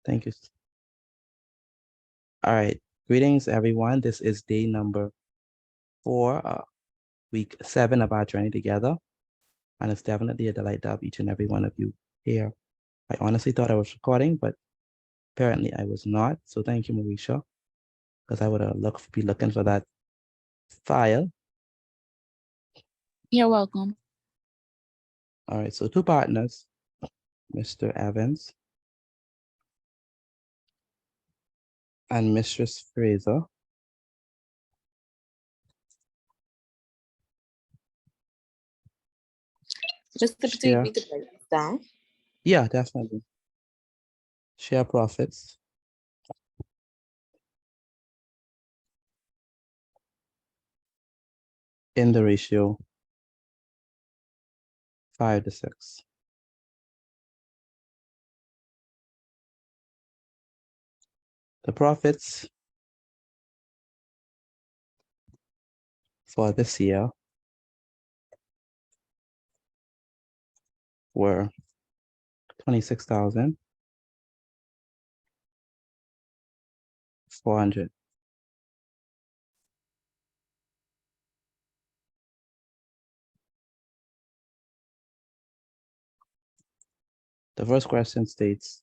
Thank you. All right. Greetings, everyone. This is day number 4, week 7 of our journey together. And it's definitely a delight to have each and every one of you here. I honestly thought I was recording, but apparently I was not. So thank you, Marisha, because I would be looking for that file. You're welcome. All right. So 2 partners, Mr. Evans and Mistress Fraser. Mr. Petit, we could write this down. Yeah, definitely. Share profits in the ratio 5-6. The profits for this year were 26,400. The first question states,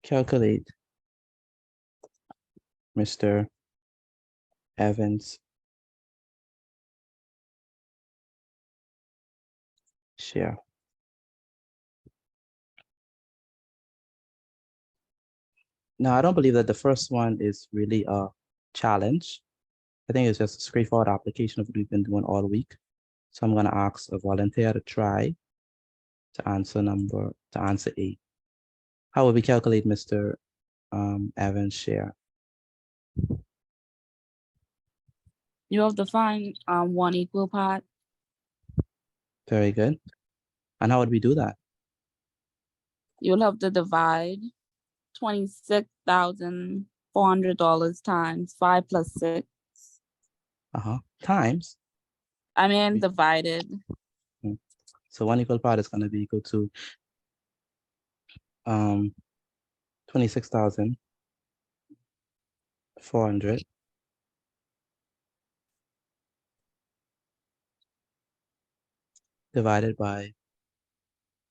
calculate Mr. Evans' share. Now, I don't believe that the first one is really a challenge. I think it's just a straightforward application of what we've been doing all week. So I'm going to ask a volunteer to try to answer A. How would we calculate Mr. Evans' share? You have to find one equal part. Very good. And how would we do that? You'll have to divide $26,400 times 5 plus 6. Times. I mean, divided. So one equal part is going to be equal to 26,400 divided by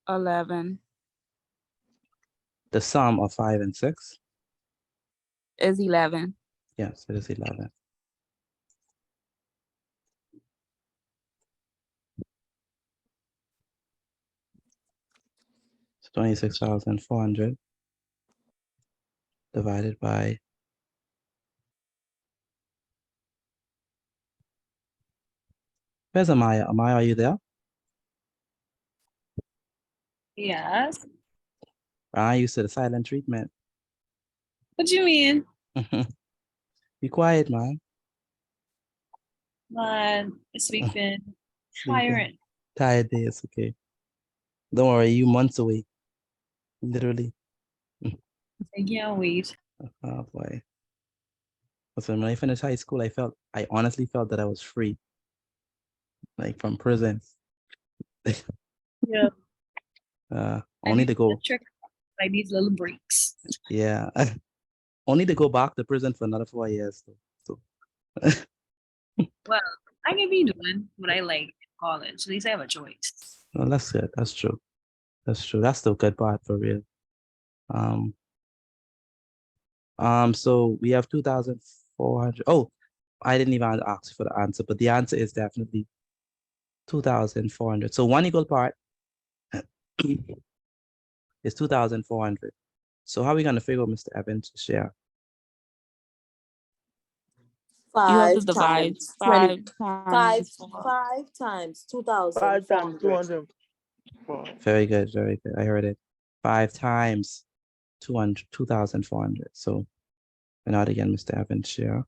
11 the sum of 5 and 6 is 11. Yes, it is 11. So 26,400 divided by, where's Amaya? Amaya, are you there? Yes. I used to the silent treatment. What do you mean? Be quiet, man. Man, it's been tiring. Tired days, okay. Don't worry, you months away. Literally. I can't wait. Oh boy. So when I finished high school, I honestly felt that I was free. Like from prison. Yeah. Only to go. Trick like these little breaks. Yeah. Only to go back to prison for another 4 years. So. Well, I can be doing what I like in college. At least I have a choice. Well, that's good. That's true. That's true. That's the good part for real. So we have 2,400. Oh, I didn't even ask for the answer, but the answer is definitely 2,400. So one equal part is 2,400. So how are we going to figure out Mr. Evans' share? You have to 5 divide times 5 times 5 times 2,400. 200. Very good, very good. I heard it. 5 times 2,400. So, and out again, Mr. Evans' share.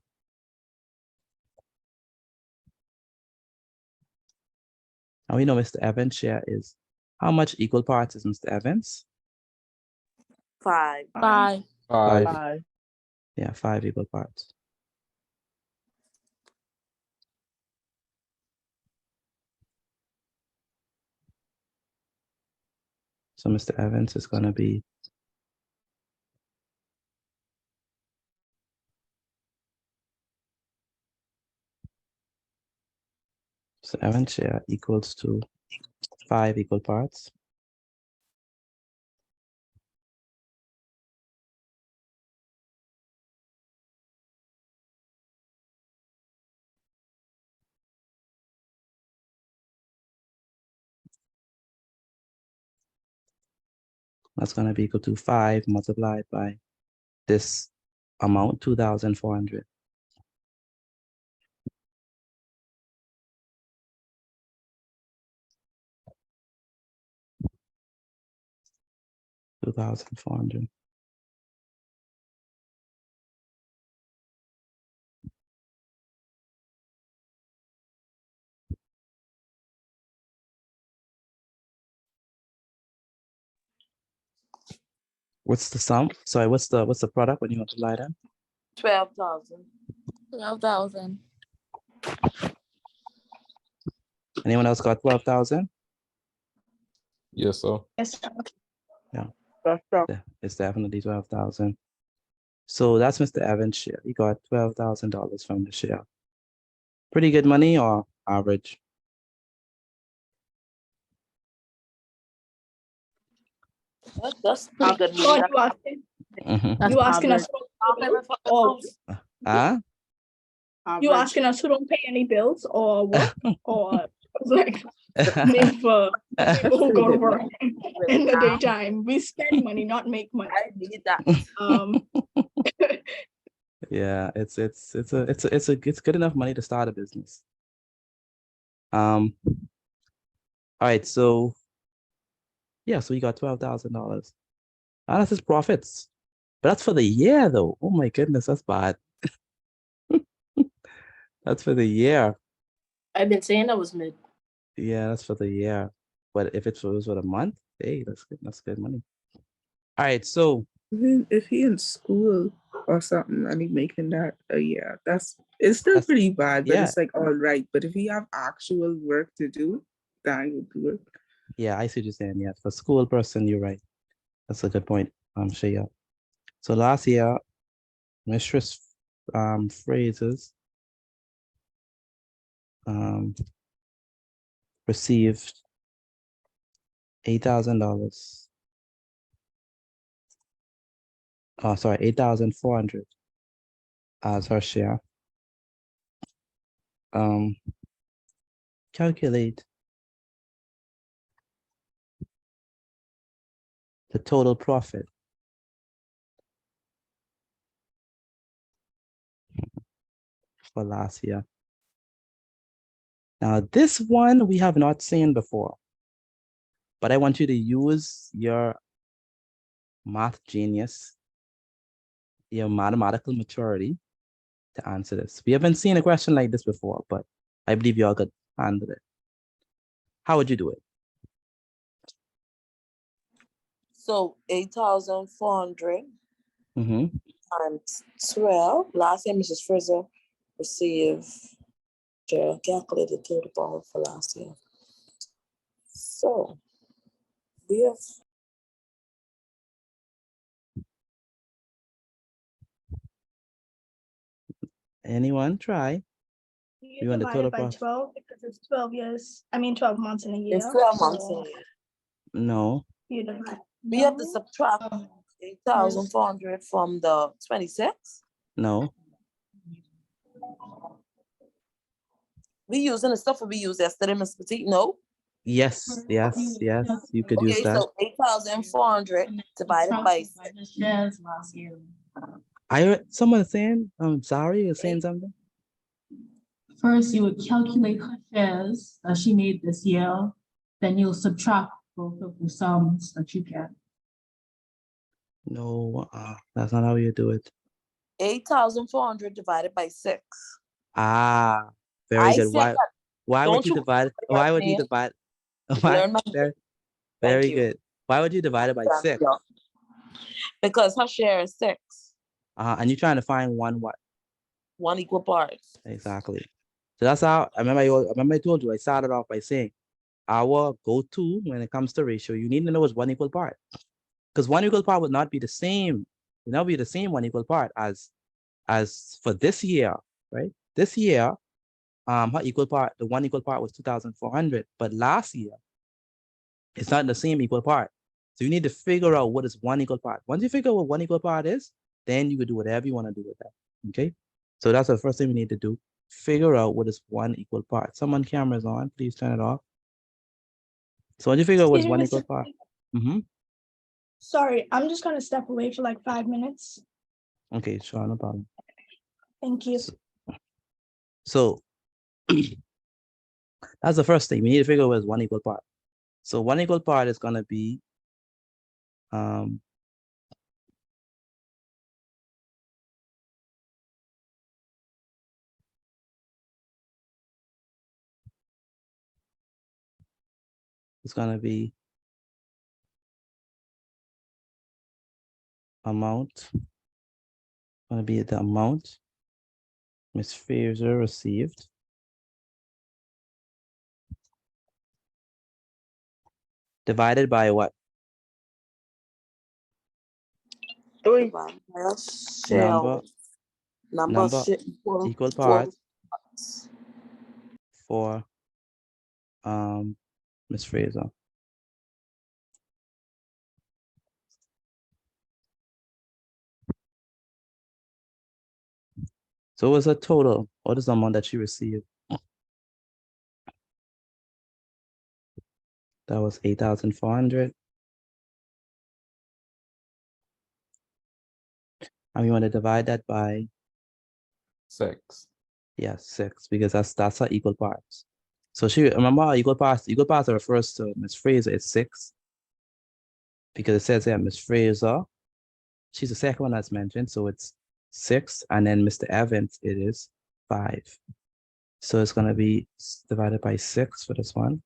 And we know Mr. Evans' share is, how much equal parts is Mr. Evans? 5. 5. 5. Yeah, 5 equal parts. So Mr. Evans is going to be So Evan's share equals to 5 equal parts. That's going to be equal to 5 multiplied by this amount, 2,400. $2,400. What's the sum? Sorry, what's the product when you multiply them? 12,000. 12,000. Anyone else got 12,000? Yes, sir. Yes. Yeah. That's right. Yeah, it's definitely 12,000. So that's Mr. Evans' share. He got $12,000 from the share. Pretty good money or average? That's pretty good Sean, money. you asking, Mhm. That's you asking us average. or Ah, you asking us who don't pay any bills or what? Or it's like name for people who go to work in the daytime. We spend money, not make money. I need that. Um, yeah, it's good enough money to start a business. All right, so yeah, so you got $12,000. That's his profits. But that's for the year though. Oh my goodness, that's bad. That's for the year. I've been saying that was mid. Yeah, that's for the year. But if it was for the month, hey, that's good. That's good money. All right, so If he in school or something and he making that a year, it's still That's- pretty bad, but yeah. it's like all right. But if he have actual work to do, then he would do it. yeah, I see what you're saying. Yeah, for school person, you're right. That's a good point, Shaya. So last year, Mistress Phrases received $8,000. Oh, sorry, 8,400 as her share. Calculate the total profit for last year. Now, this one we have not seen before, but I want you to use your math genius, your mathematical maturity to answer this. We haven't seen a question like this before, but I believe you all could handle it. How would you do it? So 8,400 Mm-hmm. times 12. Last year, Mrs. Fraser received, calculated total profit for last year. So we have Anyone try? you want the divide total it by profit? 12 because it's 12 years. I mean 12 months in a year. it's 12 months so in a year. No. you divide. We have to subtract 8,400 from the 26. No. We using the stuff we used yesterday, Miss Petite. No. Yes, yes, yes. You could use Okay, that. so 8,400 divided by 6. Shares last year. I heard someone saying, I'm sorry, you're saying something? First, you would calculate her shares that she made this year. Then you'll subtract both of the sums that you get. No, that's not how you do it. 8,400 divided by 6. Ah, very I good. said that. Why Don't would you you divide? learn Why would you me? divide? Why? Learn my Very, Thank very you. good. Why would you divide it by 6? Yeah. Because her share is 6. And you're trying to find what? 1 equal parts. Exactly. So that's how I remember. I remember I told you. I started off by saying our go-to when it comes to ratio, you need to know is 1 equal part, because 1 equal part would not be the same. It not be the same 1 equal part as for this year, right? This year, her equal part, the one equal part was 2,400, but last year, it's not the same equal part. So you need to figure out what is one equal part. Once you figure out what one equal part is, then you could do whatever you want to do with that, okay? So that's the first thing we need to do. Figure out what is one equal part. Someone camera's on, please turn it off. So once you figure out what's Excuse me, one equal Mr. part. Mm-hmm. Sorry, I'm just gonna step away for like 5 minutes. Okay, sure, no problem. Thank you. So that's the first thing. We need to figure out what is one equal part. So one equal part is gonna be it's gonna be amount, gonna be the amount Ms. Fraser received divided by what? Divided by a share. Number Number equal parts for Ms. Fraser. So it was a total. What is the amount that she received? That was 8,400. And we want to divide that by 6. yeah, 6, because that's her equal parts. So she remember her equal parts refers to Ms. Fraser is 6. Because it says here Ms. Fraser, she's the second one that's mentioned, so it's 6, and then Mr. Evans it is 5. So it's gonna be divided by 6 for this one.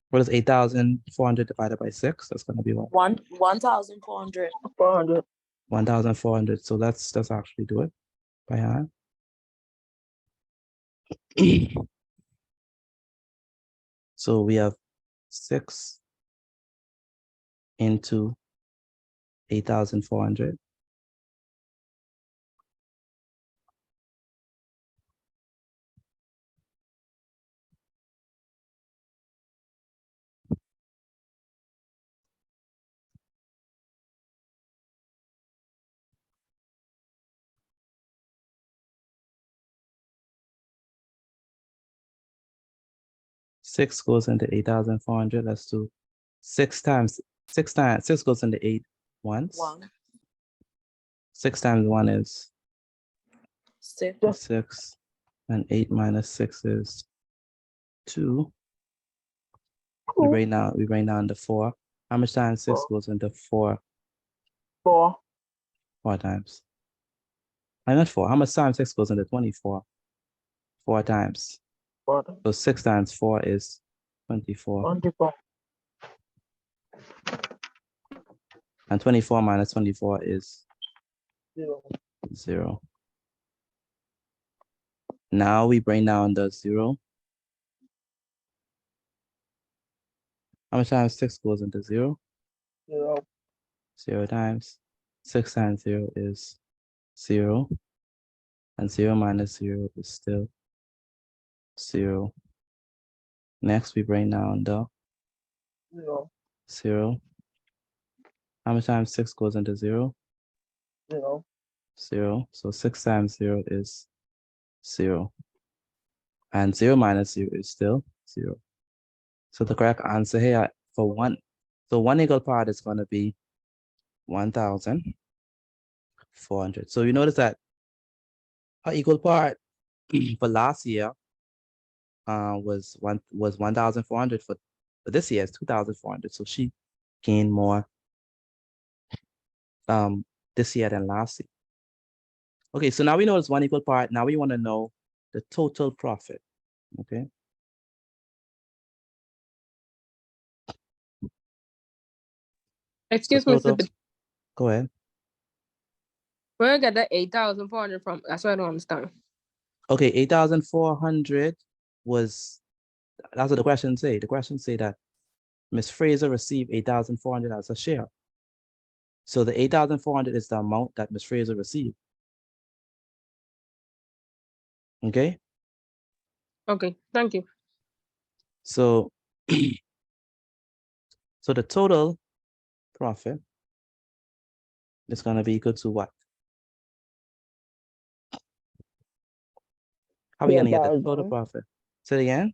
What is 8,400 divided by 6? That's gonna be what? 1,400. 1,400. So let's actually do it by hand. So we have 6 into 8,400. Six goes into 8,400. Let's do 6 times 6 goes into 8 once. 6 times 1 is 6. 6, and 8 minus 6 is 2. We bring down the 4. How much times 6 goes into 4? 4 times. I'm not 4. How much times 6 goes into 24? 4 times. So 6 times 4 is 24. And 24 minus 24 is 0. Now we bring down the 0. How much times 6 goes into 0? 0 times. 6 times 0 is 0. And 0 minus 0 is still 0. Next, we bring down the 0. How much times 6 goes into 0? 0. So 6 times 0 is 0. And 0 minus 0 is still 0. So the correct answer here for one equal part is going to be 1,400. So you notice that her equal part for last year was 1,400. For this year is 2,400. So she gained more this year than last year. Okay, so now we know it's one equal part. Now we want to know the total profit. Okay. Excuse me, Total, Mr. go ahead. Where I got that 8,400 from? That's what I don't understand. Okay, 8,400 was, that's what the question say. The question say that Ms. Fraser received 8,400 as a share. So the 8,400 is the amount that Ms. Fraser received. Okay, Okay, thank you. so so the total profit is going to be equal to what? How are we going to get the total 12,000. profit? Say it again?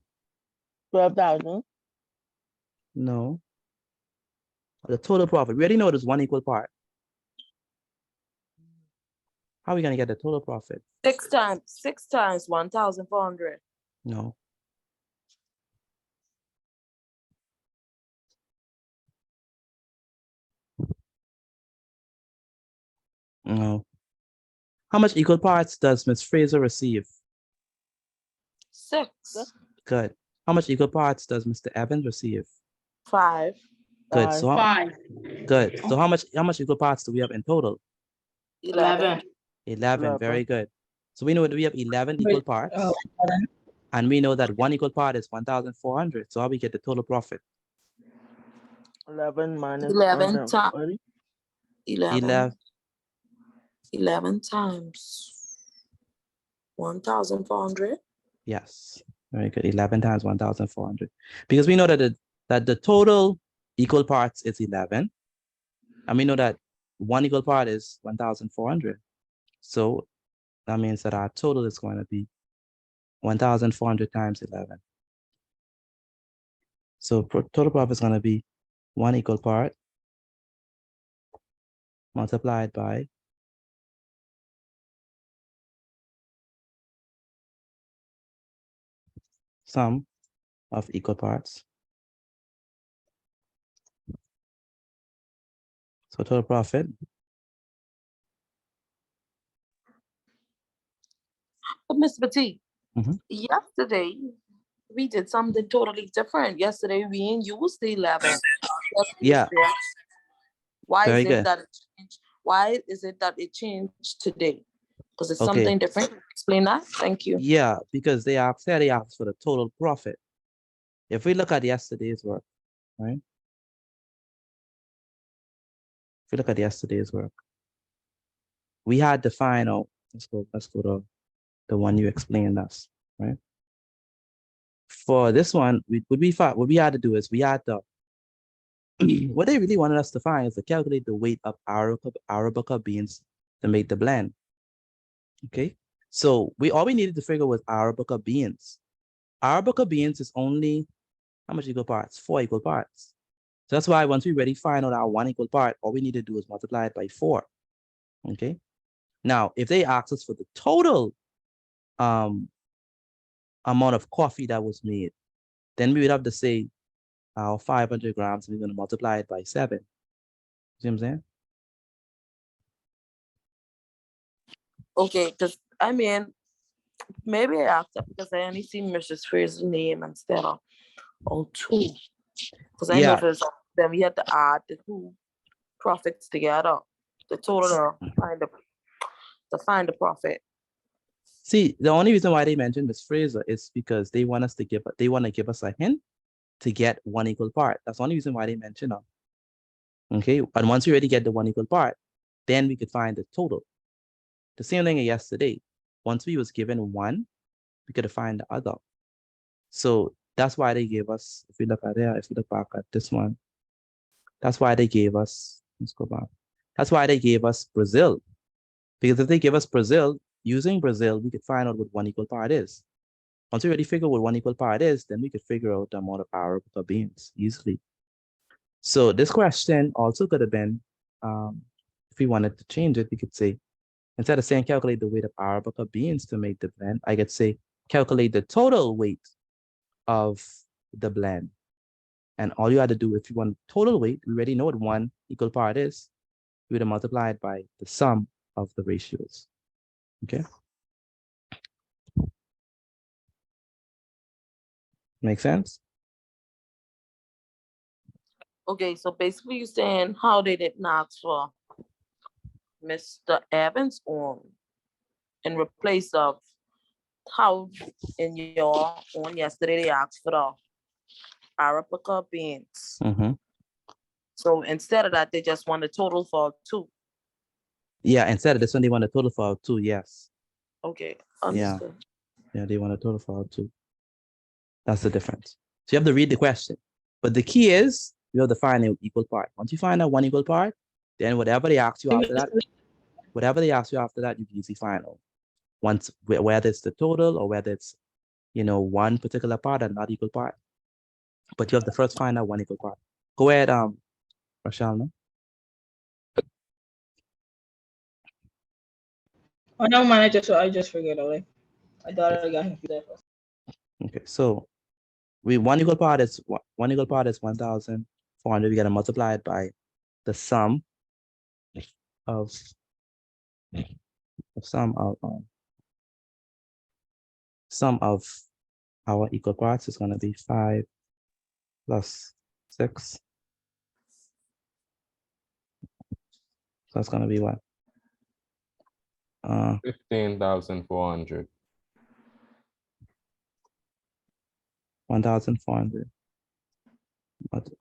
12,000. No. The total profit. We already know there's one equal part. How are we going to get the total profit? 6 times 1,400. No. No. How much equal parts does Miss Fraser receive? 6. Good. How much equal parts does Mr. Evans receive? 5. Good. So good. So how much equal parts do we have in total? 11. 11. Very good. So we know that we have 11 equal parts. And we know that one equal part is 1,400. So how we get the total profit? 11 minus 11 times 11 times 1,400. Yes. Very good. 11 times 1,400. Because we know that the total equal parts is 11. And we know that one equal part is 1,400. So that means that our total is going to be 1,400 times 11. So total profit is going to be one equal part multiplied by sum of equal parts. So total profit. But Mr. Petit, Mhm. yesterday we did something totally different. Yesterday we didn't use the 11. Yeah. Why Very is it good. that it changed? Why is it that it changed today? Because it's Okay. something different. Explain that. Thank you. Yeah, because they asked for the total profit. If we look at yesterday's work, right? If we look at yesterday's work, we had the final. Let's go to the one you explained us, right? For this one, what we had to do is we had to what they really wanted us to find is to calculate the weight of Arabica beans to make the blend. Okay, so all we needed to figure was Arabica beans. Arabica beans is only how much equal parts? 4 equal parts. So that's why once we already find out our one equal part, all we need to do is multiply it by 4. Okay. Now, if they ask us for the total amount of coffee that was made, then we would have to say our 500 grams, and we're going to multiply it by 7. See what I'm saying? Okay, because I mean, maybe I asked that because I only see Mrs. Fraser's name instead of 2. Because I know Yeah. if it's then we had to add the 2 profits together, the total to find the profit. See, the only reason why they mentioned Miss Fraser is because they want to give us a hint to get one equal part. That's the only reason why they mention them. Okay, and once we already get the one equal part, then we could find the total. The same thing as yesterday. Once we was given one, we could find the other. So that's why they gave us, if we look back at this one, that's why they gave us, let's go back. That's why they gave us Brazil. Because if they give us Brazil, using Brazil, we could find out what one equal part is. Once we already figure what one equal part is, then we could figure out the amount of Arabica beans easily. So this question also could have been, if we wanted to change it, we could say, instead of saying calculate the weight of Arabica beans to make the blend, I could say calculate the total weight of the blend. And all you had to do, if you want total weight, we already know what one equal part is. We would have multiplied by the sum of the ratios. Okay. Make sense? Okay, so basically you're saying how they didn't ask for Mr. Evans on in replace of how in your on yesterday they asked for the Arabica beans. Mm-hmm. So instead of that, they just want a total for 2. Yeah, instead of this one, they want a total for 2, yes. Okay, understood. Yeah, they want a total for all two. That's the difference. So you have to read the question. But the key is you have to find an equal part. Once you find out one equal part, then whatever they ask you after that, you can easily find out. Once whether it's the total or whether it's one particular part and not equal part. But you have to first find out one equal part. Go ahead, Rochelle. No? Oh no, man! I just figured out. Like, I thought I got him there first. Okay, so one equal part is 1,400. We gotta multiply it by the sum of sum of our equal parts is gonna be 5 plus 6. So it's gonna be what? 15,400. 1,400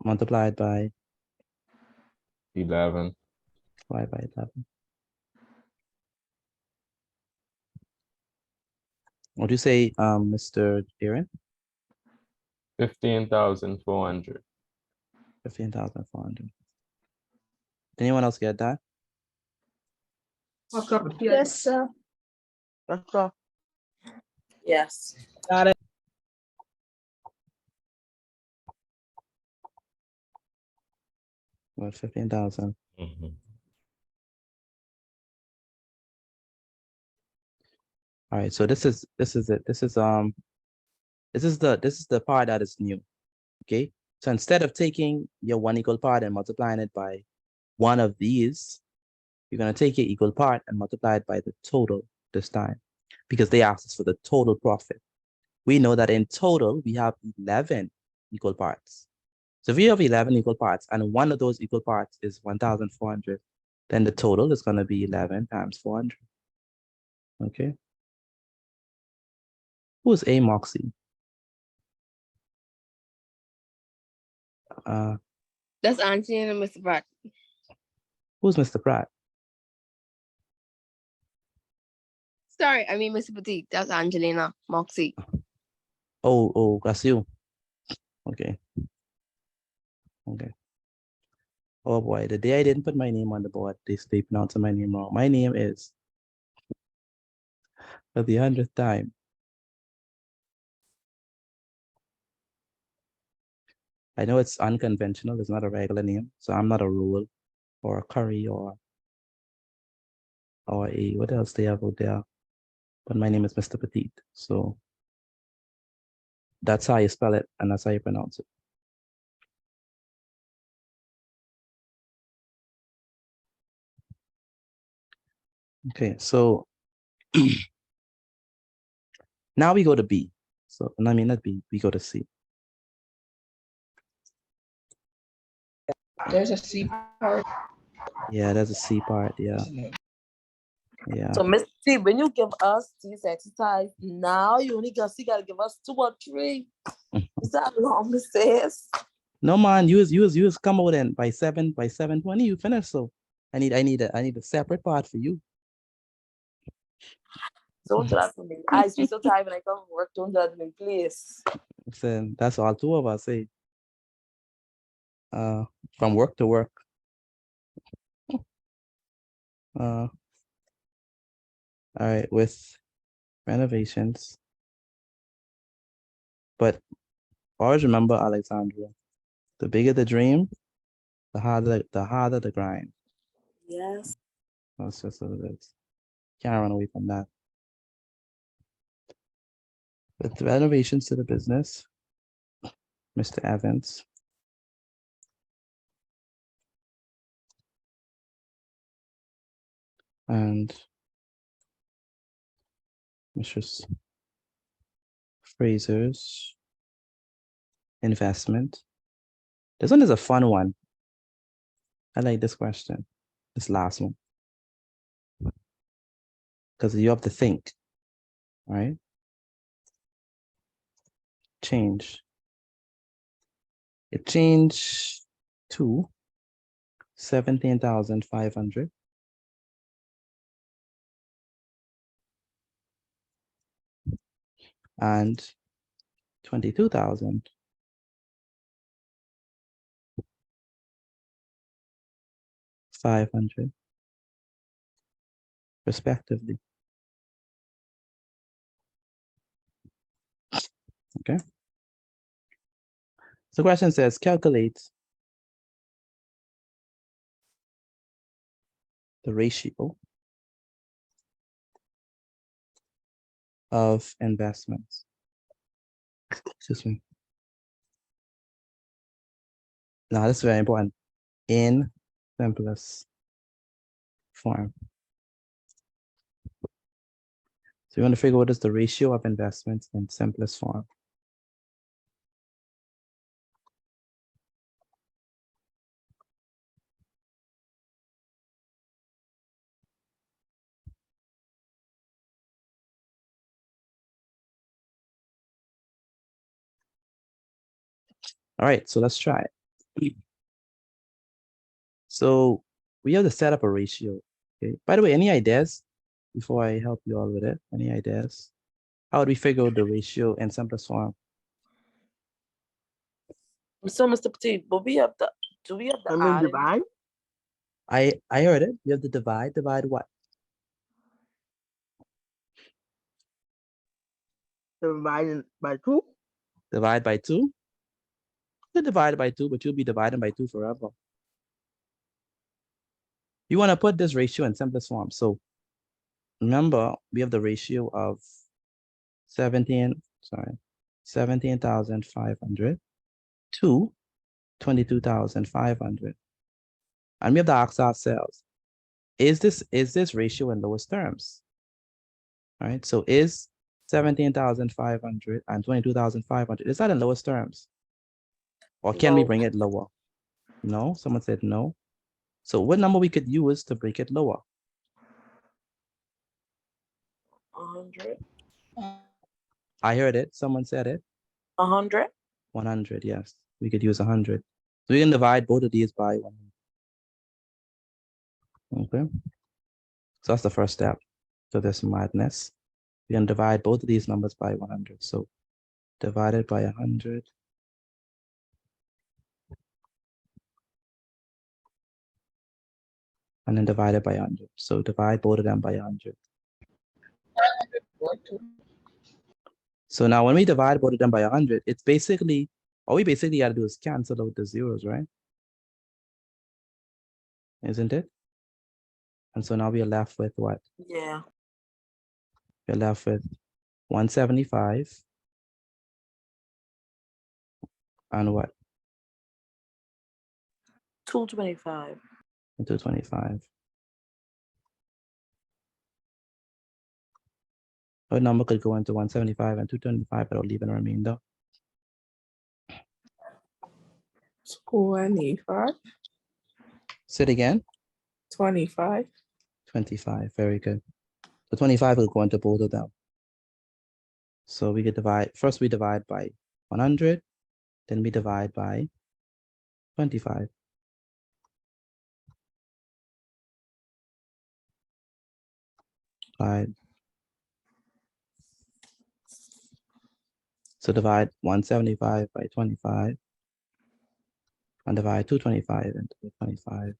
multiplied by 11. 5 by 11. What do you say, Mr. Aaron? 15,400. 15,400. Anyone else get that? Yes, sir. Yes. Got it. What, 15,000? Mhm. All right, so this is it. This is the part that is new. Okay. So instead of taking your one equal part and multiplying it by one of these, you're gonna take your equal part and multiply it by the total this time, because they asked us for the total profit. We know that in total we have 11 equal parts. So if we have 11 equal parts and one of those equal parts is 1,400, then the total is gonna be 11 times 400. Okay. Who's A Moxie? That's Angelina and Mr. Pratt. Who's Mr. Pratt? Sorry, I mean Mr. Petit. That's Angelina Moxie. Oh, that's you. Okay. Okay. Oh boy, the day I didn't put my name on the board, they pronounced my name wrong. My name is, for the 100th time, I know it's unconventional, it's not a regular name, so I'm not a Rule or a Curry or a, what else they have out there? But my name is Mr. Petit, so that's how you spell it and that's how you pronounce it. Okay, so now we go to B. So, I mean, not B, we go to C. There's a C part. Yeah, there's a C part, yeah. Yeah. So, Miss T, when you give us these exercises, now you only gotta give us 2 or 3. Is that long, sis? No man, you was come out and by 7:20 you finish. So I need a separate part for you. Don't do that for me. I used to be so tired when I come to work. Don't judge me, please. So that's all two of us say. From work to work. All right, with renovations. But always remember, Alexandria, the bigger the dream, the harder the grind. Yes. That's just what it is. Can't run away from that. With renovations to the business, Mr. Evans. And Mrs. Fraser's investment. This one is a fun one. I like this question, this last one. Because you have to think, right? Change. It changed to 17,500. and 22,500 respectively. Okay. So the question says calculate the ratio of investments. Excuse me. Now this is very important. In simplest form. So you want to figure out what is the ratio of investments in simplest form. All right, so let's try it. So we have to set up a ratio. Okay. By the way, any ideas before I help you all with it? Any ideas? How would we figure out the ratio in simplest form? So, Mr. Petit, but do we have the add? divide? I heard it. You have to divide. Divide what? Divided by 2? Divide by 2? You divide by 2, but you'll be dividing by 2 forever. You want to put this ratio in simplest form. So remember, we have the ratio of 17,500 to 22,500. And we have to ask ourselves, is this ratio in lowest terms? All right, so is 17,500 and 22,500, is that in lowest terms? Or can we No. bring it lower? No, someone said no. So what number we could use to break it lower? 100. I heard it, someone said it. 100. 100, yes, we could use 100. So we can divide both of these by 100. Okay, so that's the first step to this madness. We can divide both of these numbers by 100. So divided by 100. And then divided by 100. So divide both of them by 100. So now when we divide both of them by 100, it's basically, all we basically got to do is cancel out the zeros, right? Isn't it? And so now we are left with what? Yeah. We're left with 175 and what? 225. And 225. What number could go into 175 and 225 without leaving a remainder? 25. Say it again. 25. 25. Very good. So 25 will go into both of them. So we could divide, first we divide by 100, then we divide by 25. Divide. So divide 175 by 25 and divide 225 into 25.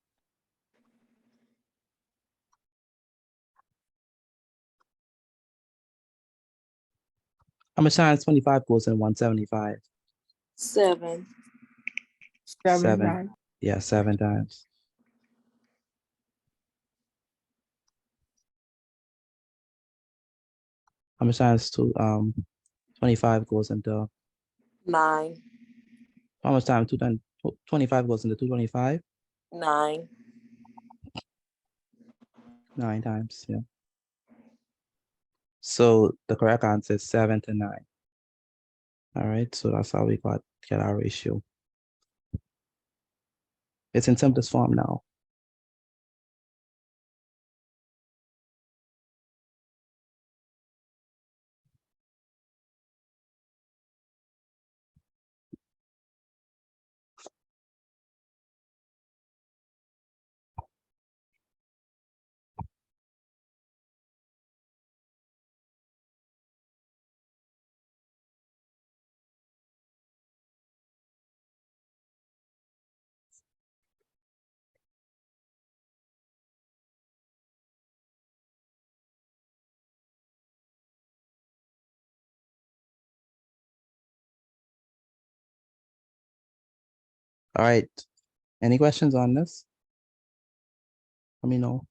How much times 25 goes in 175? 7. 7 7. times. Yeah, 7 times. How much times 25 goes into 9. how much time 25 goes into 225? 9. 9 times, yeah. So the correct answer is 7 to 9. All right, so that's how we get our ratio. It's in simplest form now. All right. Any questions on this? Let me know.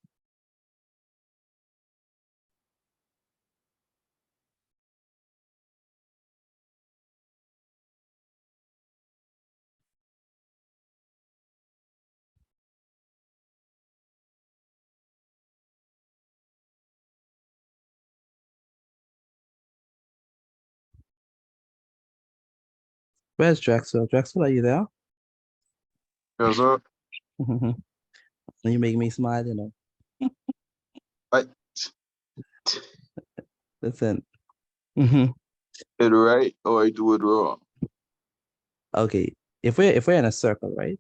Where's Drexel? Drexel, are you there? Yes, sir. You make me smile, you know. I Listen. did it right or I do it wrong. Okay. If we're in a circle, right?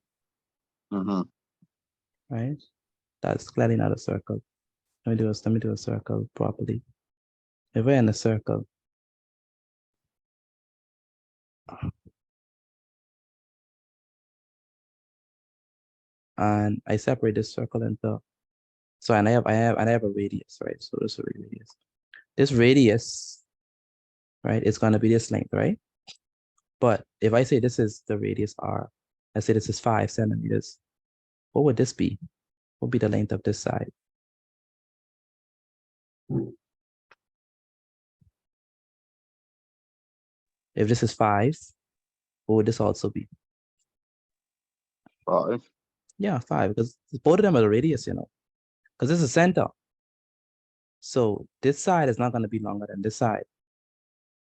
Mm-hmm. Right? That's clearly not a circle. Let me do a circle properly. If we're in a circle, and I separate this circle into, so and I have a radius, right? So this is a radius. This radius, right, it's gonna be this length, right? But if I say this is the radius r, let's say this is 5 centimeters, what would this be? What would be the length of this side? If this is 5, what would this also be? 5. Yeah, 5, because both of them are the radius, you know, because this is center. So this side is not going to be longer than this side.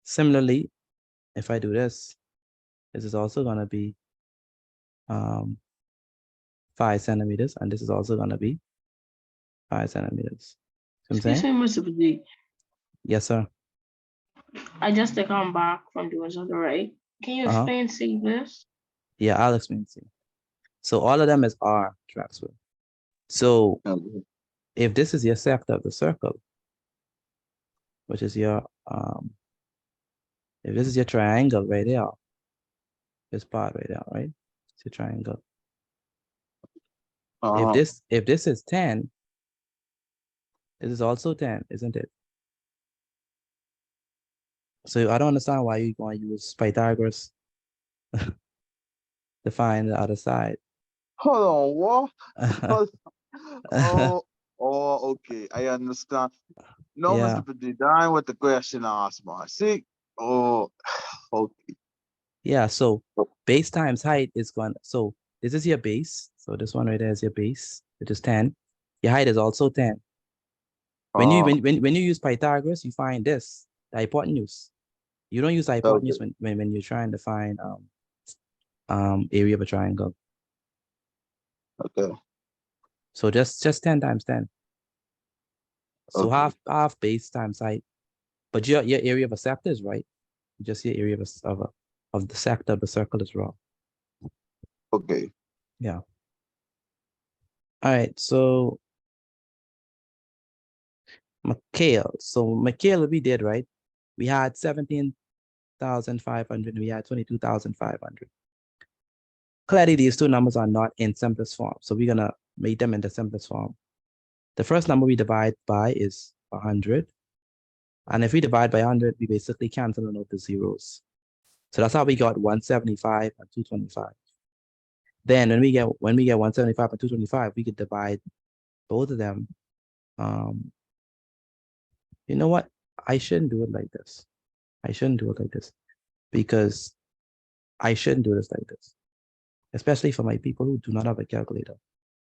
Similarly, if I do this, this is also going to be 5 centimeters, and this is also going to be 5 centimeters. See what I'm Excuse saying? me, Mr. P. Yes, sir. I just come back from doing something, right? Can you Uh-huh. explain see this? Yeah, I'll explain to you. So all of them is R, Traxwell. So if this is your sector of the circle, which is your if this is your triangle right there, this part right there, right? It's your triangle. If this is 10, this is also 10, isn't it? So I don't understand why you're going to use Pythagoras to find the other side. Hold on, what? Okay, I understand. No, Yeah. Mr. Petit, dying with the question I asked, man. See? Okay. Yeah, so base times height is going, so this is your base. So this one right there is your base, which is 10. Your height is also 10. When you when you use Pythagoras, you find this, the hypotenuse. You don't use the hypotenuse when you're trying to find area of a triangle. Okay. So just 10 times 10. So half base times height. But your area of a sector is right. Just your area of the sector of the circle is wrong. Okay. Yeah. All right, so McHale. So McHale, we did, right? We had 17,500 and we had 22,500. Clearly, these two numbers are not in simplest form. So we're gonna make them in the simplest form. The first number we divide by is 100. And if we divide by 100, we basically cancel out the zeros. So that's how we got 175 and 225. Then when we get 175 and 225, we could divide both of them. You know what? I shouldn't do it like this. I shouldn't do it like this because I shouldn't do this like this, especially for my people who do not have a calculator.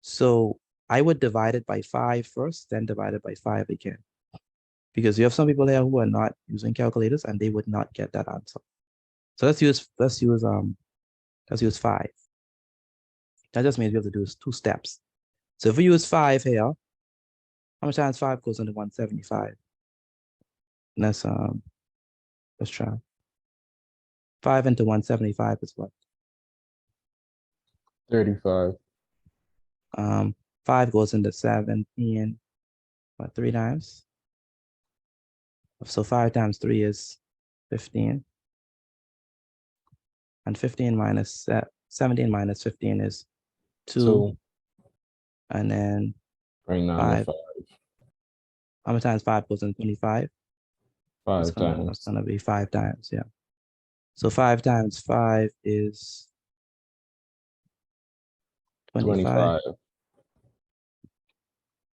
So I would divide it by 5 first, then divide it by 5 again. Because you have some people here who are not using calculators and they would not get that answer. So let's use 5. That just means we have to do 2 steps. So if we use 5 here, how much times 5 goes into 175? Let's try. 5 into 175 is what? 35. 5 goes into 17, what, 3 times? So 5 times 3 is 15. And 15 minus 17 minus 15 is 2. And then 5. How many times 5 goes into 25? 5 times. That's gonna be 5 times, yeah. So 5 times 5 is 25. 25.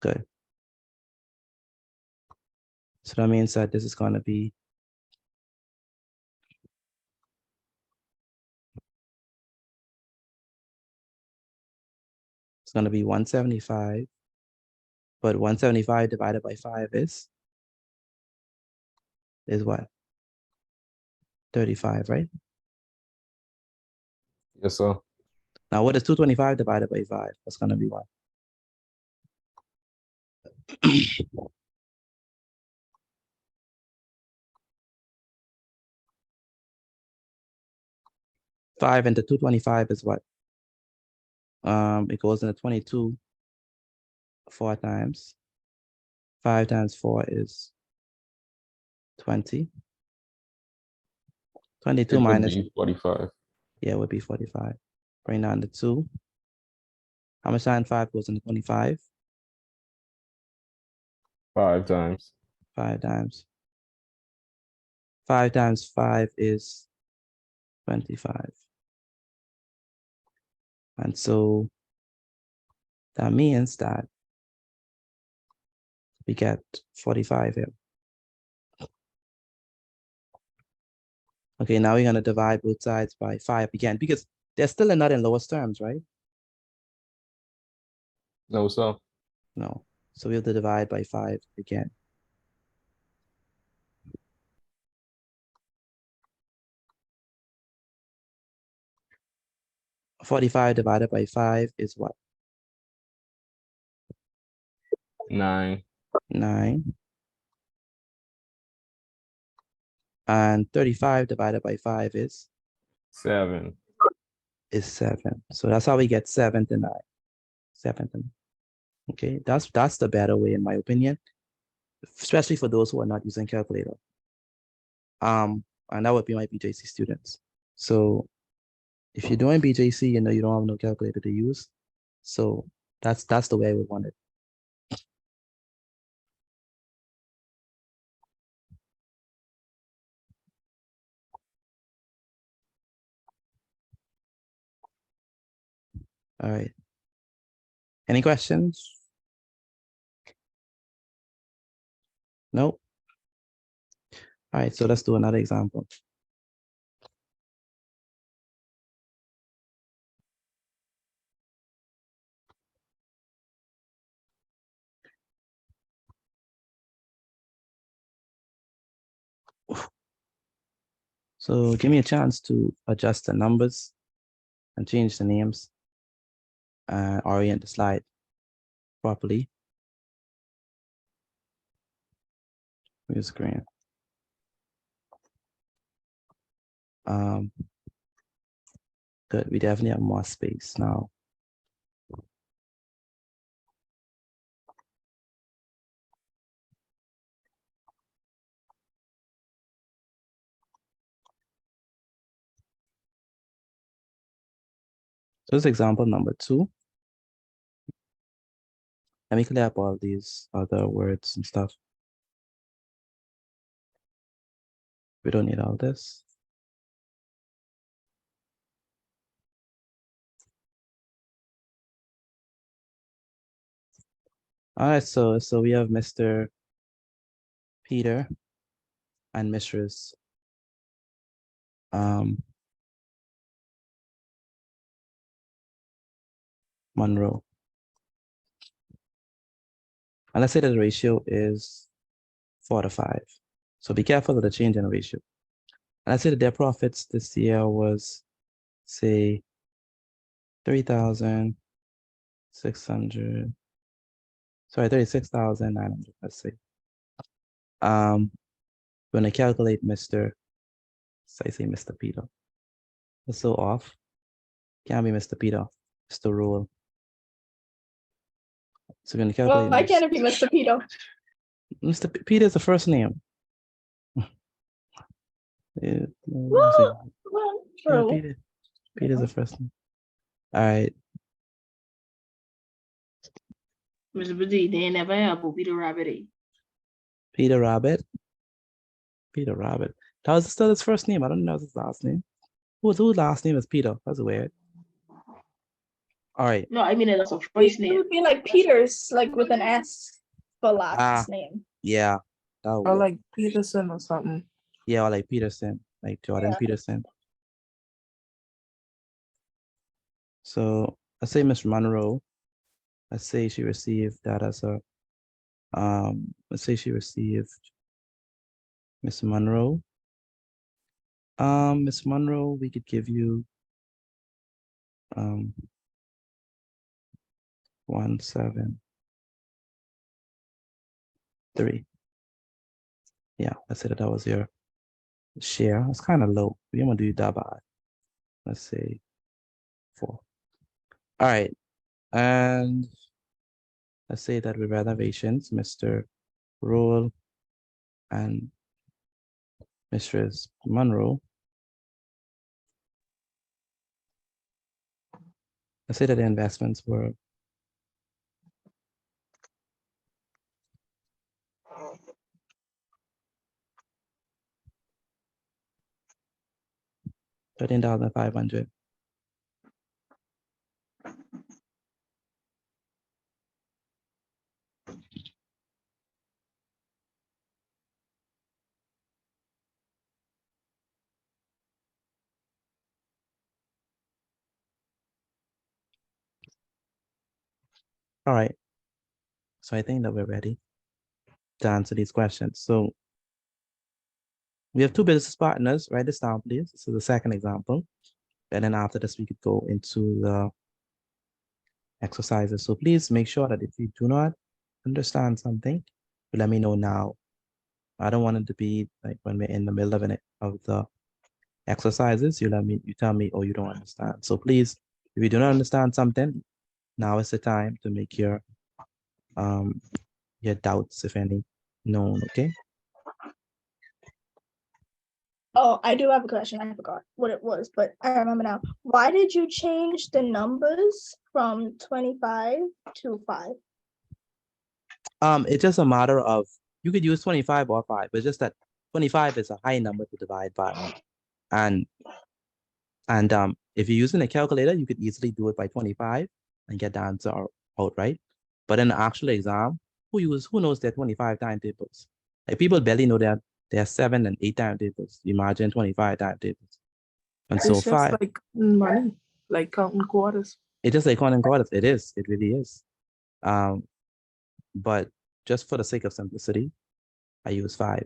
Good. So that means that this is going to be it's going to be 175, but 175 divided by 5 is what? 35, right? Yes, sir. Now, what is 225 divided by 5? That's going to be what? Five into 225 is what? It goes into 22 4 times. 5 times 4 is 20. 22 It would minus, be 45. yeah, it would be 45. Bring down the 2. How much times 5 goes into 25? 5 times. 5 times. 5 times 5 is 25. And so that means that we get 45 here. Okay, now we're going to divide both sides by 5 again, because there's still a nut in lowest terms, right? No, sir. No. So we have to divide by 5 again. $45 divided by 5 is what? 9. 9. And 35 divided by 5 is 7. 7. So that's how we get 7 to 9. 7 to 9. Okay, that's the better way in my opinion, especially for those who are not using calculator. And that would be my Bgcse students. So if you're doing Bgcse, you know you don't have no calculator to use. So that's the way I would want it. All right. Any questions? Nope. All right, so let's do another example. So give me a chance to adjust the numbers and change the names and orient the slide properly. Your screen. Good, we definitely have more space now. So this is example number 2. Let me clear up all these other words and stuff. We don't need all this. All right, so we have Mr. Peter and Mrs. Monroe. And let's say that the ratio is 4 to 5. So be careful of the change in the ratio. And let's say that their profits this year was, say, 3,600. Sorry, 36,900, let's say. When I calculate Mr. So I say Mr. Peter. That's so off. Can't be Mr. Peter. Mr. Rule. So we're gonna calculate. Well, I can't be Mr. Peter. Mr. Peter is the first name. Yeah, True. Peter's the first name. All right. Mr. Bgcse, they ain't never have a Peter Rabbit. Peter Rabbit. Peter Rabbit. That was still his first name. I don't know his last name. Whose last name is Peter? That's weird. All right. No, I mean it's a first It name. would be like Peters, like with an S for last Ah. name. Yeah. That Or would. like Peterson or something. Yeah, or like Peterson, like Jordan Yeah. Peterson. So let's say Miss Monroe. Let's say she received that as a let's say she received Miss Monroe. Miss Monroe, we could give you 173. Yeah, let's say that was your share. It's kind of low. We're gonna do that by, let's say 4. All right, and let's say that with renovations, Mr. Rule and Mistress Monroe. Let's say that the investments were $13,500. All right. So I think that we're ready to answer these questions. So we have 2 business partners. Write this down, please. This is the second example. And then after this, we could go into the exercises. So please make sure that if you do not understand something, you let me know now. I don't want it to be like when we're in the middle of the exercises, you tell me, oh, you don't understand. So please, if you do not understand something, now is the time to make your doubts, if any, known, okay? Oh, I do have a question. I forgot what it was, but I remember now. Why did you change the numbers from 25 to 5? It's just a matter of, you could use 25 or 5, but it's just that 25 is a high number to divide by. And if you're using a calculator, you could easily do it by 25 and get the answer out, right? But in the actual exam, who knows their 25 timetables? Like people barely know that there are 7 and 8 timetables. Imagine 25 timetables. And It's so just 5, like money, like counting quarters. it's just like counting quarters. It is, it really is. But just for the sake of simplicity, I use 5.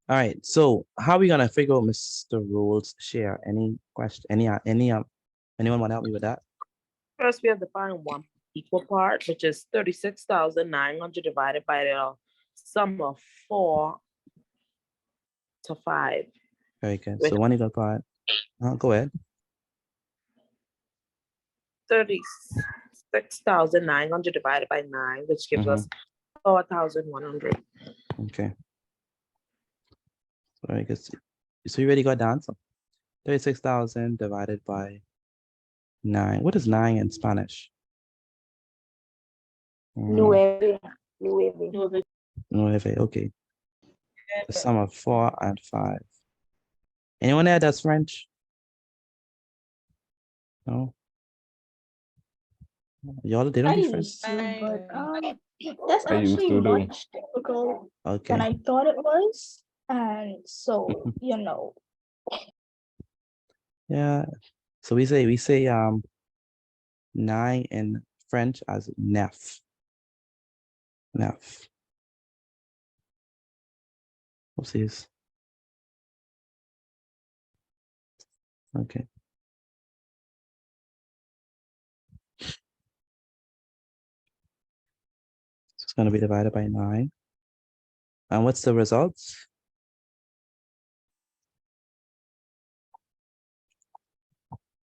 All right, so how are we gonna figure out Mr. Rule's share? Any question? Anyone want to help me with that? First, we have to find one equal part, which is 36,900 divided by the sum of 4 to 5. Very good. Which So one equal part. Go ahead. 36,900 divided by 9, which gives us 4,100. Okay. Very good. So you already got the answer. 36,000 divided by 9. What is 9 in Spanish? Nueve. Nueve. Okay. The sum of 4 and 5. Anyone there that's French? No? Y'all, they don't I be French. used to, but that's I used actually to do. much difficult than Okay. I thought it was. And so, Yeah. So we say 9 in French as neuf. Neuf. Oopsies. Okay. So it's going to be divided by 9. And what's the results?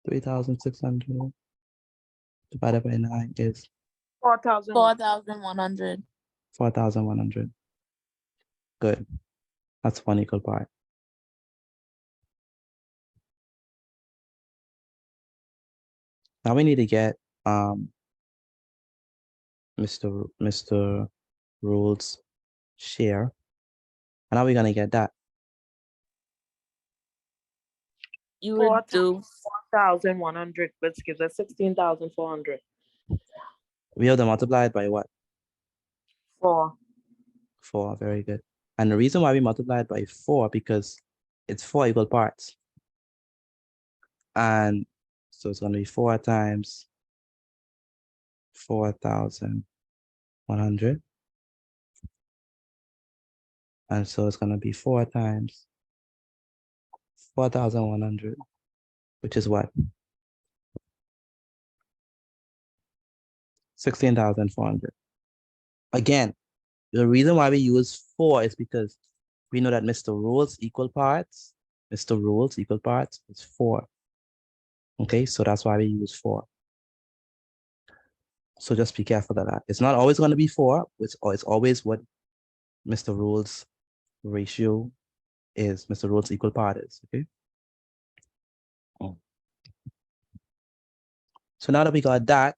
3,600 divided by 9 is 4,100. 4,100. Good. That's one equal part. Now we need to get Mr. Rule's share. And how are we gonna get that? You would do 4,100, which gives us 16,400. We have to multiply it by what? 4. 4. Very good. And the reason why we multiply it by 4 because it's 4 equal parts. And so it's going to be 4 times 4,100. And so it's going to be 4 times 4,100, which is what? 16,400. Again, the reason why we use 4 is because we know that Mr. Rule's equal parts is 4. Okay, so that's why we use 4. So just be careful of that. It's not always going to be 4, it's always what Mr. Rule's ratio is, Mr. Rule's equal part is, okay? So now that we got that,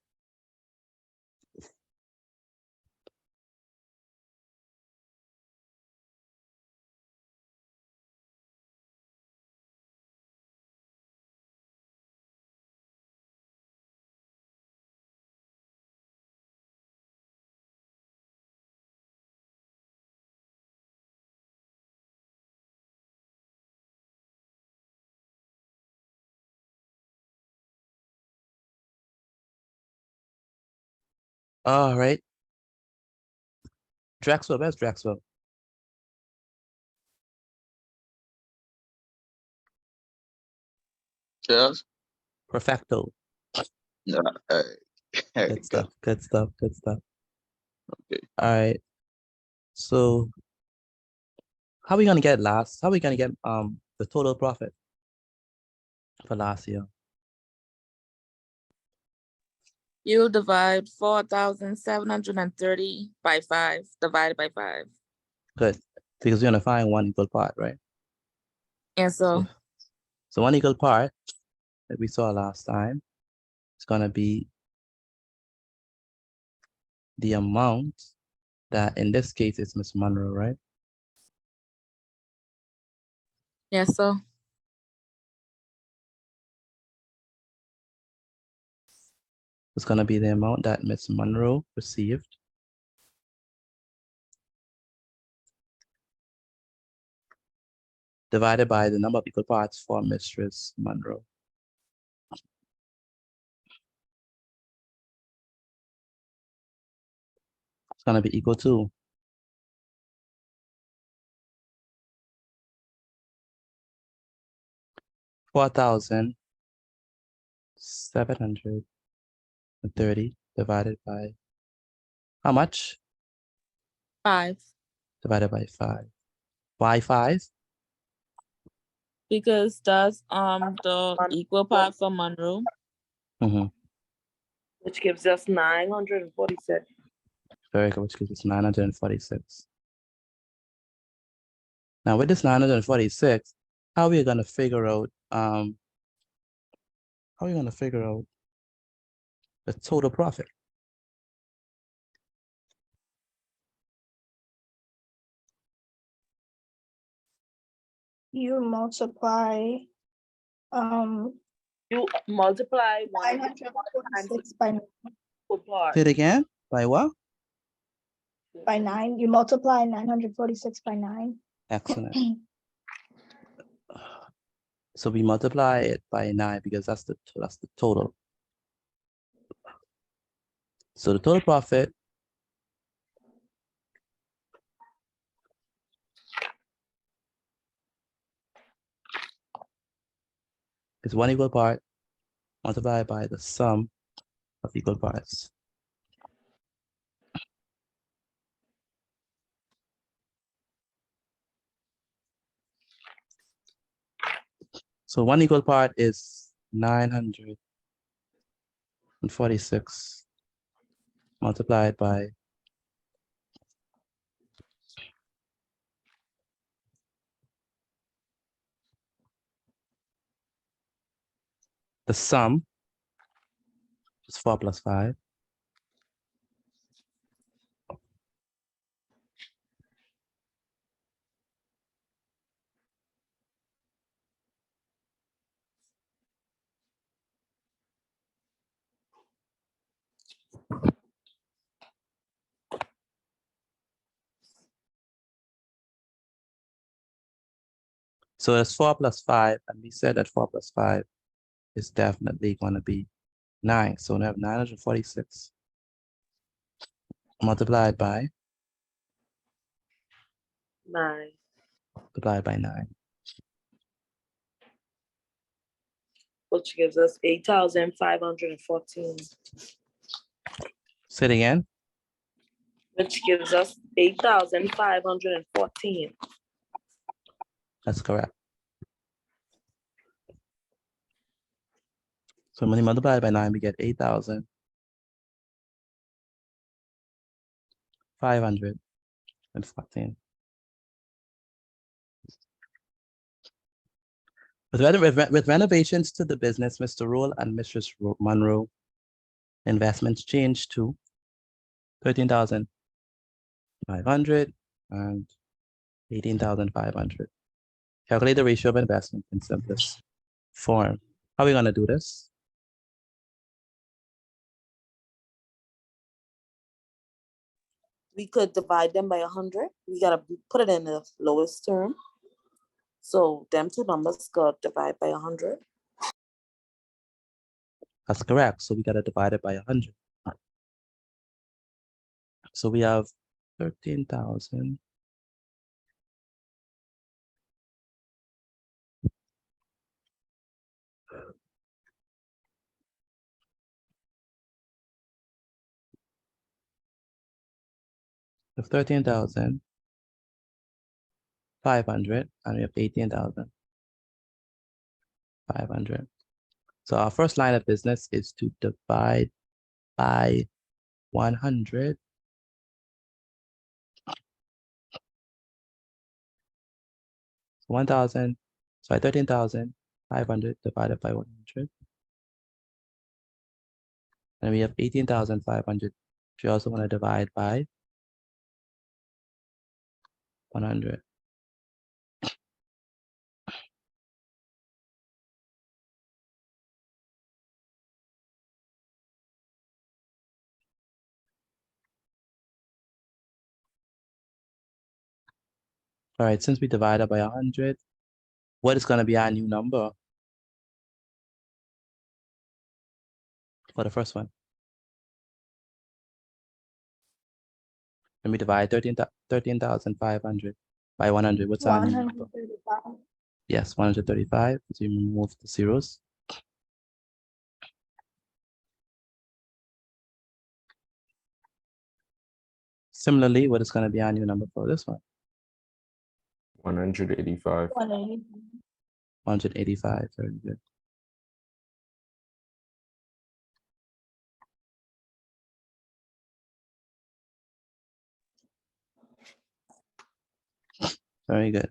all right. Drexel, where's Drexel? Yes. Perfecto. Yeah. Hey. Hey, Good stuff, good stuff, good stuff. Okay. All right. So how are we gonna get the total profit for last year? you divide 4,730 by 5 divided by 5. Good. Because we're gonna find one equal part, right? And so So one equal part that we saw last time is gonna be the amount that in this case is Miss Monroe, right? yes, so It's gonna be the amount that Miss Monroe received divided by the number of equal parts for Mistress Monroe. It's gonna be equal to 4,730 divided by how much? 5. Divided by 5. Why 5? Because that's the equal part for Monroe. Which gives us 946. Very good, which gives us 946. Now with this 946, how are we gonna figure out the total profit? You multiply You multiply 946 by equal part. Say it again. By what? 9. You multiply 946 by 9. Excellent. So we multiply it by 9 because that's the total. So the total profit is one equal part multiplied by the sum of equal parts. So one equal part is 946 multiplied by the sum, which is 4 plus 5. So it's 4 plus 5, and we said that 4 plus 5 is definitely going to be 9. So we have 946 multiplied by 9. 9. Which gives us 8,514. Say it again. Which gives us 8,514. That's correct. So when you multiply by 9, we get 8,514. With renovations to the business, Mr. Roll and Mrs. Monroe investments changed to 13,500 and 18,500. Calculate the ratio of investment in simplest form. How are we going to do this? We could divide them by 100. We gotta put it in the lowest term. So them two numbers got divide by 100. That's correct. So we got to divide it by 100. So we have 13,000. We have 13,500 and we have 18,500. So our first line of business is to divide by 100. So 13,500 divided by 100. And we have 18,500. We also want to divide by 100. All right, since we divided by 100, what is going to be our new number for the first one? When we divide 13,500 by 100, what's our new number? 135. Yes, 135. So you remove the zeros. Similarly, what is going to be our new number for this one? 185. 180. 185. Very good. Very good.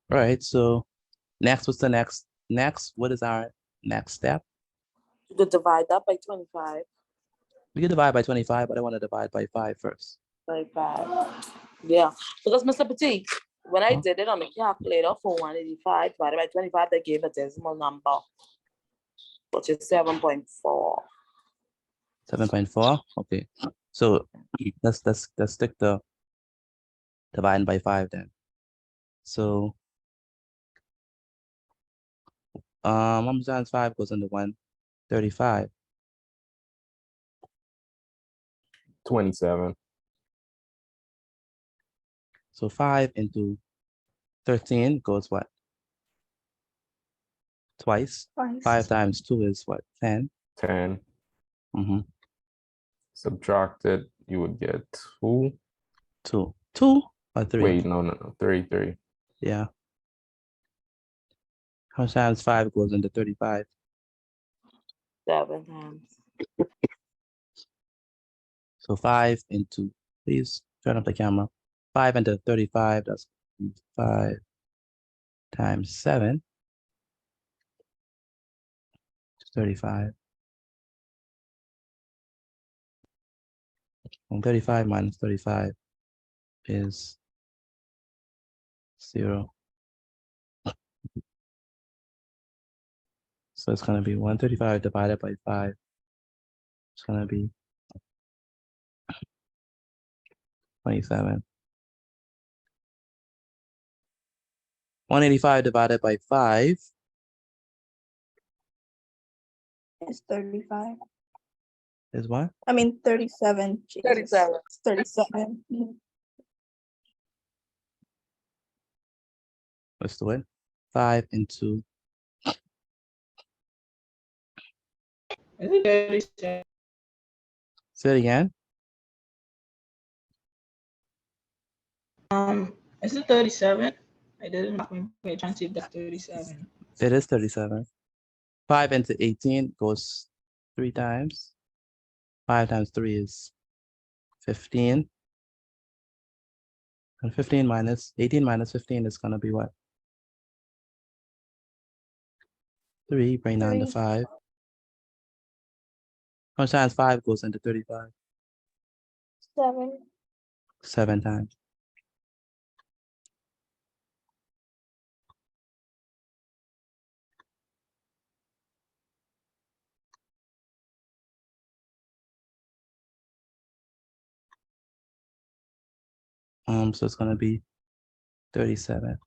All right, so next, what's the next? What is our next step? You could divide that by 25. We can divide by 25, but I want to divide by 5 first. By 5. Yeah. Because Mr. Petit, when I Huh? did it on the calculator for 185 divided by 25, they gave a decimal number, which is 7.4. 7.4. Okay. So let's stick the dividing by 5 then. So 1 times 5 goes into 135. 27. So 5 into 13 goes what? Twice. 5 times 2 is what? 10. 10. Mm-hmm. Subtracted, you would get 2. 2. 2 or 3? Wait, no. 3. Yeah. How much times 5 goes into 35? 7 times. So 5 into, please turn up the camera. 5 into 35, that's 5 times 7, 35. And 35 minus 35 is 0. So it's gonna be 135 divided by 5. It's gonna be 27. 185 divided by 5 It's 35. is what? I mean 37. Jesus. 37. It's 37. Let's do it. 5 into Is it 37? say it again. Is it 37? I didn't pay attention if that's 37. It is 37. 5 into 18 goes 3 times. 5 times 3 is 15. And 15 minus 18 minus 15 is gonna be what? 3, bring down to 3. 5. How much times 5 goes into 35? 7. 7 times. So it's gonna be 37.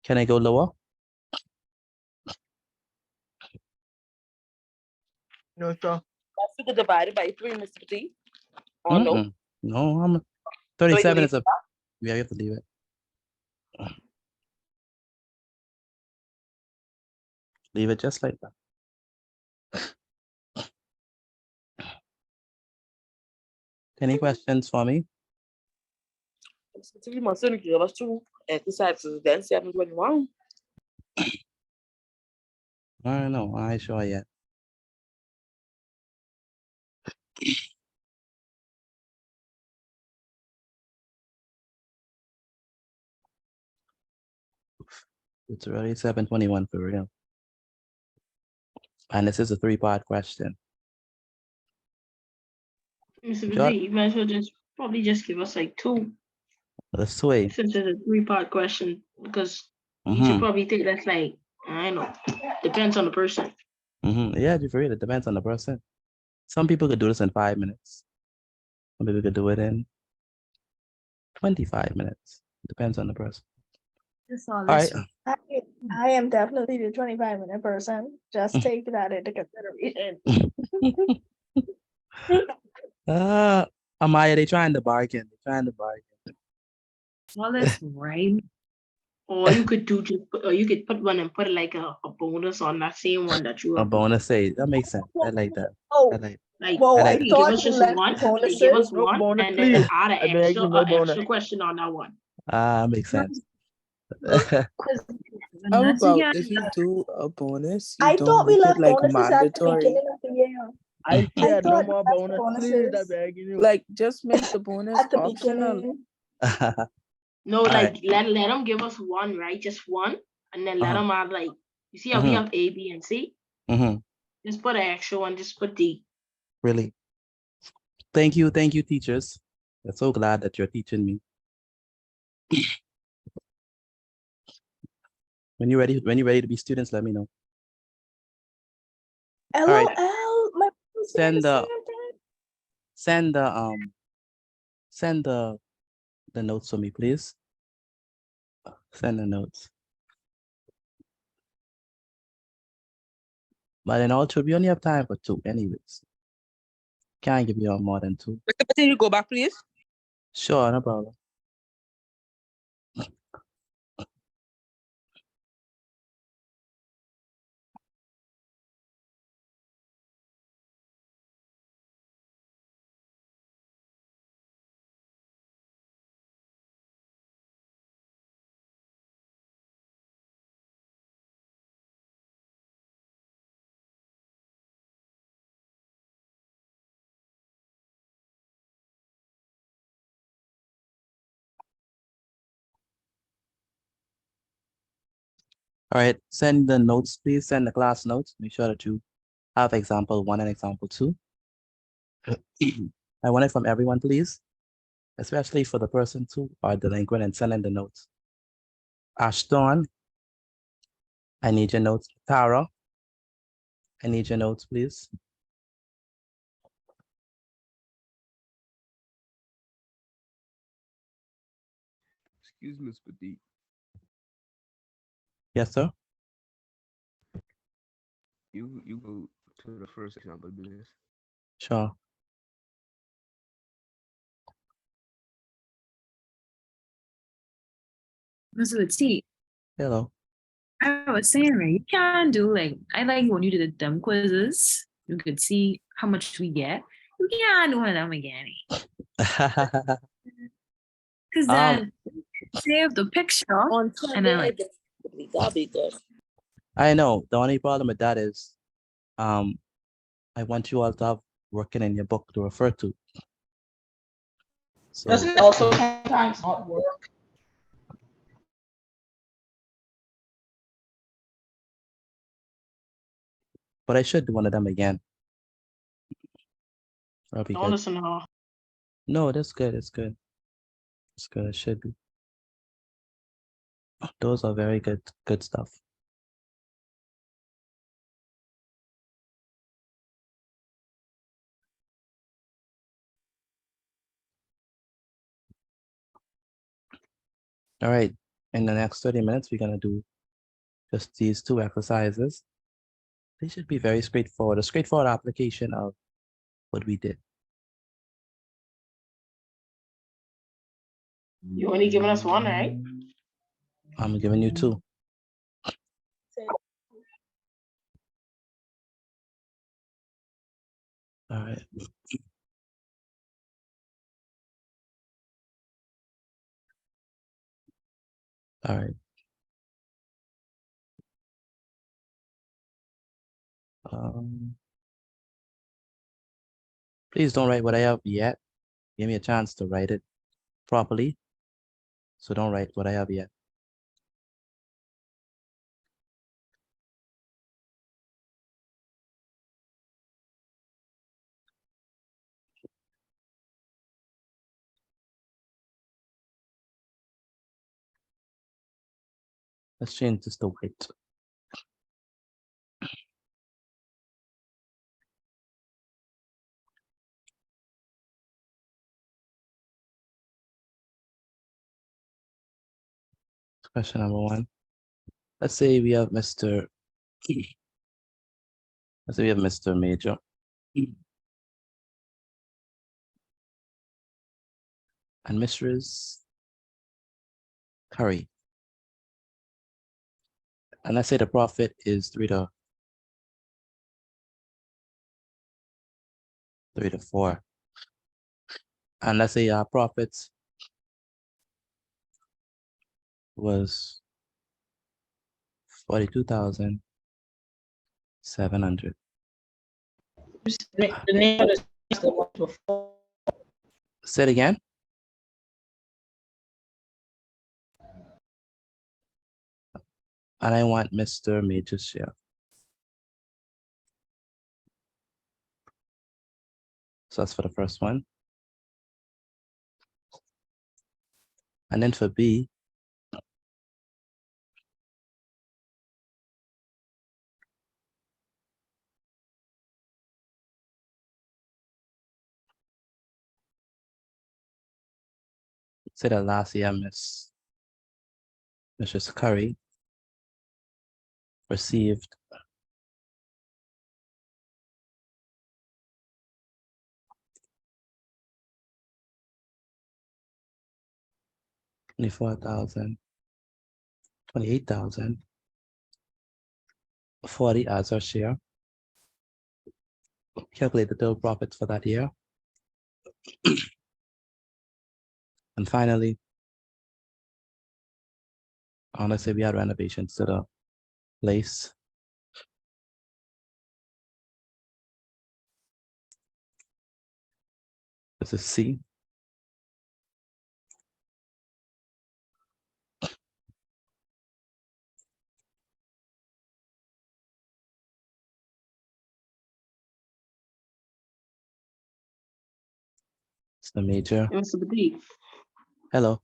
Can I go lower? No, sure. That's you could divide it by 3, Mr. T. Or no? Mm-mm. No, I'm So you 37 leave is a yeah, you have to leave it. Leave it just like that. Any questions for me? Mr. T must only give us 2 exercises, then 721. I don't know. I ain't sure yet. It's already 721 for real. And this is a 3-part question. Mr. Jot, Bazee, you might as well probably just give us like 2, let's sway. since it's a 3-part question, because you Mm-hmm. should probably think that's like, I don't know, depends on the person. Mm-hmm. Yeah, for real. It depends on the person. Some people could do this in 5 minutes. Some people could do it in 25 minutes. Depends on the person. That's all. All right. I am definitely the 25-minute person. Just take that into consideration. Amaya, they trying to bargain. They're trying to bargain. Well, that's right. Or you could or you could put one and put like a bonus on that same one that you A have. bonus say that makes sense. I like that. Oh, I like. Like, well, I I like you that. give thought us you just left one, they give bonuses. us one, bonus, and then please. add I an beg you, no bonus. extra question on that one. Makes sense. How Not to about hear if you do a bonus, you I thought don't we make it left like bonuses at the mandatory? beginning of the year. I I said no thought more we left bonus, please. I bonuses beg you. Like, just make the bonus at the optional. beginning. No, All like right. let them give us one, right? Just one, and then let Uh-huh. them add like, you see how we Mhm. have A, B, and C. Mm-hmm. Just put an extra one. Just put D. Really. Thank you, teachers. I'm so glad that you're teaching me. When you're ready to be students, let me know. LOL, right. my friend's saying Send the the same thing. send the notes for me, please. Send the notes. But in all truth, we only have time for 2 anyways. Can't give you all more than 2. Can you go back, please? Sure, no problem. All right, send the notes, please. Send the class notes. Make sure that you have example 1 and example 2. I want it from everyone, please, especially for the persons who are delinquent and sending the notes. Ashton, I need your notes. Tara, I need your notes, please. Excuse me, Ms. Petit. Yes, sir. You go to the first example business. Sure. Mr. T, Hello. I was saying, right, you can do like, I like when you did the dumb quizzes, you could see how much we get. You can't do one of them again. Because then save the picture On and then like, Sunday, that'll be good. I know. The only problem with that is, I want you all to have working in your book to refer to. So, Doesn't it also sometimes not work? but I should do one of them again. That'll be Don't good. listen to her. No, that's good. It's good. It's good. It should be. Those are very good stuff. All right. In the next 30 minutes, we're gonna do just these two exercises. They should be very straightforward, a straightforward application of what we did. You only giving us one, right? I'm giving you two. All right. All right. Please don't write what I have yet. Give me a chance to write it properly. So don't write what I have yet. Let's change this to white. Question number one. Let's say we have Mr. Let's say we have Mr. Major. And Mrs. Curry. And let's say the profit is 3 to 4. And let's say our profits was 42,700. The name of the one before. Say it again. And I want Mr. Major's share. So that's for the first one. And then for B, say that last year Mrs. Curry received $28,040 as our share. Calculate the total profits for that year. And finally, let's say we had renovations to the place. This is C. It's the major. Mr. Petit. Hello.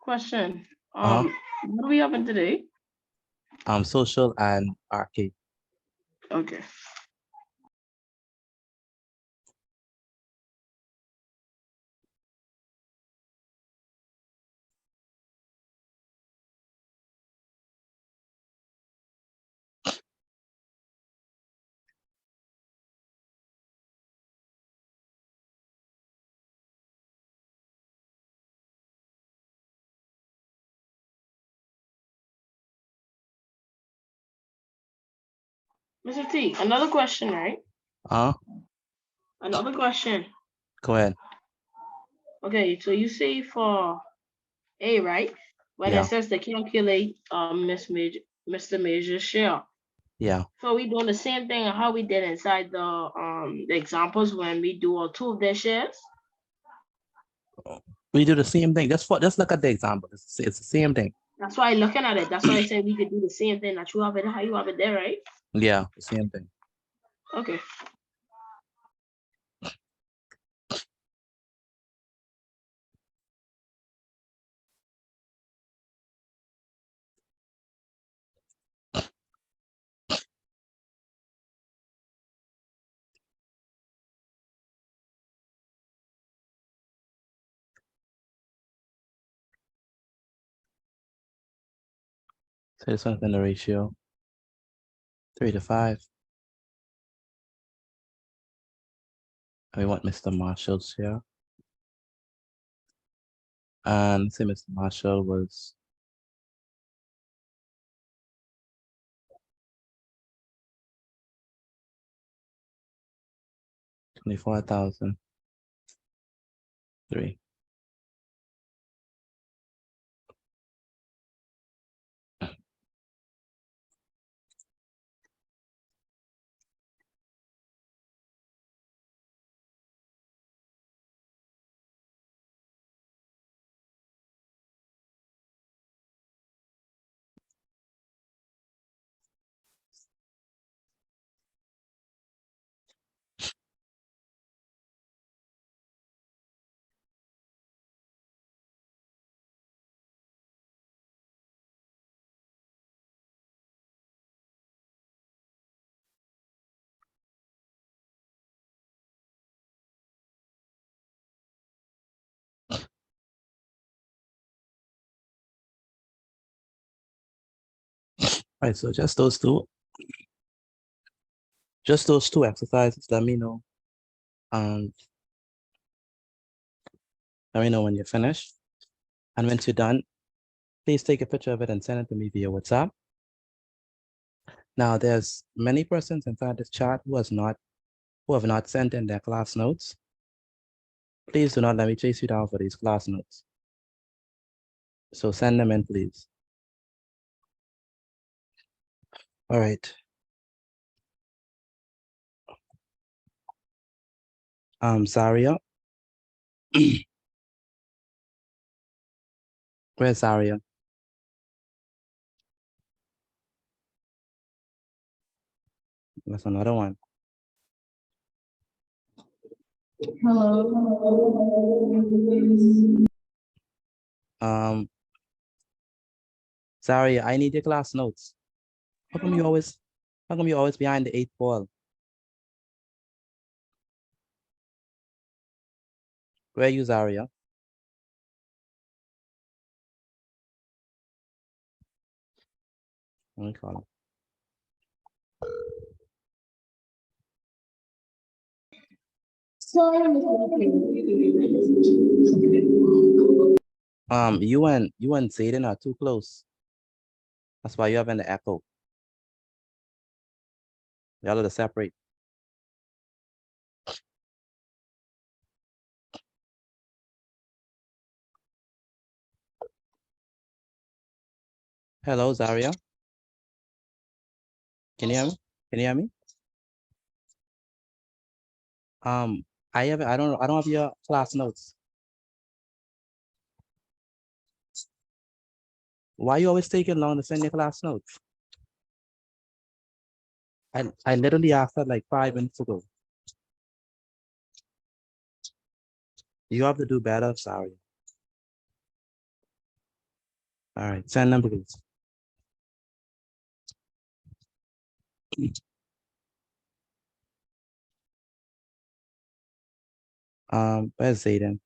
Question. Uh-huh. What do we have in today? Social and arcade. Okay. Mr. T, another question, right? Another question. Go ahead. Okay, so you say for A, right? When Yeah. it says to calculate Mr. Major's share. Yeah. So we doing the same thing how we did inside the examples when we do all two of their shares. We do the same thing. Just look at the example. It's the same thing. That's why looking at it, that's why I said we could do the same thing that you have it, how you have it there, right? Yeah, the same thing. Okay. So this one's in the ratio 3 to 5. And we want Mr. Marshall's share. And say Mr. Marshall was 24,003. All right, so just those two exercises. Let me know. Let me know when you're finished. And once you're done, please take a picture of it and send it to me via WhatsApp. Now, there's many persons inside this chat who have not sent in their class notes. Please do not let me chase you down for these class notes. So send them in, please. All right. Zaria. Where's Zaria? That's another one. Hello. Zaria, I need your class notes. How come you always behind the 8th ball? Where are you, Zaria? Let me call him. You and Zayden are too close. That's why you're having the echo. Y'all are to separate. Hello, Zaria. Can you hear me? Can you hear me? I don't have your class notes. Why you always taking long to send your class notes? I literally asked that like 5 minutes ago. You have to do better, sorry. All right, send them please. Where's Zayden?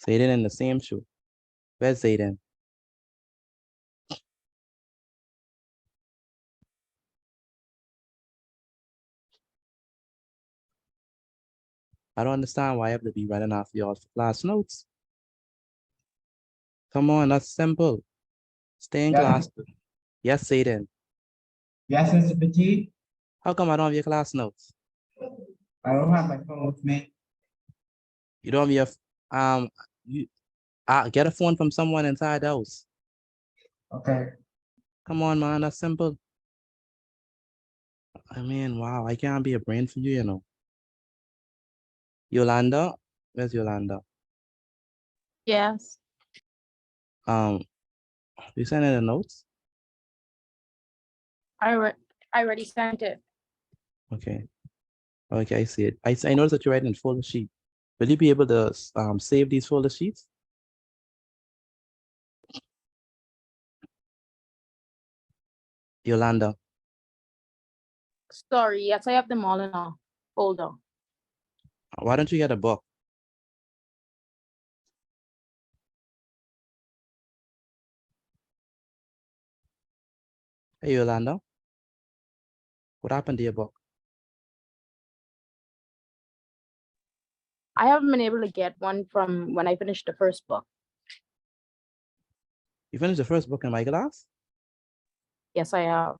Zayden in the same shoe. Where's Zayden? I don't understand why I have to be running after y'all for class notes. Come on, that's simple. Stay in class. Yes, Zayden. Yes, Mr. Petit. How come I don't have your class notes? I don't have my phone with me. You don't have your you get a phone from someone inside the house. Okay. Come on, man, that's simple. I mean, wow, I can't be a brain for you, you know. Yolanda, where's Yolanda? Yes. You sent in the notes? I already sent it. Okay. Okay, I see it. I noticed that you're writing in folder sheet. Will you be able to save these folder sheets? Yolanda, Sorry, yes, I have them all in a folder. why don't you get a book? Hey, Yolanda, what happened to your book? I haven't been able to get one from when I finished the first book. You finished the first book in my class? Yes, I have.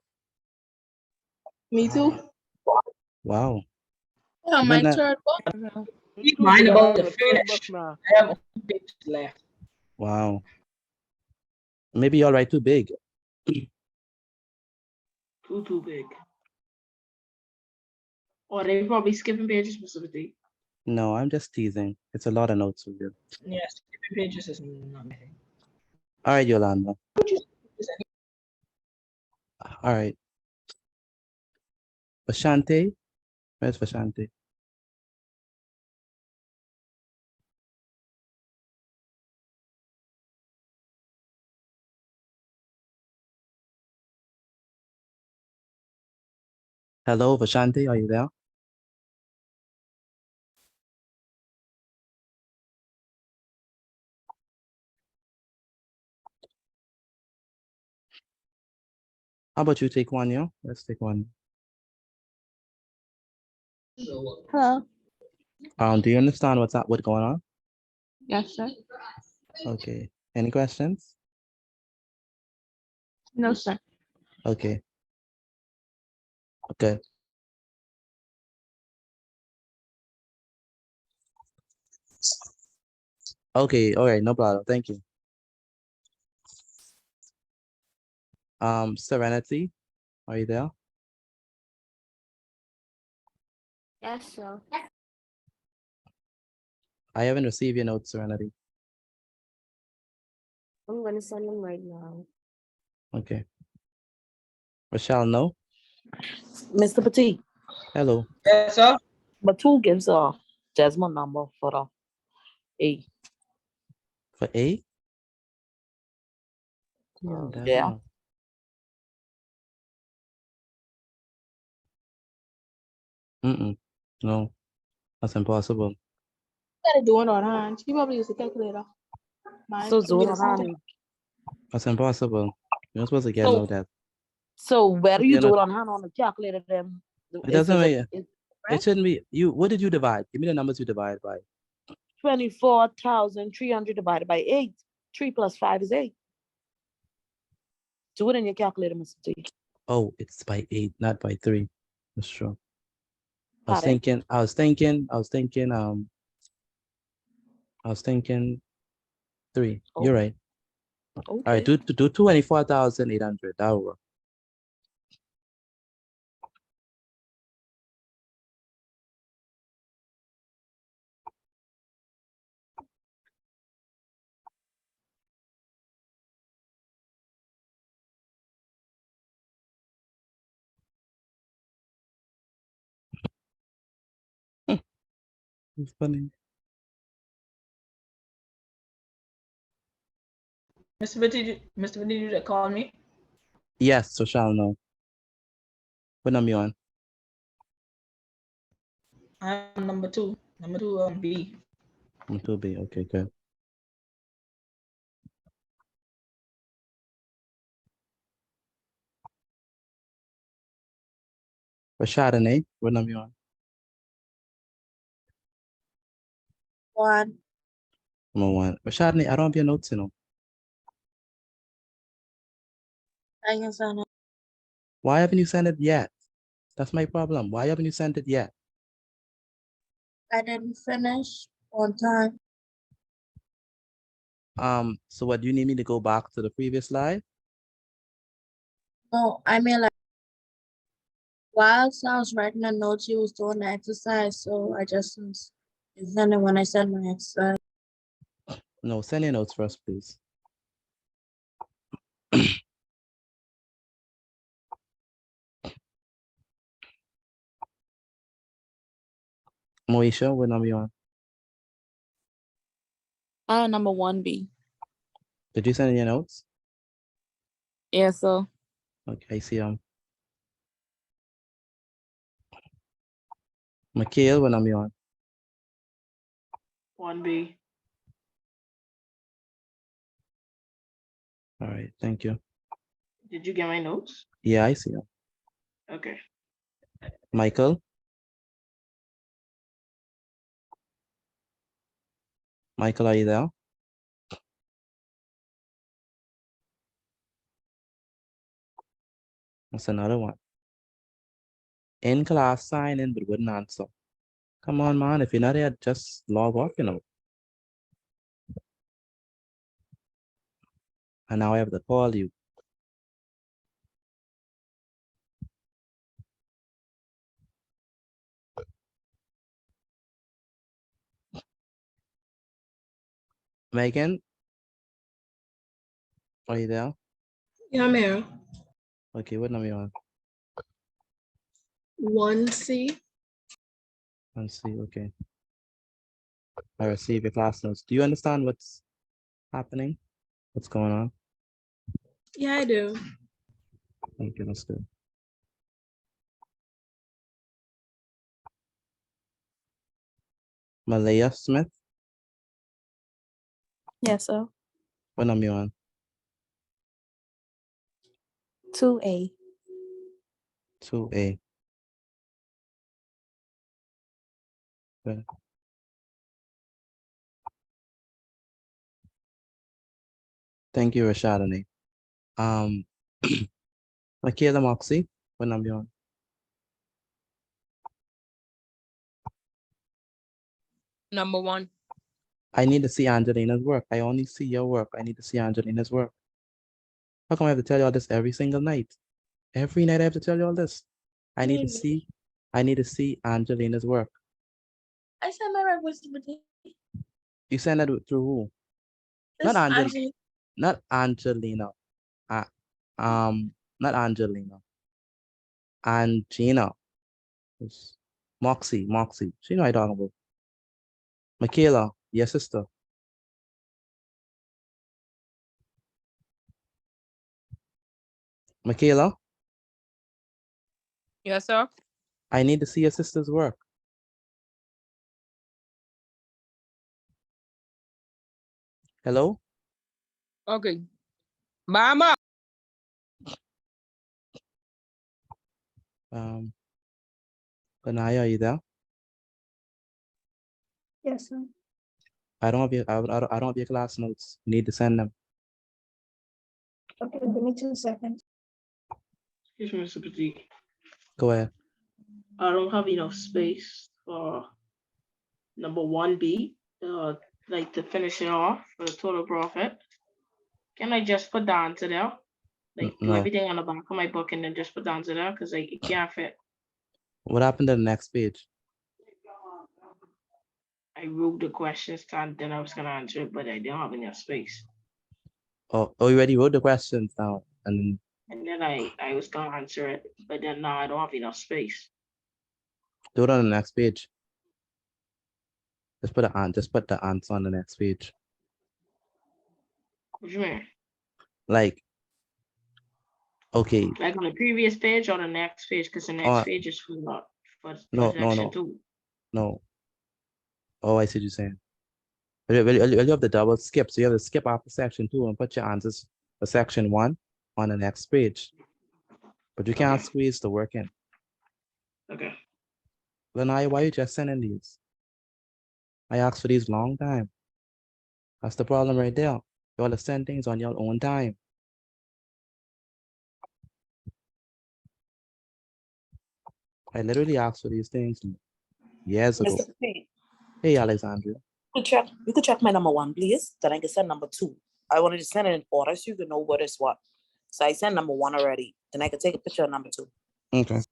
Me too. Wow. Yeah, You my been that? third book. Mine about to The third book, finish. man. I have 2 pages left. Wow. Maybe y'all write too big. Too big. Or they probably skipping pages specifically. No, I'm just teasing. It's a lot of notes for you. Yes, skipping pages is not my thing. All right, Yolanda. All right. Vashante, where's Vashante? Hello, Vashante, are you there? How about you take one, yeah? Let's take one. Hello. Do you understand what's going on? Yes, sir. Okay. Any questions? No, sir. Okay. Okay. Okay, all right, no problem. Thank you. Serenity, are you there? Yes, sir. I haven't received your notes, Serenity. I'm gonna send them right now. Okay. Rochelle, no? Mr. Petit, Hello. Yes, sir. but who gives Jasmine number for the A? For A? Yeah. No, that's impossible. Gotta do it on hand. She probably use a calculator. Mine So can be the Zora same. Rani. That's impossible. You're not supposed to get So no that. so where do you You're do not, it on hand on the calculator then? it doesn't Is it make, is it shouldn't be, what did you divide? Give me the numbers you divide by. 24,300 divided by 8? 3 plus 5 is 8. Do it in your calculator, Mr. T. Oh, it's by 8, not by 3. That's true. I was Got it. thinking, I was thinking 3. You're Oh, right. All right, okay. do 24,800. That'll work. It's funny. Mr. Petit, you that call me? Yes, so shall know. What number you on? I'm number two. Number two, B. Number 2B. Okay, good. Rashadane, what number you on? 1. Number 1. Rashadane, I don't have your notes, you know. I can send it. Why haven't you sent it yet? That's my problem. Why haven't you sent it yet? I didn't finish on time. So what, do you need me to go back to the previous slide? No, I mean like whilst I was writing the notes, you was doing the exercise, so I just sent it when I sent my exercise. No, send your notes first, please. Moisha, what number you on? Number 1B. Did you send in your notes? Yes, sir. Okay, I see Mikhail, what number you on? 1B. All right, thank you. Did you get my notes? Yeah, I see you. Okay. Michael? Michael, are you there? That's another one. In class, sign in, but wouldn't answer. Come on, man. If you're not here, just log off, you know. And now I have to call you. Megan? Are you there? Yeah, I'm here. Okay, what number you on? 1C. Let's see, okay. I receive your class notes. Do you understand what's happening? What's going on? Yeah, I do. Thank you, that's good. Malaya Smith, Yes, sir. what number you on? 2A. 2A. Good. Thank you, Rashadani. Michaela Moxie, what number you on? Number 1. I need to see Angelina's work. I only see your work. I need to see Angelina's work. How come I have to tell you all this every single night? Every night I have to tell you all this. I need to see Angelina's work. I sent my request to You send that through who? Not Angelina. Uh, not Angelina. Angina. It's Moxie. She know what I'm talking about. Michaela, your sister. Michaela, Yes, sir. I need to see your sister's work. Hello? Okay. Mama. Kanaya, are you there? Yes, sir. I don't have your class notes. You need to send them. Okay, give me 2 seconds. Excuse me, Mr. Petit. Go ahead. I don't have enough space for number 1B, like to finish it off for the total profit. Can I just put the answer there? Like do No. everything on the back of my book and then just put the answer there? Because like it can't fit. What happened to the next page? I wrote the questions and then I was gonna answer it, but I didn't have enough space. Oh, you already wrote the questions down. And then I was gonna answer it, but then now I don't have enough space. do it on the next page. Just put the answer on the next page. What do you mean? Like, okay. Like on the previous page or the next page? Because the next page is for No. section 2. No. Oh, I see what you're saying. You have the double skip, so you have to skip after section 2 and put your answers for section 1 on the next page. But you can't Okay. squeeze the work in. Okay. Lanai, why you just sending these? I asked for these long time. That's the problem right there. You all send things on your own time. I literally asked for these things years ago. Mr. P, Hey, Alexandria. you could check my number 1, please. Then I can send number 2. I wanted to send it in order so you can know what is what. So I sent number 1 already. Then I can take a picture of number 2. Okay.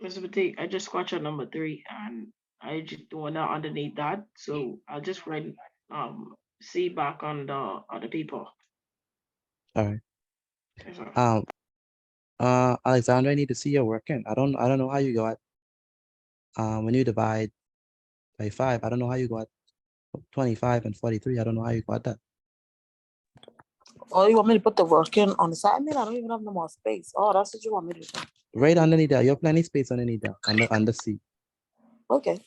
Mr. Petit, I just scratched out number 3 and I just went out underneath that. So I'll just write C back on the other people. All right. Okay, so Alexandra, I need to see your working. I don't know how you got when you divide by 5. I don't know how you got 25 and 43. I don't know how you got that. Oh, you want me to put the work in on the side? I mean, I don't even have no more space. Oh, that's what you want me to do. Right underneath there. You have plenty space underneath there. Under C. Okay.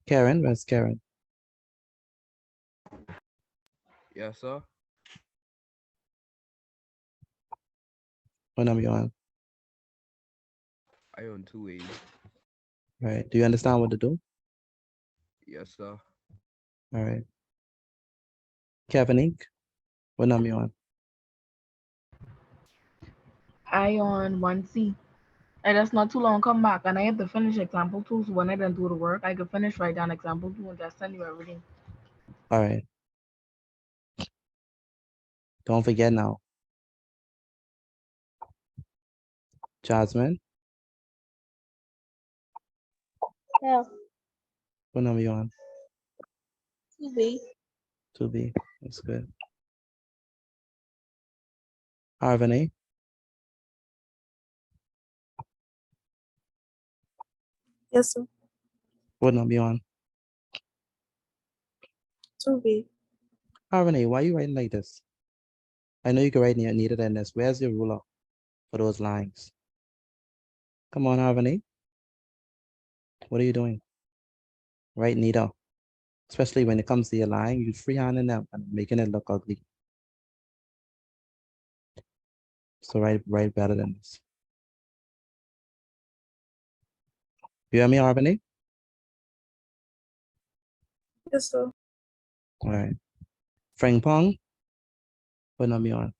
Karen, where's Karen? Yes, sir. What number you on? I own 2A. Right. Do you understand what to do? Yes, sir. All right. Kevin Inc. What number you on? I on 1C. And that's not too long come back and I have to finish example 2. So when I don't do the work, I can finish write down example 2 and just send you everything. All right. Don't forget now. Jasmine, Yeah. what number you on? 2B. 2B. That's good. Harvany, Yes, sir. what number you on? 2B. Harvany, why are you writing like this? I know you can write neater than this. Where's your ruler for those lines? Come on, Harvany. What are you doing? Write neater. Especially when it comes to your line, you freehanding them and making it look ugly. So write better than this. You hear me, Harvany? Yes, sir. All right. Frank Pong, what number you on?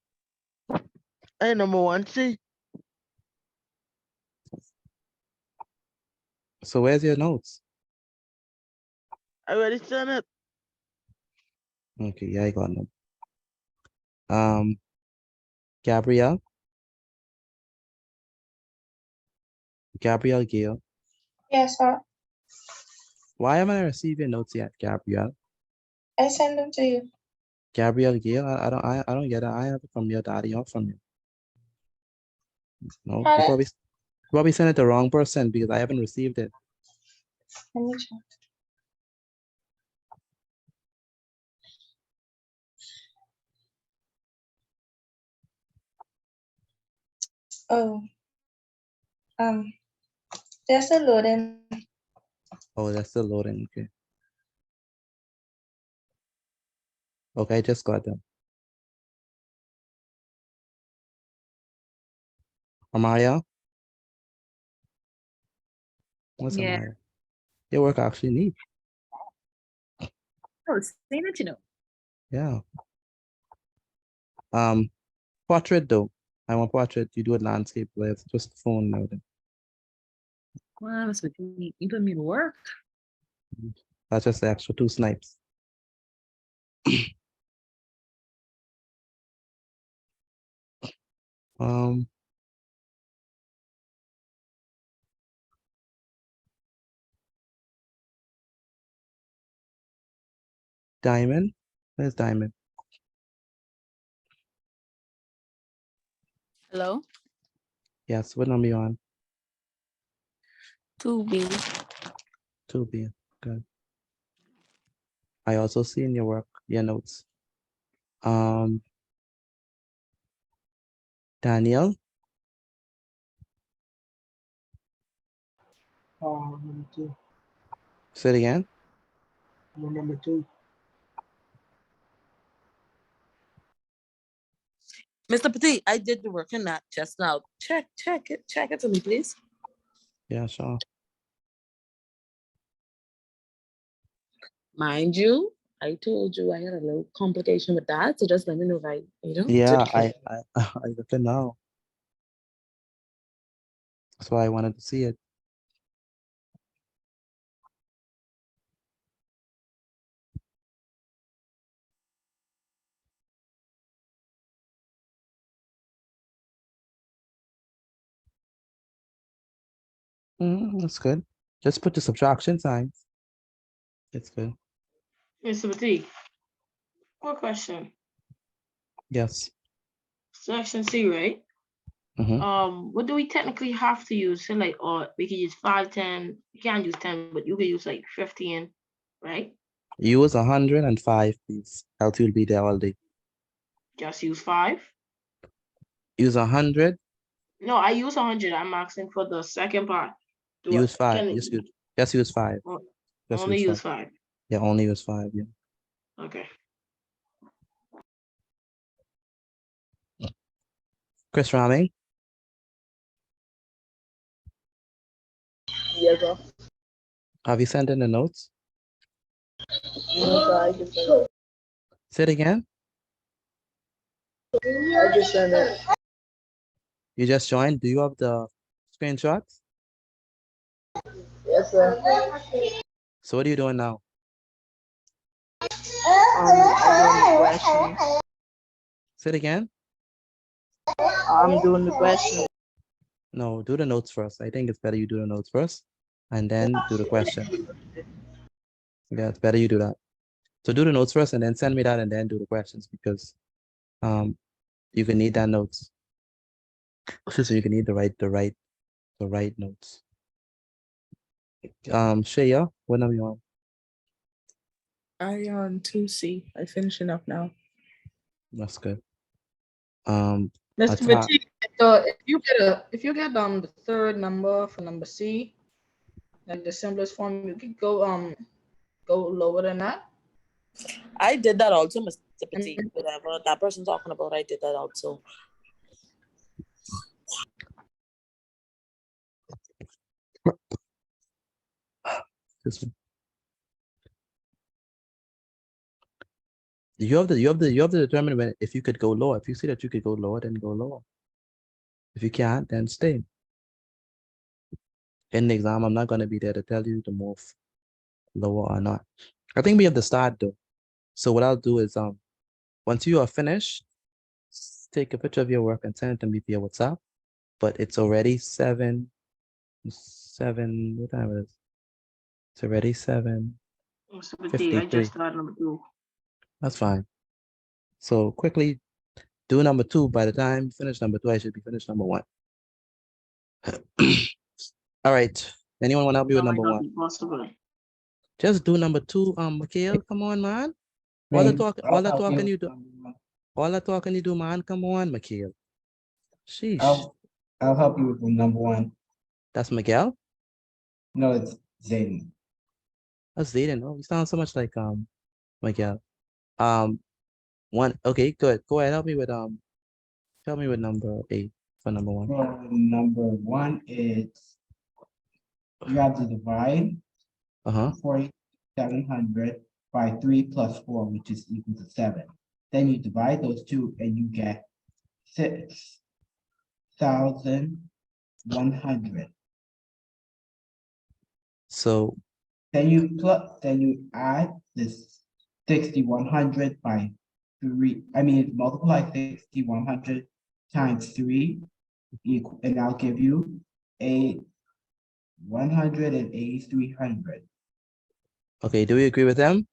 Hey, number 1C. So where's your notes? I already sent it. Okay, yeah, I got them. Gabrielle Gill. Yes, sir. Why haven't I received your notes yet, Gabrielle? I send them to you. Gabrielle Gill, I don't get it. I have it from your daddy or from you. No, you Pardon? probably sent it to the wrong person because I haven't received it. Let me check. Oh, they're still loading. Oh, that's still loading. Okay. Okay, I just got them. Amaya? What's Yeah. Amaya? Your work actually neat. Oh, saying that you know. Yeah. Portrait though. I want portrait. You do a landscape with just phone now. Well, that's what you put me to work. That's just the extra 2 snipes. Um, Diamond. Where's Diamond? Hello? Yes, what number you on? 2B. 2B. Good. I also see in your work, your notes. Daniel. Number 2. Say it again. Number 2. Mr. Petit, I did the work in that just now. Check it to me, please. Yeah, sure. Mind you, I told you I had a little complication with that, so just let me know if I, Yeah, did it. I got to know. That's why I wanted to see it. That's good. Just put the subtraction signs. It's good. Mr. Petit, quick question. Yes. Section C, right? What do we technically have to use? So like, or we can use 5, 10. You can't use 10, but you can use like 15, right? Use 105, please. Else you'll be there all day. Just use 5. Use 100. No, I use 100. I'm asking for the second part. Use 5. Can Just use 5. Just only use 5. 5. Yeah, only use 5. Yeah. Okay. Chris Raming. Yes, sir. Have you sent in the notes? No, sir, I just sent it. Say it again. I just sent it. You just joined. Do you have the screenshots? Yes, sir. So what are you doing now? I'm doing the question. Say it again. I'm doing the question. No, do the notes first. I think it's better you do the notes first and then do the question. Yeah, it's better you do that. So do the notes first and then send me that and then do the questions because you can need that notes. So you can need the right notes. Shaya, what number you on? I on 2C. I finishing up now. That's good. Mr. Atta- Petit, so if you get the third number for number C, like the simplest form, you could go lower than that. I did that also, Mr. Petit. Whatever that person talking about, I did that also. This one. You have to determine when if you could go lower. If you see that you could go lower, then go lower. If you can't, then stay. In the exam, I'm not gonna be there to tell you to move lower or not. I think we have to start though. So what I'll do is once you are finished, take a picture of your work and send it to me via WhatsApp. But it's already 7, what time is it? It's already 7. Mr. Petit, I just started number 2. That's fine. So quickly do number 2. By the time you finish number 2, I should be finished number 1. All right. Anyone want to help me with number 1? Possible. Just do number 2. Mikhail, come on, man. All the talking you do, man. Come on, Mikhail. Sheesh. I'll help you with number 1. That's Miguel? No, it's Zayden. That's Zayden. Oh, you sound so much like Miguel. 1. Okay, good. Go ahead. Help me with number 8 for number 1. For number 1, it's you have to divide 4,700 by 3 plus 4, which is equal to 7. Then you divide those two and you get 6,100. So then you add this 6,100 by 3. I mean, multiply 6,100 times 3 equal, and I'll give you 100 and 8,300. Okay, do we agree with them?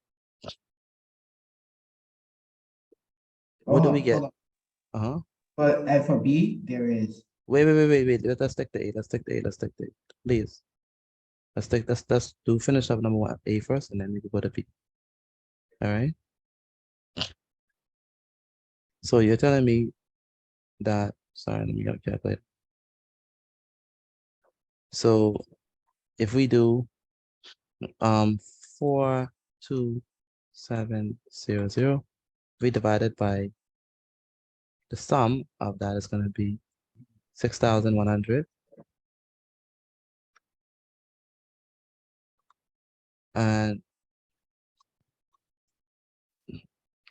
What do we hold get? on. Uh-huh. But and for B, there is Wait. Let's take the A. Let's take the A. Let's take the A. Please. Let's do finish up number one, A first, and then we can go to B. All right. So you're telling me that, sorry, let me get a calculator. So if we do 42700, we divide it by the sum of that is going to be 6,100. And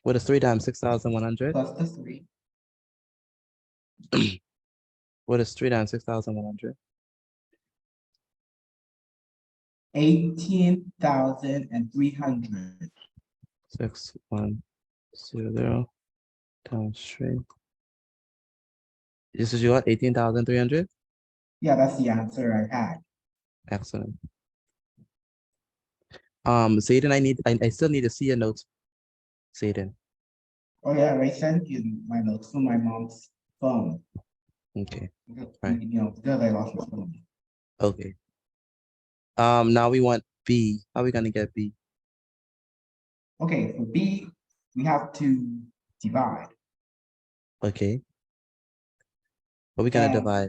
what is 3 times 6,100? plus the 3. What is 3 times 6,100? 18,300. 6100 times 3. This is your 18,300? Yeah, that's the answer I had. Excellent. Zayden, I still need to see your notes, Zayden. Oh yeah, I sent you my notes from my mom's phone. Okay. Right. You know, because I lost my phone. Okay. Now we want B. How are we gonna get B? Okay, for B, we have to divide. Okay. What are we gonna And divide?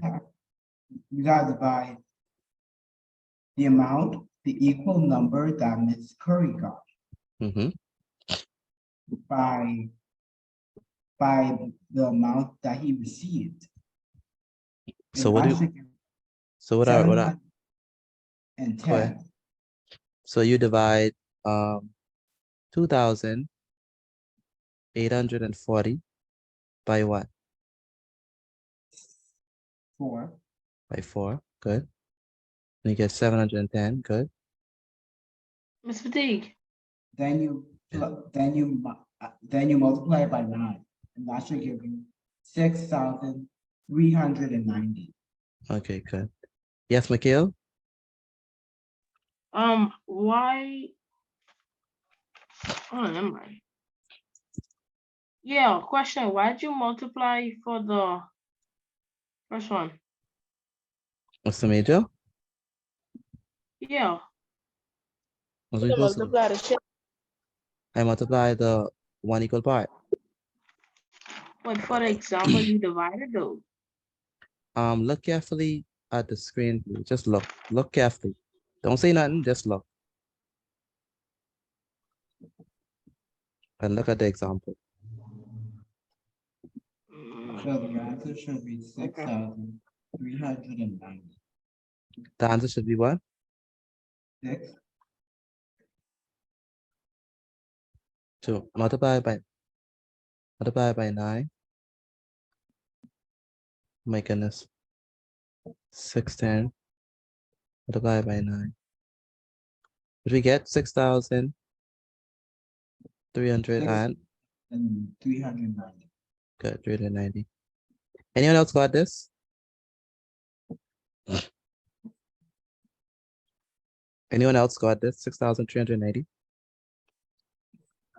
we gotta divide the amount, the equal number that Miss Curry got Mm-hmm. by the amount that he received. So And what I do should give so what are 710. So you divide 2,840 by what? 4. By 4. Good. And you get 710. Good. Miss Fatigue. Then you multiply it by 9, and that should give you 6,390. Okay, good. Yes, Mikhail? Why? Oh, never mind. Yeah, question. Why'd you multiply for the first one? What's the major? Yeah. What's we supposed to do? Multiply the shit. I multiply the one equal part. But for the example, you divided though. Look carefully at the screen, please. Just look. Look carefully. Don't say nothing, just look. And look at the example. So the answer should be 6,390. The answer should be what? 6. So multiply by 9. My goodness. 610 multiplied by 9. Did we get 6,300 and 390. good, 390. Anyone else got this? Anyone else got this? 6,390.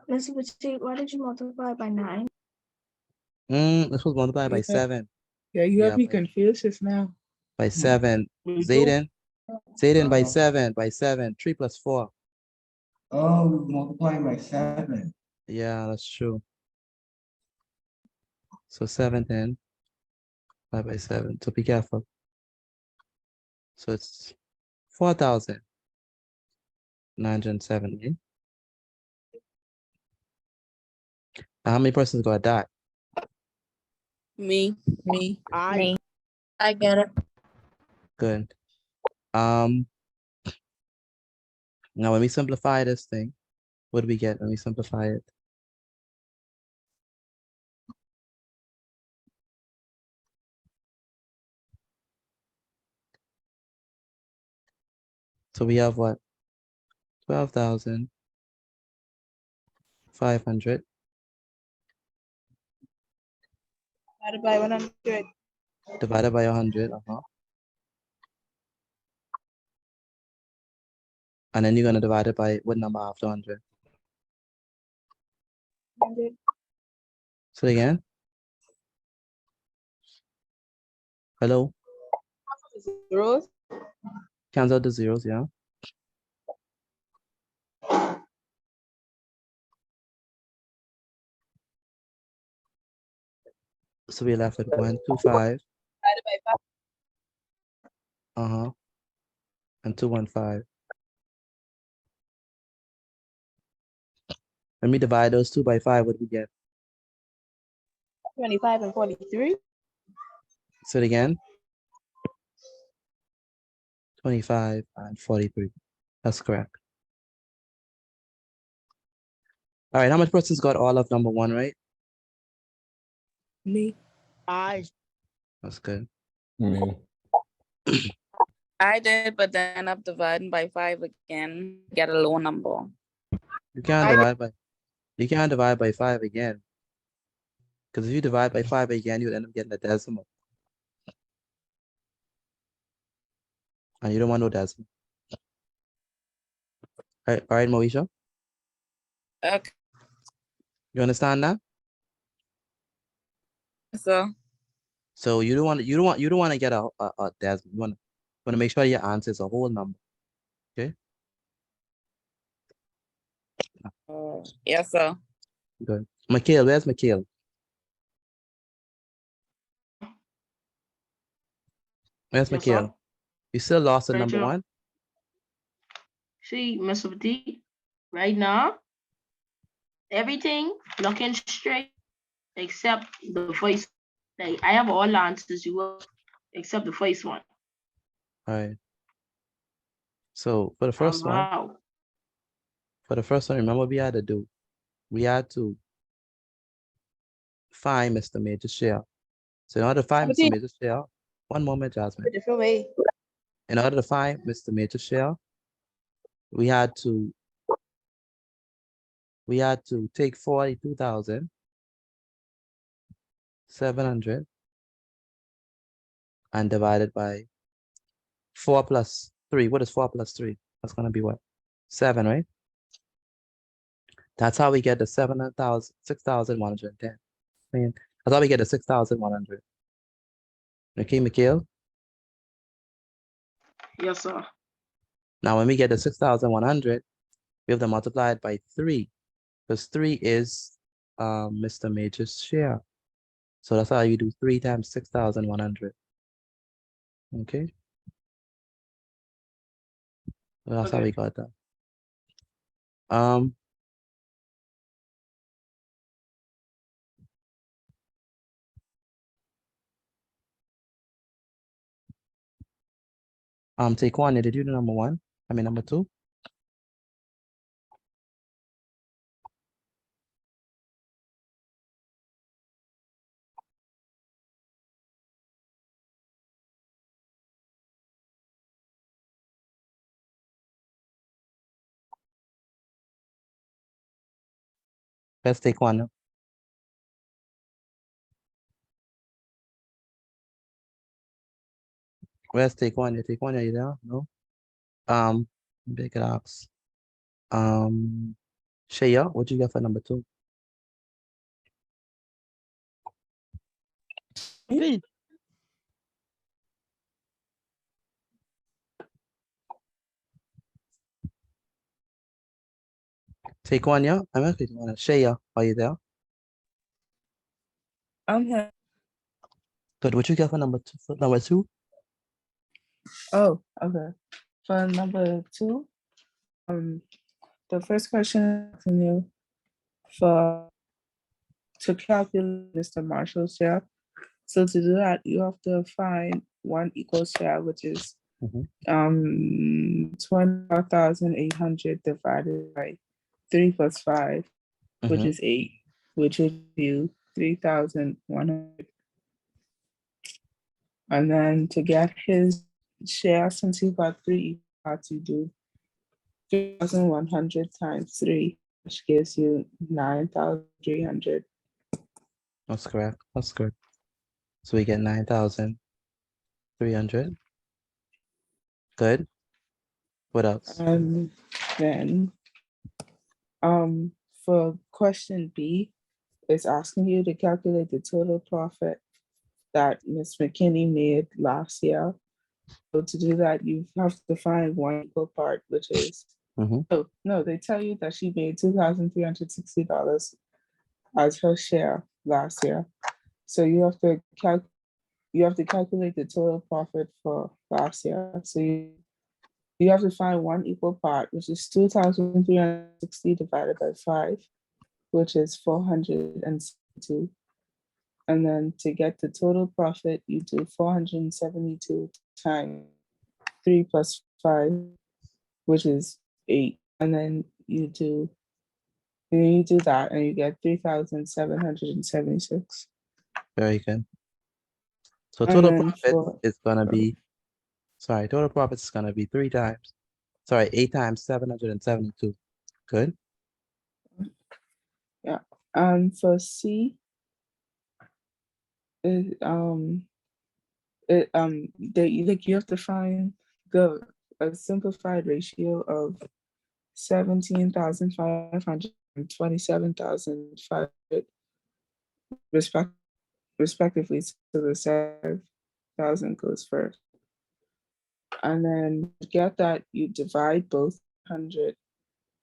Miss Bgcse, why did you multiply by 9? This was multiplied by Yeah. 7. Yeah, you have me by, confused just now. by 7. Me too. Zayden by 7. 3 plus 4. Oh, multiplying by 7. Yeah, that's true. So 710 by 7. So be careful. So it's 4,970. How many persons got that? Me. I I get it. Good. Now when we simplify this thing, what do we get when we simplify it? So we have what? 12,500 divided by 100. divided by 100. And then you're gonna divide it by what number after 100? 100. Say again. Hello. Zeros. Cancel the zeros, yeah. So we left with 125. Divided by 5. Uh-huh. And 215. When we divide those 2 by 5, what do we get? 25 and 43. Say it again. 25 and 43. That's correct. All right, how much persons got all of number 1, right? Me. I. That's good. Me. I did, but then I end up dividing by 5 again, get a low number. You can't divide by 5 again. Because if you divide by 5 again, you'll end up getting a decimal. And you don't want no decimal. All right, Moesha, Okay, you understand that? so So you don't want to get a decimal. You want to make sure your answer is a whole number. Okay. yes, sir. Good. Mikhail, where's Mikhail? Where's Yes, Mikhail? sir. You still lost at Right number here. 1? See, Mr. Petit, right now, everything looking straight except the first. Like I have all the answers you will, except the first one. All right. So for the first one, Wow. remember what we had to do? We had to find Mr. Major Share. So in order to find Mr. Major Share, one moment, Jasmine. A different way. In order to find Mr. Major Share, we had to take 42,700 and divide it by 4 plus 3. What is 4 plus 3? That's gonna be what? 7, right? That's how we get the 6,110. That's how we get the 6,100. Okay, Mikhail? Yes, sir. Now, when we get the 6,100, we have to multiply it by 3, because 3 is Mr. Major's share. So that's how you do 3 times 6,100. Okay? So that's how we got that. Taekwon, did you do number 1? I mean number 2? Let's take one. Where's take one? You take one, are you there? No? Big rocks. Shaya, what you got for number 2? Take one, yeah? I'm actually doing it. Shaya, are you there? I'm here. Good. What you got for number 2? For number 2? Oh, okay. For number 2, the first question asking you to calculate Mr. Marshall's share. So to do that, you have to find one equal share, which is 24,800 divided by 3 plus 5, which is 8, which would give you 3,100. And then to get his share, since he got 3 parts, you do 3,100 times 3, which gives you 9,300. That's correct. That's good. So we get 9,300. Good. What else? And then for question B, it's asking you to calculate the total profit that Miss McKinney made last year. So to do that, you have to find one equal part, which is no, they tell you that she made $2,360 as her share last year. So you have to calculate the total profit for last year. So you have to find one equal part, which is 2,360 divided by 5, which is 472. And then to get the total profit, you do 472 times 3 plus 5, which is 8. And then you do that and you get 3,776. Very good. So And total then profit is gonna be, sorry, total profit is gonna be 8 times 772. Good. Yeah. For C, it you have to find a simplified ratio of 17,500 and 27,500 respectively. So the 7,000 goes first. And then to get that, you divide both 100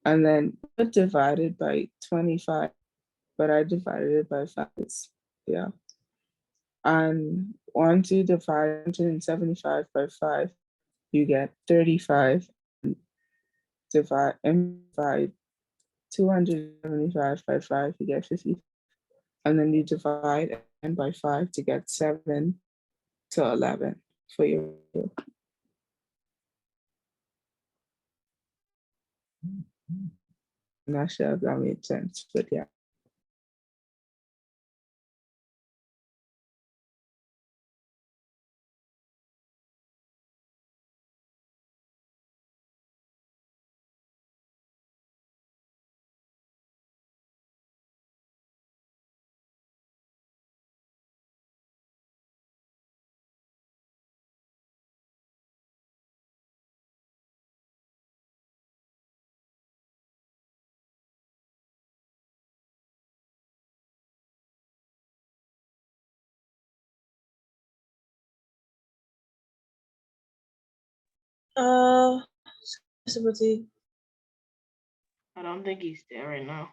and then divide it by 25, but I divided it by 5. Yeah. And once you divide 175 by 5, you get 35. Divide 275 by 5, you get 50. And then you divide n by 5 to get 7 to 11 for your. I'm not sure if that made sense, but yeah. I don't think he's there right now.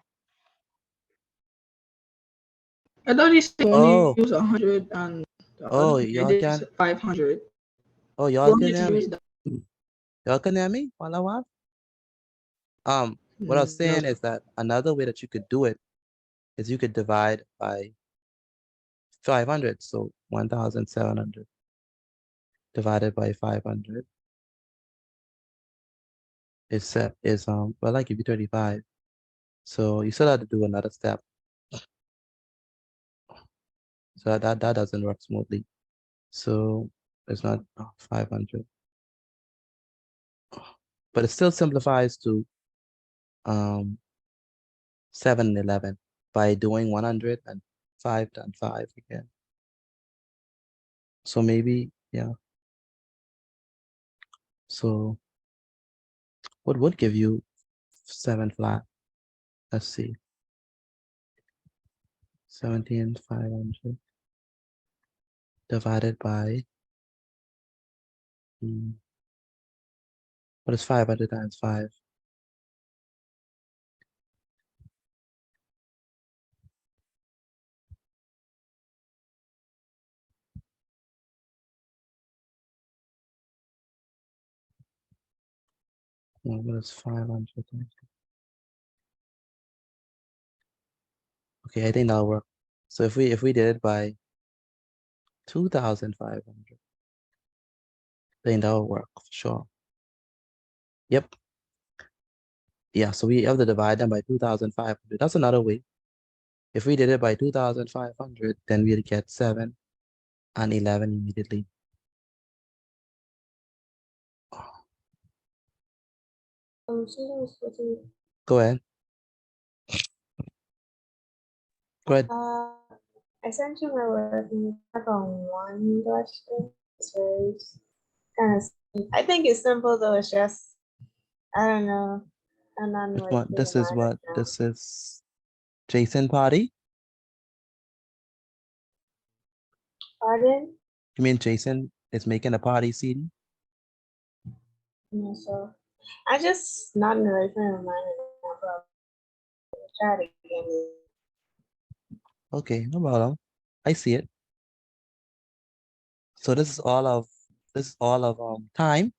I thought he said only Oh. use 100 and the Oh, other y'all did can, 500. oh, y'all Want can me to hear me? use that? Y'all can hear me while I was? What I was saying is that another way that you could do it is you could divide by 500. So 1,700 divided by 500 is well, I give you 35. So you still have to do another step. So that doesn't work smoothly. So it's not 500. But it still simplifies to 7 and 11 by doing 100 and 5 times 5 again. So maybe, yeah. So what would give you 7 flat? Let's see. 17,500 divided by what is 500 times 5? What is 500 times? Okay, I think that'll work. So if we did it by 2,500, then that'll work for sure. Yep. Yeah, so we have to divide them by 2,500. That's another way. If we did it by 2,500, then we'd get 7 and 11 immediately. Go ahead. Go ahead. I sent you my work and you have on one question. It's very kind of. I think it's simple though. It's just I don't know. I'm not Which like one? This is what? This is Jason Party? Pardon? You mean Jason is making a party scene? No, so I just not in the right frame of mind right now, but I'll try it again. Okay, no problem. I see it. So this is all of time.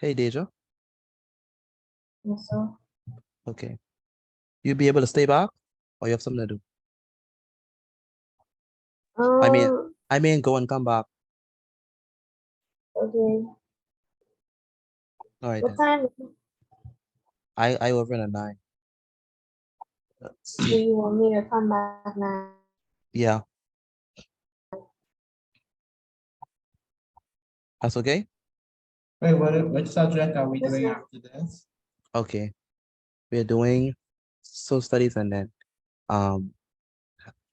Hey Deja. Yes, sir. Okay. You be able to stay back or you have something to do? I mean go and come back. Okay. All right What then. time? I over in a 9. So you want me to come back now? Yeah. That's okay? Wait, what subject are we Yes, doing sir. after this? Okay. We're doing social studies and then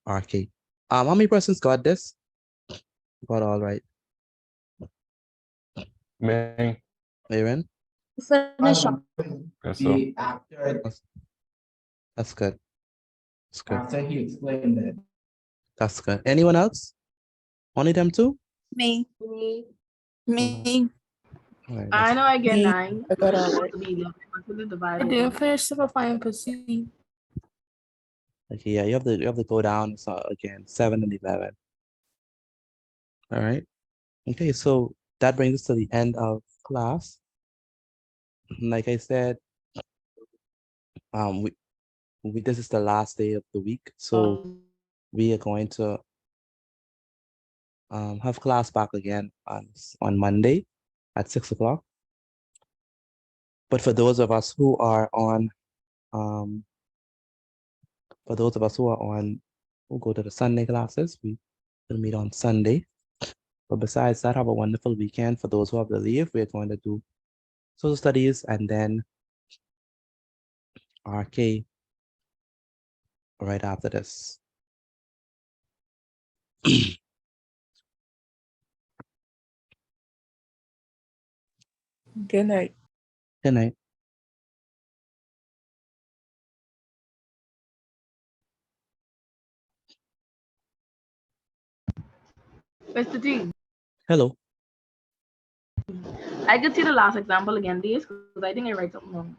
RK. How many persons got this? Got all right. Me. Aaron? Finish up. Guess so. After That's good. That's good. after he explained it. That's good. Anyone else? Only them two? Me. Me. All right, I know I get Me. 9. I got all It's right. to be 11. Consider I divided. didn't finish simplifying perceive. Okay, yeah, you have to go down so again, 7 and 11. All right. Okay, so that brings us to the end of class. Like I said, we this is the last day of the week, so we are going to have class back again on Monday at 6 o'clock. But for those of us who are on who go to the Sunday classes, we will meet on Sunday. But besides that, have a wonderful weekend. For those who have to leave, we're going to do social studies and then RK right after this. Good night. Good night. Mr. G, Hello. I could see the last example again, please, because I think I write something wrong.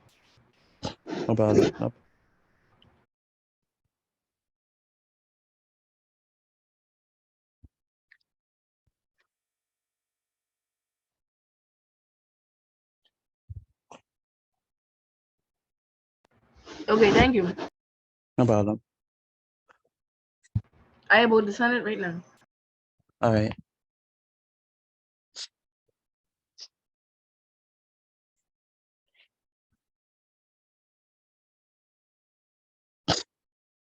No problem. No. Okay, thank you. No problem. I about to send it right now. All right.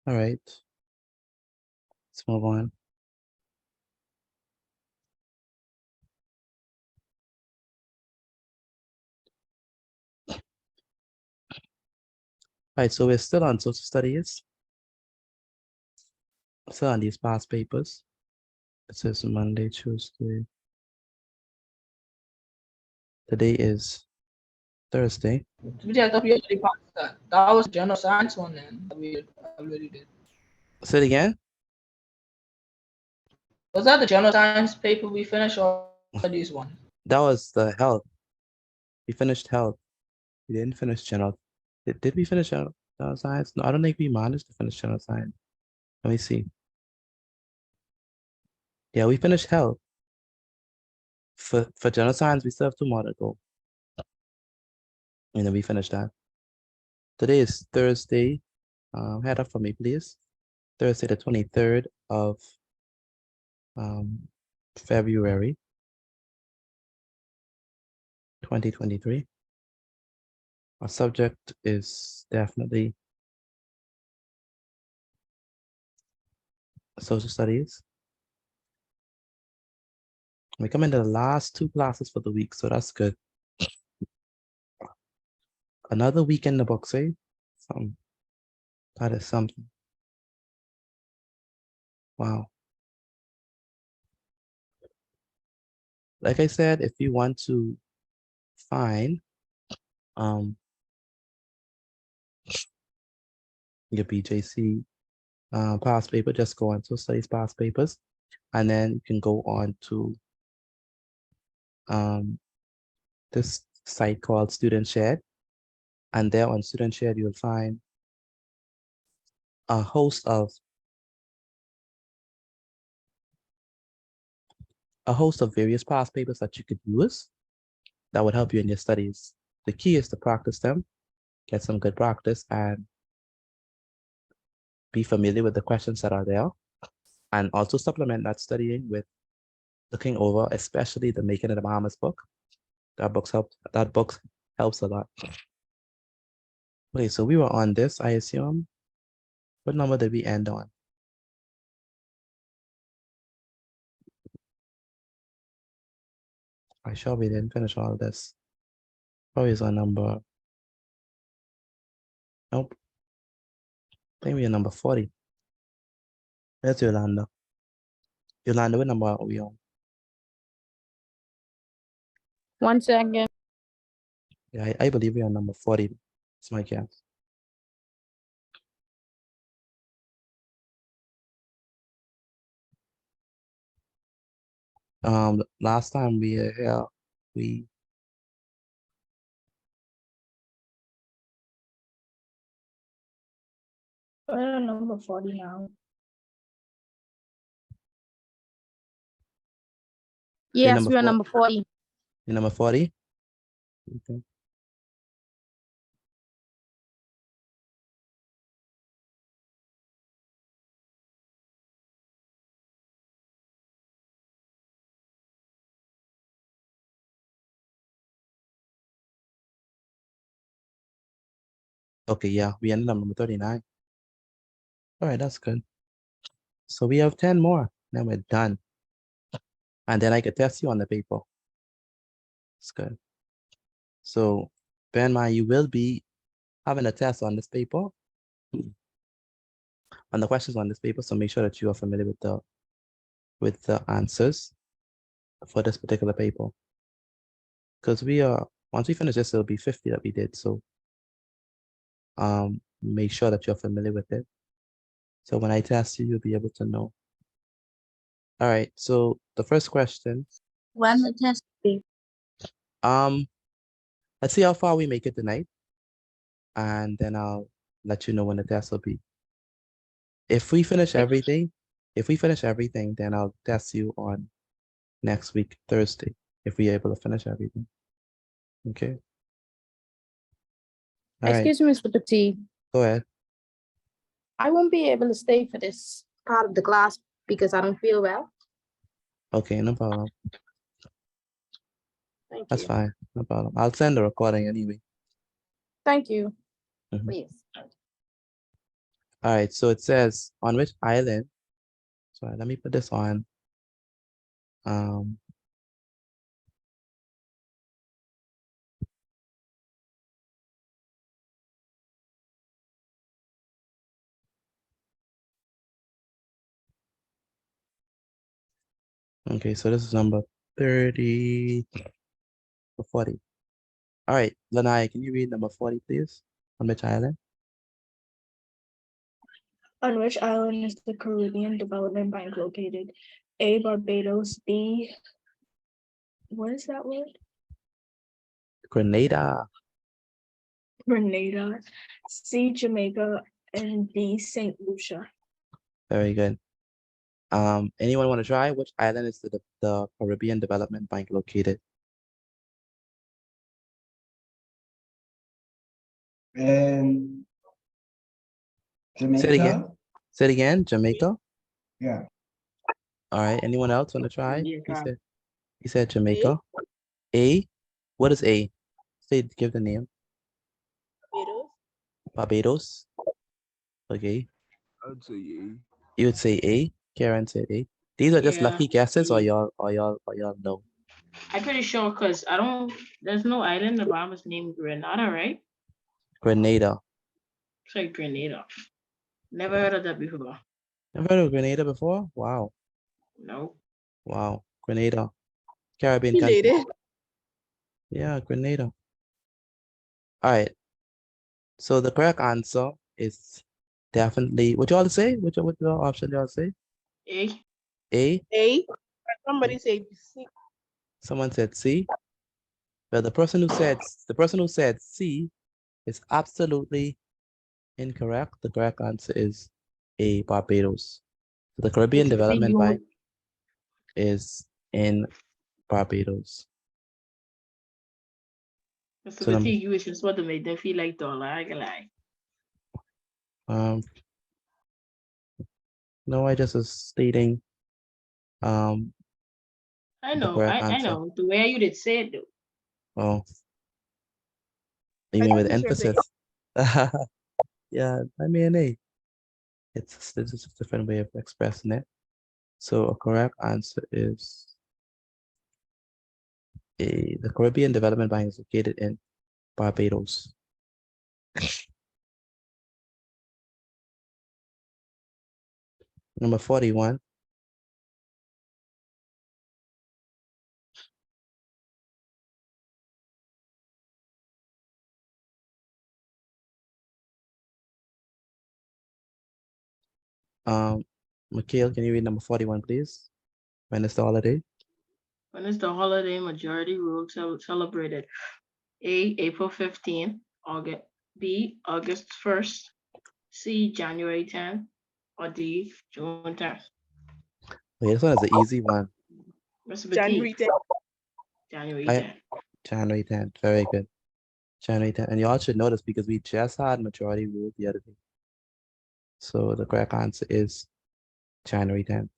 All right. Let's move on. All right, so we're still on social studies. Still on these past papers. It says Monday, Tuesday. Today is Thursday. We just up usually passed that. That was general science one then that we already did. Say it again. Was that the general science paper we finished or this one? That was the health. We finished health. We didn't finish general. Did we finish general science? No, I don't think we managed to finish general science. Let me see. Yeah, we finished health. For general science, we still have 2 more to go. And then we finished that. Today is Thursday. Head up for me, please. Thursday, the 23rd of February 2023. Our subject is definitely social studies. We come into the last 2 classes for the week, so that's good. Another week in the books, eh? That is something. Wow. Like I said, if you want to find your BJC past paper, just go on to studies past papers, and then you can go on to this site called Student Shared, and there on Student Shared you'll find a host of various past papers that you could use that would help you in your studies. The key is to practice them, get some good practice, and be familiar with the questions that are there, and also supplement that studying with looking over, especially the Making of the Bahamas book. That book helps a lot. Okay, so we were on this, I assume. What number did we end on? I sure we didn't finish all of this. Probably is on number. Nope. I think we're on number 40. Where's Yolanda? Yolanda, what number are we on? 1 second. Yeah, I believe we're on number 40. It's my guess. Last time we were here, we We're on number 40 now. Yes, we're on four- number 40. You're number 40? Okay. Okay, yeah, we ended up number 39. All right, that's good. So we have 10 more, then we're done. And then I could test you on the paper. That's good. So bear in mind, you will be having a test on this paper, on the questions on this paper. So make sure that you are familiar with the answers for this particular paper. Because once we finish this, it'll be 50 that we did. So make sure that you're familiar with it. So when I test you, you'll be able to know. All right, so the first question. When the test be? Let's see how far we make it tonight. And then I'll let you know when the test will be. If we finish everything, then I'll test you on next week, Thursday, if we're able to finish everything. Okay. All right, Excuse me, Mr. Petit. go ahead. I won't be able to stay for this part of the class because I don't feel well. Okay, no problem. Thank That's you. fine. No problem. I'll send the recording anyway. Thank you. Mhm. Please. All right, so it says on which island. Sorry, let me put this on. Okay, so this is number 30 or 40. All right, Lanai, can you read number 40, please? On which island? On which island is the Caribbean Development Bank located? A, Barbados. B, what is that word? Grenada. Grenada. C, Jamaica. And D, St. Lucia. Very good. Anyone want to try? Which island is the Caribbean Development Bank located? And Say it again. Jamaica, Say it again. Jamaica. yeah. All right. Anyone else want to try? Jamaica. He said Jamaica. A. What is A? Say, give the name. Barbados. Okay. I'd say A. You would say A. Karen said A. These are just Yeah. lucky guesses, or y'all know. I'm pretty sure because there's no island in the Bahamas named Grenada, right? Grenada. It's like Grenada. Never heard of that before. Never heard of Grenada before? Wow. No. Wow. Grenada. Caribbean He country. did it. Yeah, Grenada. All right. So the correct answer is Definitely. What y'all say? What your option y'all say? A. A. A. Somebody said C. Someone said C. Well, the person who said C is absolutely incorrect. The correct answer is A, Barbados. So the Caribbean Mr. T, Development you Bank is in Barbados. Mr. So number Fatigue, you was just what to make them feel like dollar. I can lie. no, I just was stating I the know, correct I answer. know. The way you did say it though. Oh, you I mean think with you should say emphasis? Yeah, I mean, hey, it's just a different way of expressing it. So a correct answer is A. The Caribbean Development Bank is located in Barbados. Number 41. Mikhail, can you read number 41, please? When is the holiday? When is the holiday majority rule celebrated? A. April 15th, August. B. August 1st. C. January 10th. Or D. June 10th. Okay, this one is an easy one. Mr. January Petit. 10th. January I 10th. January 10th. Very good. January 10th. And y'all should know this because we just had majority rule the other day. So the correct answer is January 10th.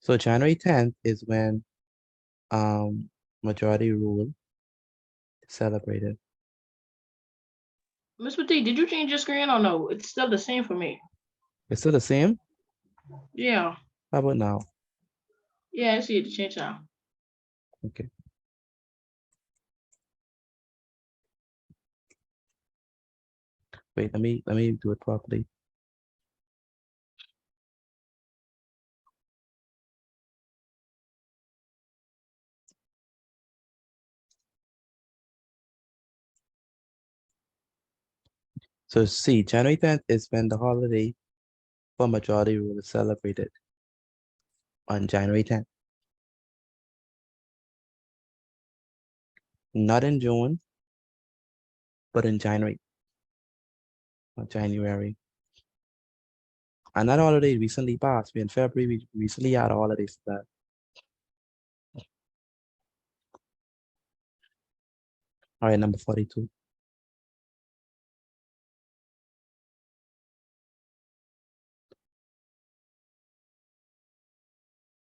So January 10th is when majority rule is celebrated. Miss Petit, did you change your screen or no? It's still the same for me. It's still the same? Yeah. How about now? Yeah, I see it change now. Okay. Wait, let me do it properly. So C, January 10th is when the holiday for majority rule is celebrated on January 10th. Not in June, but in January. Or January. And that holiday recently passed. We in February, we recently had a holiday for that. All right, number 42.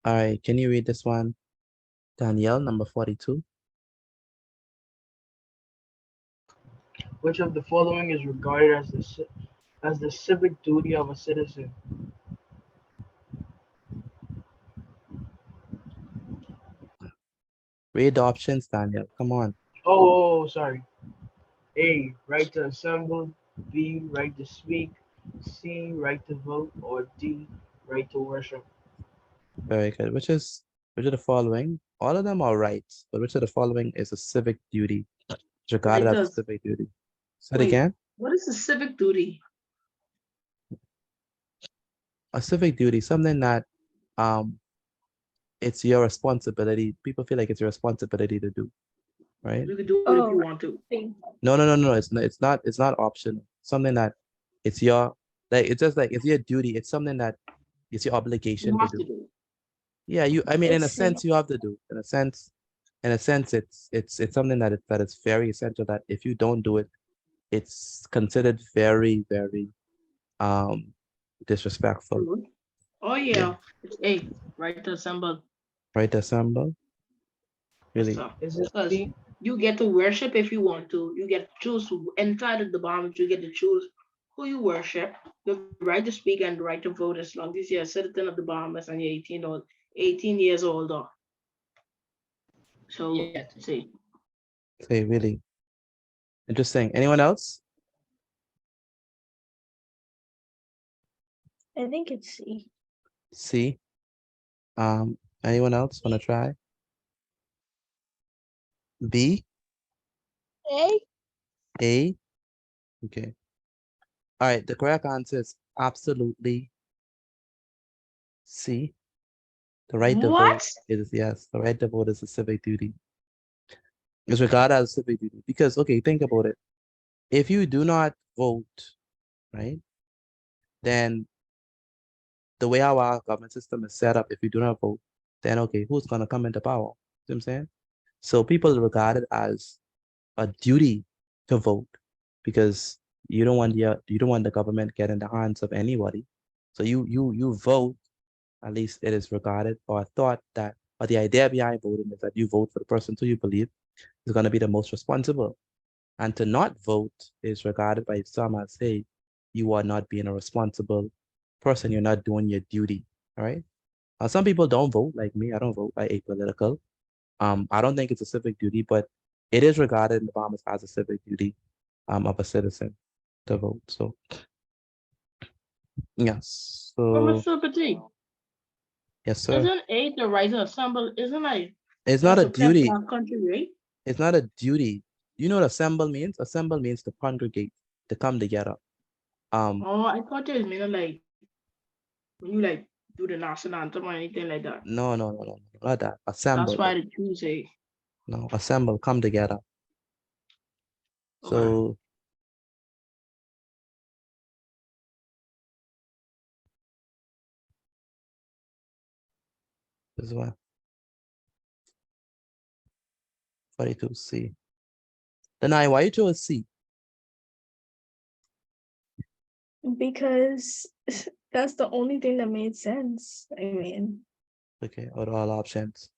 All right, can you read this one? Danielle, number 42. Which of the following is regarded as the civic duty of a citizen? Read the options, Danielle. Come on. Sorry. A. Right to assemble. B. Right to speak. C. Right to vote. Or D. Right to worship. Very good. Which of the following? All of them are right, but which of the following is a civic duty? It's regarded Right as a does. civic duty. Say it Wait, again. what is the civic duty? A civic duty, something that it's your responsibility. People feel like it's your responsibility to do, right? You can do it if you want to. No. It's not optional. Something that it's your it's just like it's your duty. It's something that it's your obligation You to have do. to do. Yeah, I mean, in a It's sense, you have to do. In a sense, it's something that is very essential. That if you don't do it, it's considered very, very disrespectful. Rude. Oh Yeah. yeah, it's A. Right to assemble. Right, December. Yes, Really. sir. Is it Because C? you get to worship if you want to. You get to choose inside of the Bahamas. You get to choose who you worship. You have the right to speak and the right to vote as long as you're a citizen of the Bahamas and you're 18 years old. Or so Yeah. see. Say really interesting. Anyone else? I think it's C. C. Anyone else want to try? B, A. A. Okay. All right. The correct answer is absolutely C. The right to vote What? is yes. The right to vote is a civic duty. It's regarded as a civic duty because okay, think about it. If you do not vote, right, then the way our government system is set up, if you do not vote, then okay, who's gonna come into power? You know what I'm saying? So people regard it as a duty to vote because you don't want the government get in the hands of anybody. So you vote, at least it is regarded or thought that, or the idea behind voting is that you vote for the person who you believe is going to be the most responsible. And to not vote is regarded by some as, hey, you are not being a responsible person. You're not doing your duty. All right. Some people don't vote like me. I don't vote. I apolitical. I don't think it's a civic duty, but it is regarded in the Bahamas as a civic duty of a citizen to vote. So yes. But So Mr. Petit, yes, sir. isn't A the right to assemble? Isn't like It's not that's a to protect duty. our country, right? It's not a duty. You know what assemble means? Assemble means to congregate, to come together. Oh, I thought it was meaning like when you like do the national anthem or anything like that. No, not that. That's Assemble. why the Tuesday. No, assemble, come together. Okay. So this is what 42C. Then why you chose C? Because that's the only thing that made sense. I mean, Okay, or all options.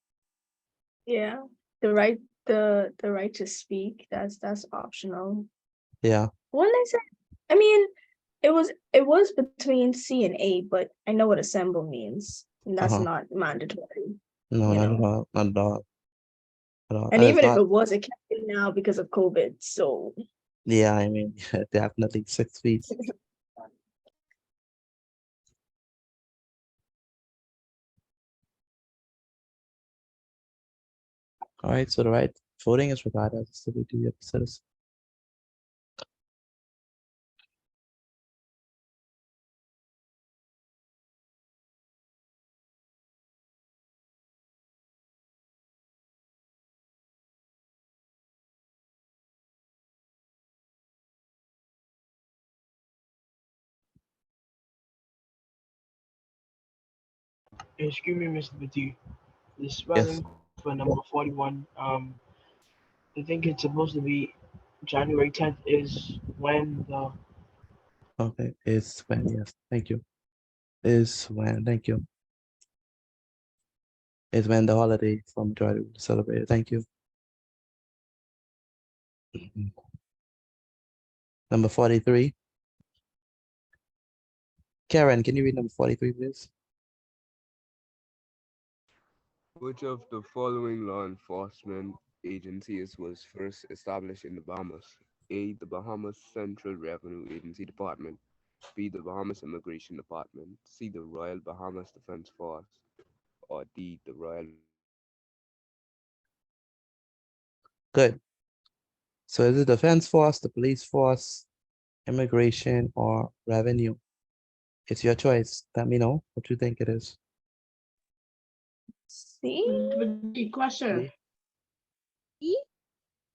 yeah, the right to speak, that's optional. Yeah. What did I say? I mean, it was between C and A, but I know what assemble means, and that's Uh-huh. not mandatory. No, you not at know. all. Not at all. At all. And And it's even if not. it was, it can't be now because of COVID. So Yeah, I mean, definitely 6 feet. All right, so the right voting is regarded as a civic duty of a citizen. Excuse me, Mr. Petit. The Yes. spelling for number 41, I think it's supposed to be January 10th is when the Okay, is when, yes, thank you. Is when, thank you. Is when the holiday for majority will celebrate. Thank you. Number 43. Karen, can you read number 43, please? Which of the following law enforcement agencies was first established in the Bahamas? A. The Bahamas Central Revenue Agency Department. B. The Bahamas Immigration Department. C. The Royal Bahamas Defense Force. Or D. The Royal. Good. So is it defense force, the police force, immigration, or revenue? It's your choice. Let me know what you think it is. see, Question.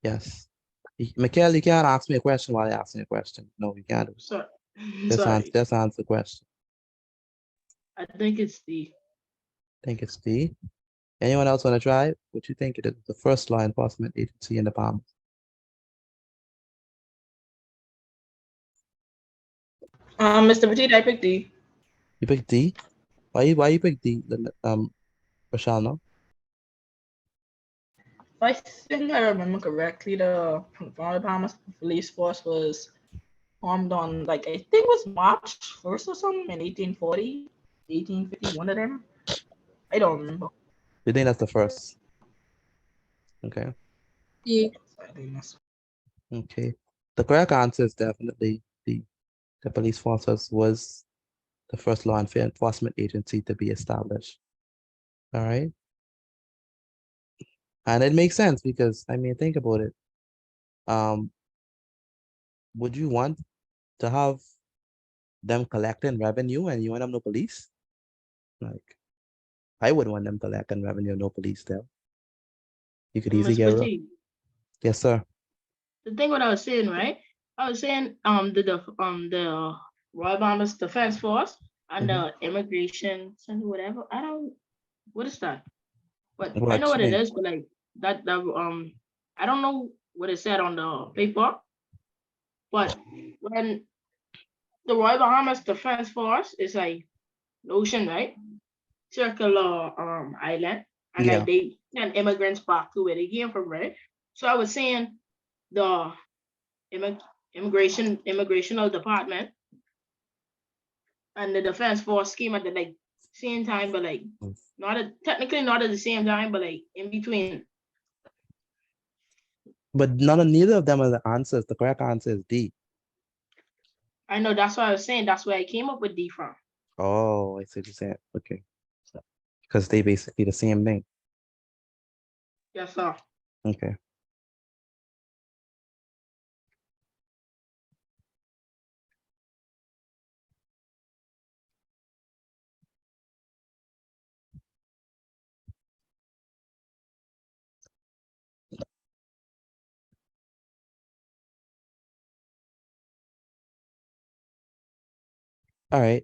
Yes. Mikhail, you can't ask me a question while I ask me a question. No, you can't. Sorry. Just answer the question. I think it's D. I think it's D. Anyone else want to try? What you think it is? The first law enforcement agency in the Bahamas. Mr. Petit, I picked D. You pick D? Why you pick D? Rochelle, no? If I think I remember correctly, the Bahamas police force was formed on like I think it was March 1st or something in 1840, 1850, one of them. I don't remember. You think that's the first? Okay. Yeah. Okay. The correct answer is definitely D. The police forces was the first law enforcement agency to be established. All right. And it makes sense because I mean, think about it. Um, would you want to have them collecting revenue and you want them no police? Like, I wouldn't want them collecting revenue, no police there. You could easily Miss get rid. Petit, Yes, sir. the thing what I was saying, right? I was saying the Royal Bahamas Defense Force and Mhm. the immigration center, whatever. I don't what is that? But I know What you what it mean? is, but like that I don't know what it said on the paper, but when the Royal Bahamas Defense Force is like the ocean, right? Circular island, and like Yeah. they send immigrants back to where they came from, right? So I was saying the immig- immigrational department and the defense force came at the like same time, but like technically not at the same time, but like in between. But neither of them are the answers. The correct answer is D. I know that's what I was saying. That's where I came up with D from. Oh, I see what you're saying. Okay. Because they basically the same thing. Yes, sir. Okay. All right.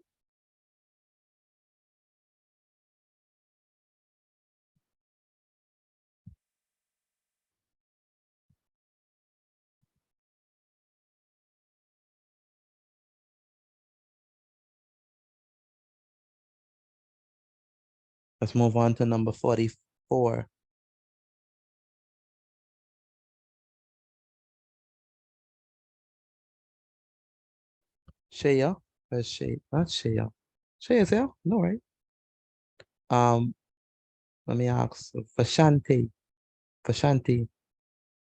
Let's move on to number 44. Shaya. Where's Shay? Not Shaya. Shaya is here? No, right? Um, let me ask Vashanti. Vashanti.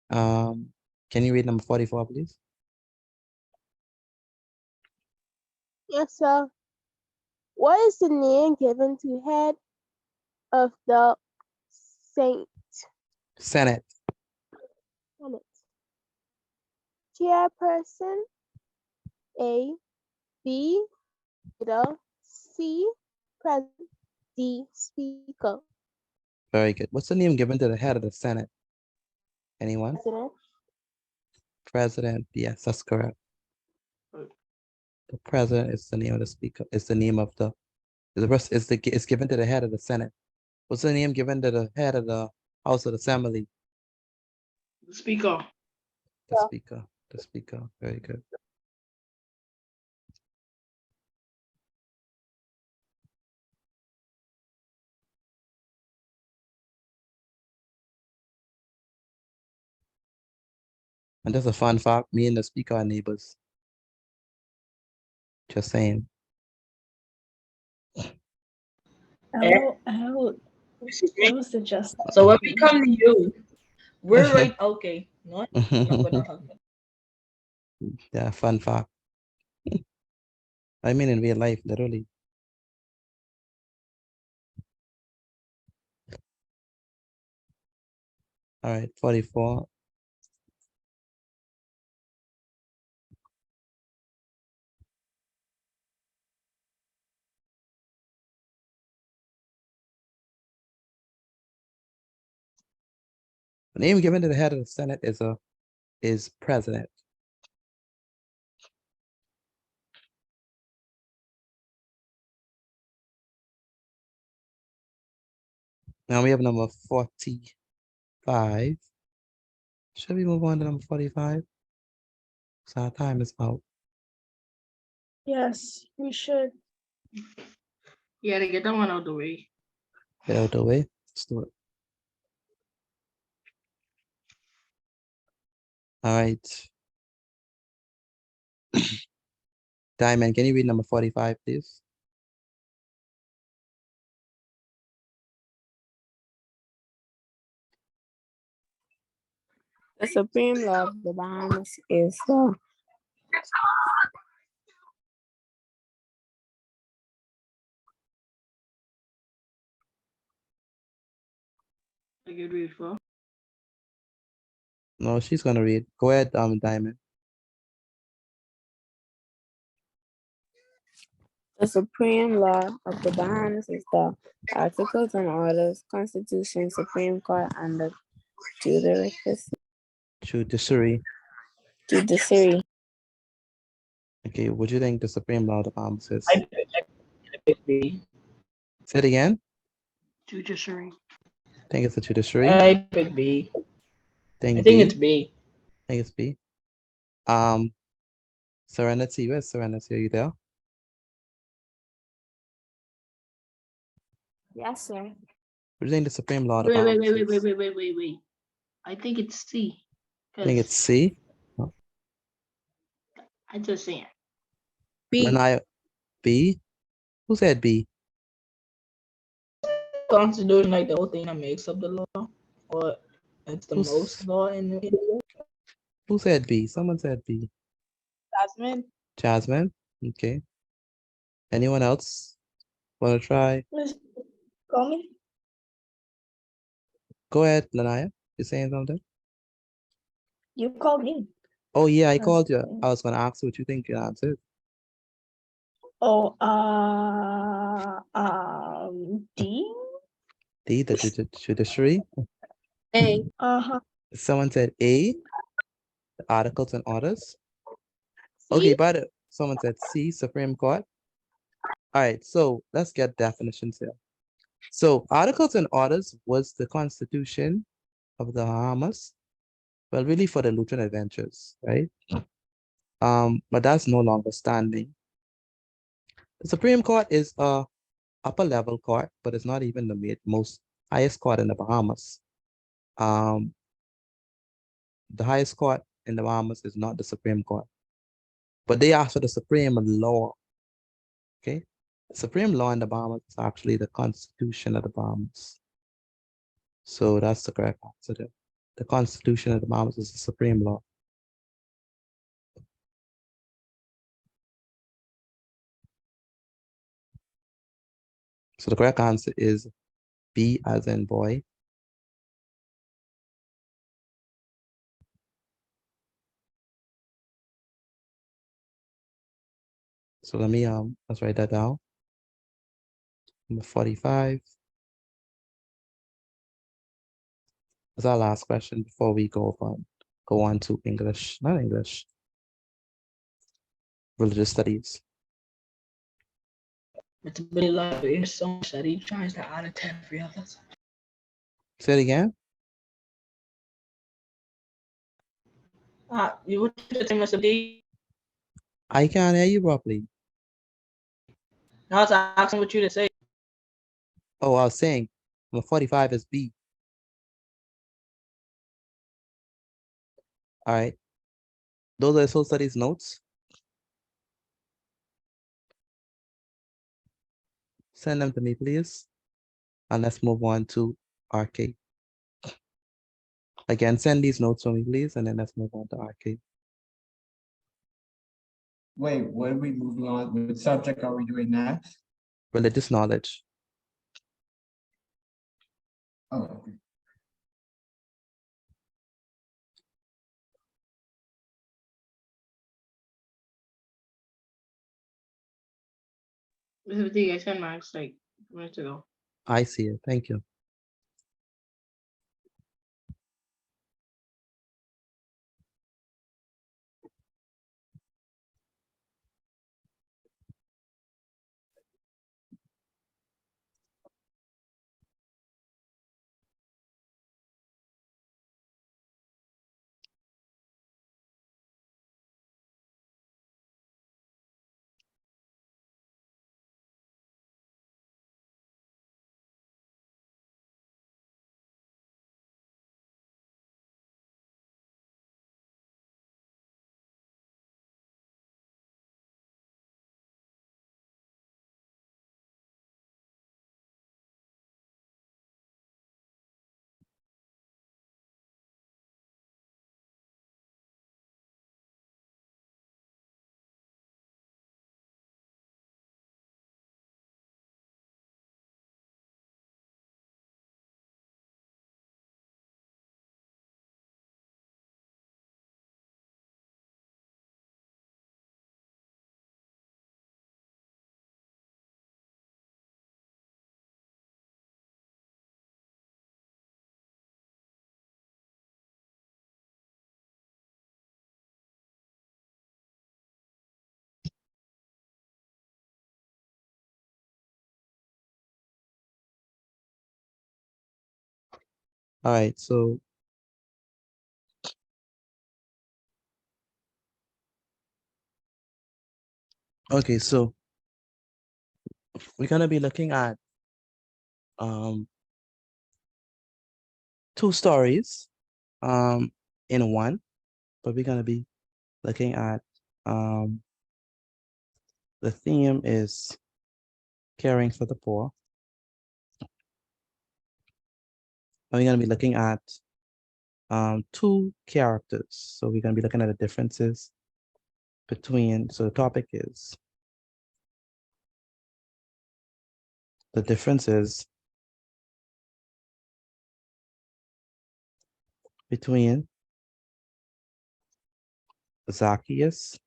Um, can you read number 44, please? Yes, sir. What is the name given to head of the Saint Senate. Senate? Chairperson, A, B, leader, C, president, D, speaker. Very good. What's the name given to the head of the Senate? Anyone? President. President. Yes, that's correct. The president is the name of the speaker. Is the name of the rest is it's given to the head of the Senate. What's the name given to the head of the House of Assembly? The speaker. The speaker. The speaker. Very good. And just a fun fact, me and the speaker are neighbors. Just saying. I was suggest. So when we come to you, we're right. Okay, no, I'm not gonna hug them. Yeah, fun fact. I mean in real life, literally. All right, 44. The name given to the head of the Senate is president. Now we have number 45. Should we move on to number 45? So our time is out. Yes, we should. Yeah, to get that one out the way. Get out the way. Let's do it. All right. Diamond, can you read number 45, please? The supreme law of the Bahamas is I get ready for. No, she's gonna read. Go ahead, Diamond. The supreme law of the Bahamas is the Articles and Orders, Constitution, Supreme Court, and the Judiciary. Judiciary. Okay, what do you think the supreme law of the Bahamas is? I pick B. Say it again. Judiciary. Think it's the judiciary. I pick B. Think I think B. it's B. Think it's B. Serenity, where's Serenity? Are you there? Yes, sir. What do you think the supreme law of the Wait, wait, Bahamas wait, wait, is? wait, wait, wait, wait. I think it's C. Think it's C. I just saying. B. B. Who said B? Constitution like the whole thing that makes up the law, or it's the Who's- most law in the Who said B? Someone said B. Jasmine. Jasmine. Okay. Anyone else want to try? Call me. Go ahead, Lanaya. You saying something? You called me. Oh yeah, I called you. I was gonna ask you what you think your answer is. Oh, D. D, the judiciary. A. Uh-huh. Someone said A, the Articles and Orders. Okay, but someone said C, Supreme Court. All right, so let's get definitions here. So Articles and Orders was the Constitution of the Bahamas. Well, really for the Lutheran Adventures, right? But that's no longer standing. The Supreme Court is a upper level court, but it's not even the most highest court in the Bahamas. The highest court in the Bahamas is not the Supreme Court, but they ask for the supreme law. Okay, the supreme law in the Bahamas is actually the Constitution of the Bahamas. So that's the correct answer there. The Constitution of the Bahamas is the supreme law. So the correct answer is B as in boy. So let's write that down. Number 45. That's our last question before we go on to English, not English, religious studies. It's a bit like there's so much that he tries to add a 10 for the others. Say it again. You would say Mr. D. I can't hear you properly. Now it's asking what you to say. Oh, I was saying number 45 is B. All right. Those are the social studies notes. Send them to me, please. And let's move on to RK. Again, send these notes to me, please, and then let's move on to RK. Wait, what are we moving on? What subject are we doing next? Religious knowledge. Oh, okay. Mr. D, I sent Max like minutes ago. I see it. Thank you. All right, so okay, so we're gonna be looking at two stories in one, but we're gonna be looking at the theme is caring for the poor. And we're gonna be looking at two characters. So we're gonna be looking at the differences between, so the topic is the differences between Zacchaeus,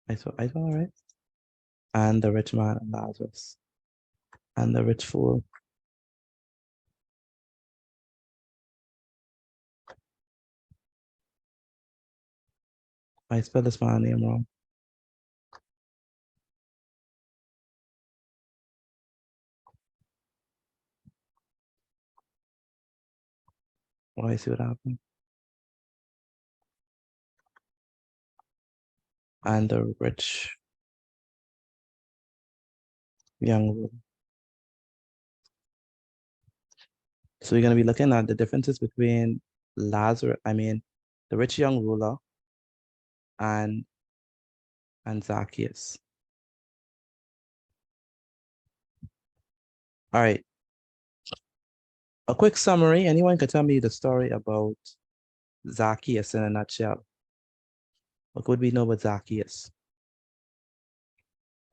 I saw right, and the rich man and Lazarus, and the rich fool. I spelled this man's name wrong. Oh, I see what happened. And the rich young ruler. So we're going to be looking at the differences between the rich young ruler and Zacchaeus. All right. A quick summary. Anyone can tell me the story about Zacchaeus in a nutshell? What would we know about Zacchaeus?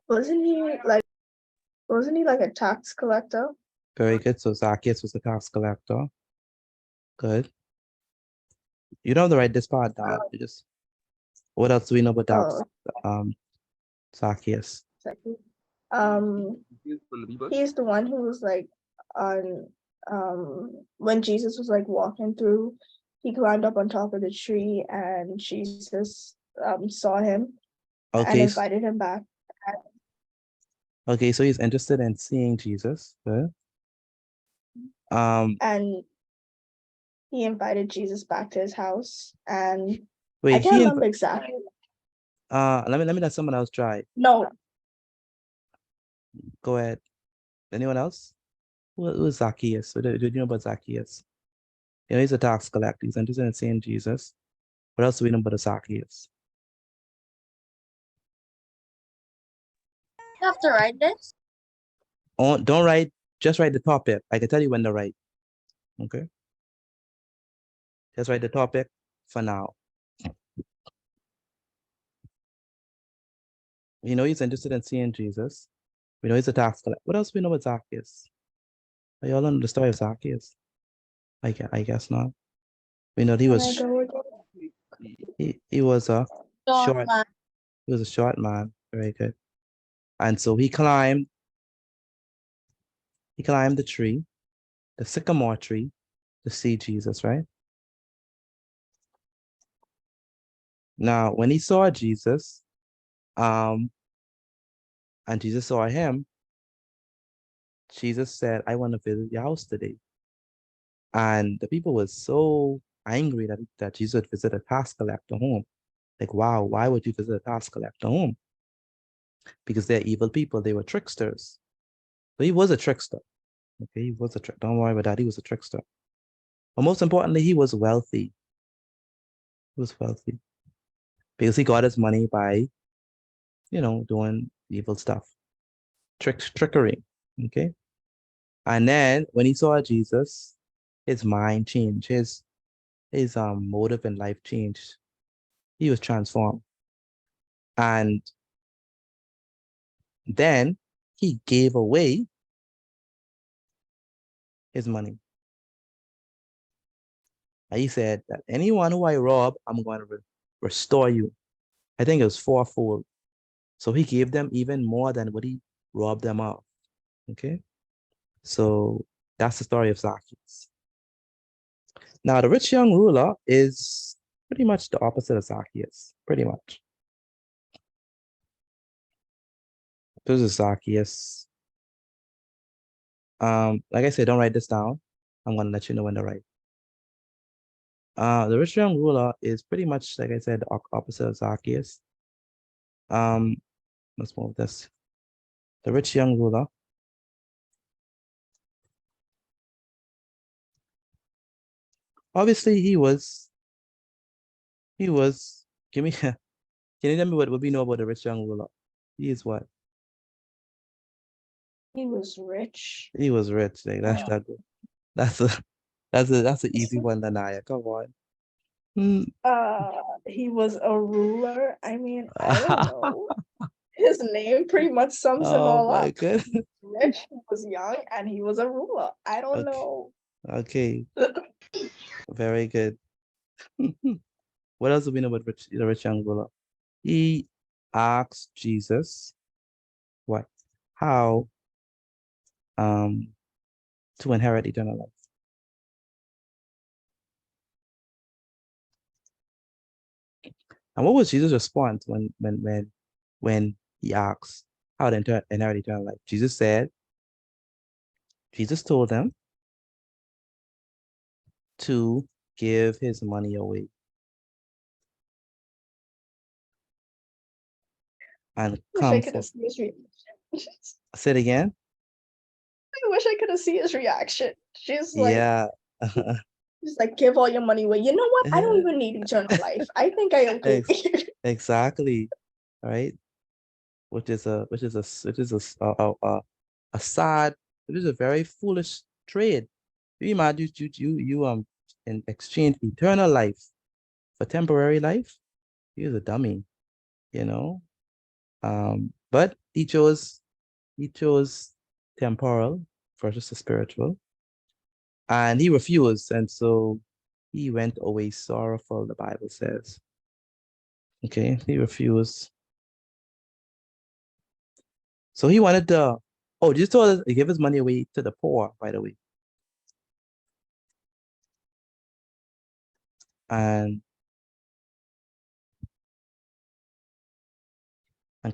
Wasn't he like a tax collector? Very good. So Zacchaeus was a tax collector. Good. You don't have to write this part down. You just, what else do we know about Zacchaeus? He's the one who was like on when Jesus was like walking through, he climbed up on top of the tree and Jesus saw him and Okay. invited him back. Okay, so he's interested in seeing Jesus. Good. And he invited Jesus back to his house, and I Wait, can't remember exactly. let me let someone else try. No, Go ahead. Anyone else? Who is Zacchaeus? What do you know about Zacchaeus? You know, he's a tax collector. He's interested in seeing Jesus. What else do we know about Zacchaeus? You have to write this? Oh, don't write, just write the topic. I can tell you when to write. Okay? Just write the topic for now. We know he's interested in seeing Jesus. We know he's a tax collector. What else do we know about Zacchaeus? Are you all know the story of Zacchaeus? I guess not. We know he was he was a short man. he was a short man. Very good. And so he climbed the tree, the sycamore tree, to see Jesus, right? Now, when he saw Jesus, and Jesus saw him, Jesus said, I want to visit your house today. And the people were so angry that Jesus would visit a tax collector home. Like, wow, why would you visit a tax collector home? Because they're evil people. They were tricksters. But he was a trickster. Okay, he was a trickster. Don't worry about that. He was a trickster. But most importantly, he was wealthy. He was wealthy because he got his money by, doing evil stuff, trickery. Okay. And then when he saw Jesus, his mind changed. His motive in life changed. He was transformed. And then he gave away his money. And he said that anyone who I rob, I'm going to restore you. I think it was fourfold. So he gave them even more than what he robbed them of. Okay. So that's the story of Zacchaeus. Now, the rich young ruler is pretty much the opposite of Zacchaeus, pretty much. This is Zacchaeus. Like I said, don't write this down. I'm gonna let you know when to write. The rich young ruler is pretty much, like I said, the opposite of Zacchaeus. Let's move this. The rich young ruler. Obviously, give me, can you tell me what we know about the rich young ruler? He is what? He was rich. He was rich. Like that's a that's an easy one, Danaya. Come on. Hmm. He was a ruler. I mean, I don't know. His name pretty much sums him Oh all my up. goodness. He was rich, he was young, and he was a ruler. I don't Okay. know. Okay. Very good. What else do we know about the rich young ruler? He asked Jesus what? How to inherit eternal life. And what was Jesus' response when he asked how to inherit eternal life? Jesus told them to give his money away. And Wish I come could for have seen his reaction. say it again. I wish I could have seen his reaction. Yeah. She's like, give all your money away. You know what? I don't even need eternal life. I think I am good. Exactly. Right. A sad, it is a very foolish trade. You imagine you in exchange eternal life for temporary life. You're a dummy, you know. But he chose temporal versus the spiritual, and he refused, and so he went away sorrowful, the Bible says. Okay, he refused. So he wanted to, oh, just told us he gave his money away to the poor, by the way. And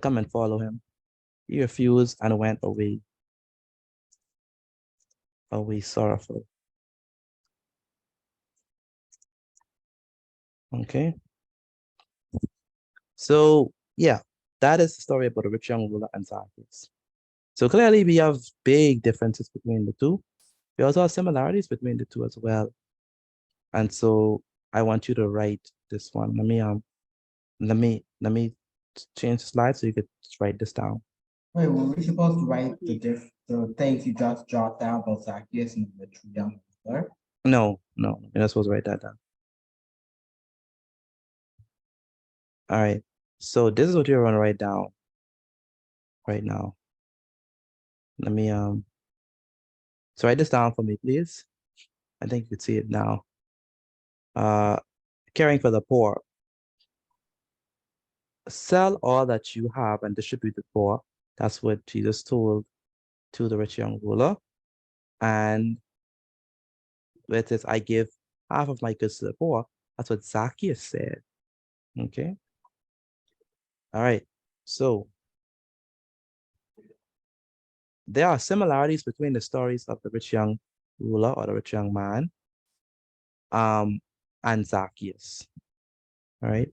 come and follow him. He refused and went away sorrowful. Okay. So yeah, that is the story about the rich young ruler and Zacchaeus. So clearly we have big differences between the two. We also have similarities between the two as well. And so I want you to write this one. Let me change the slide so you could write this down. Wait, were we supposed to write the things you just jot down about Zacchaeus and the true young ruler? No, you're not supposed to write that down. All right. So this is what you're gonna write down right now. Let me so write this down for me, please. I think you could see it now. Caring for the poor. Sell all that you have and distribute to the poor. That's what Jesus told to the rich young ruler. And where it says, I give half of my goods to the poor. That's what Zacchaeus said. Okay. All right. So there are similarities between the stories of the rich young ruler or the rich young man and Zacchaeus. All right.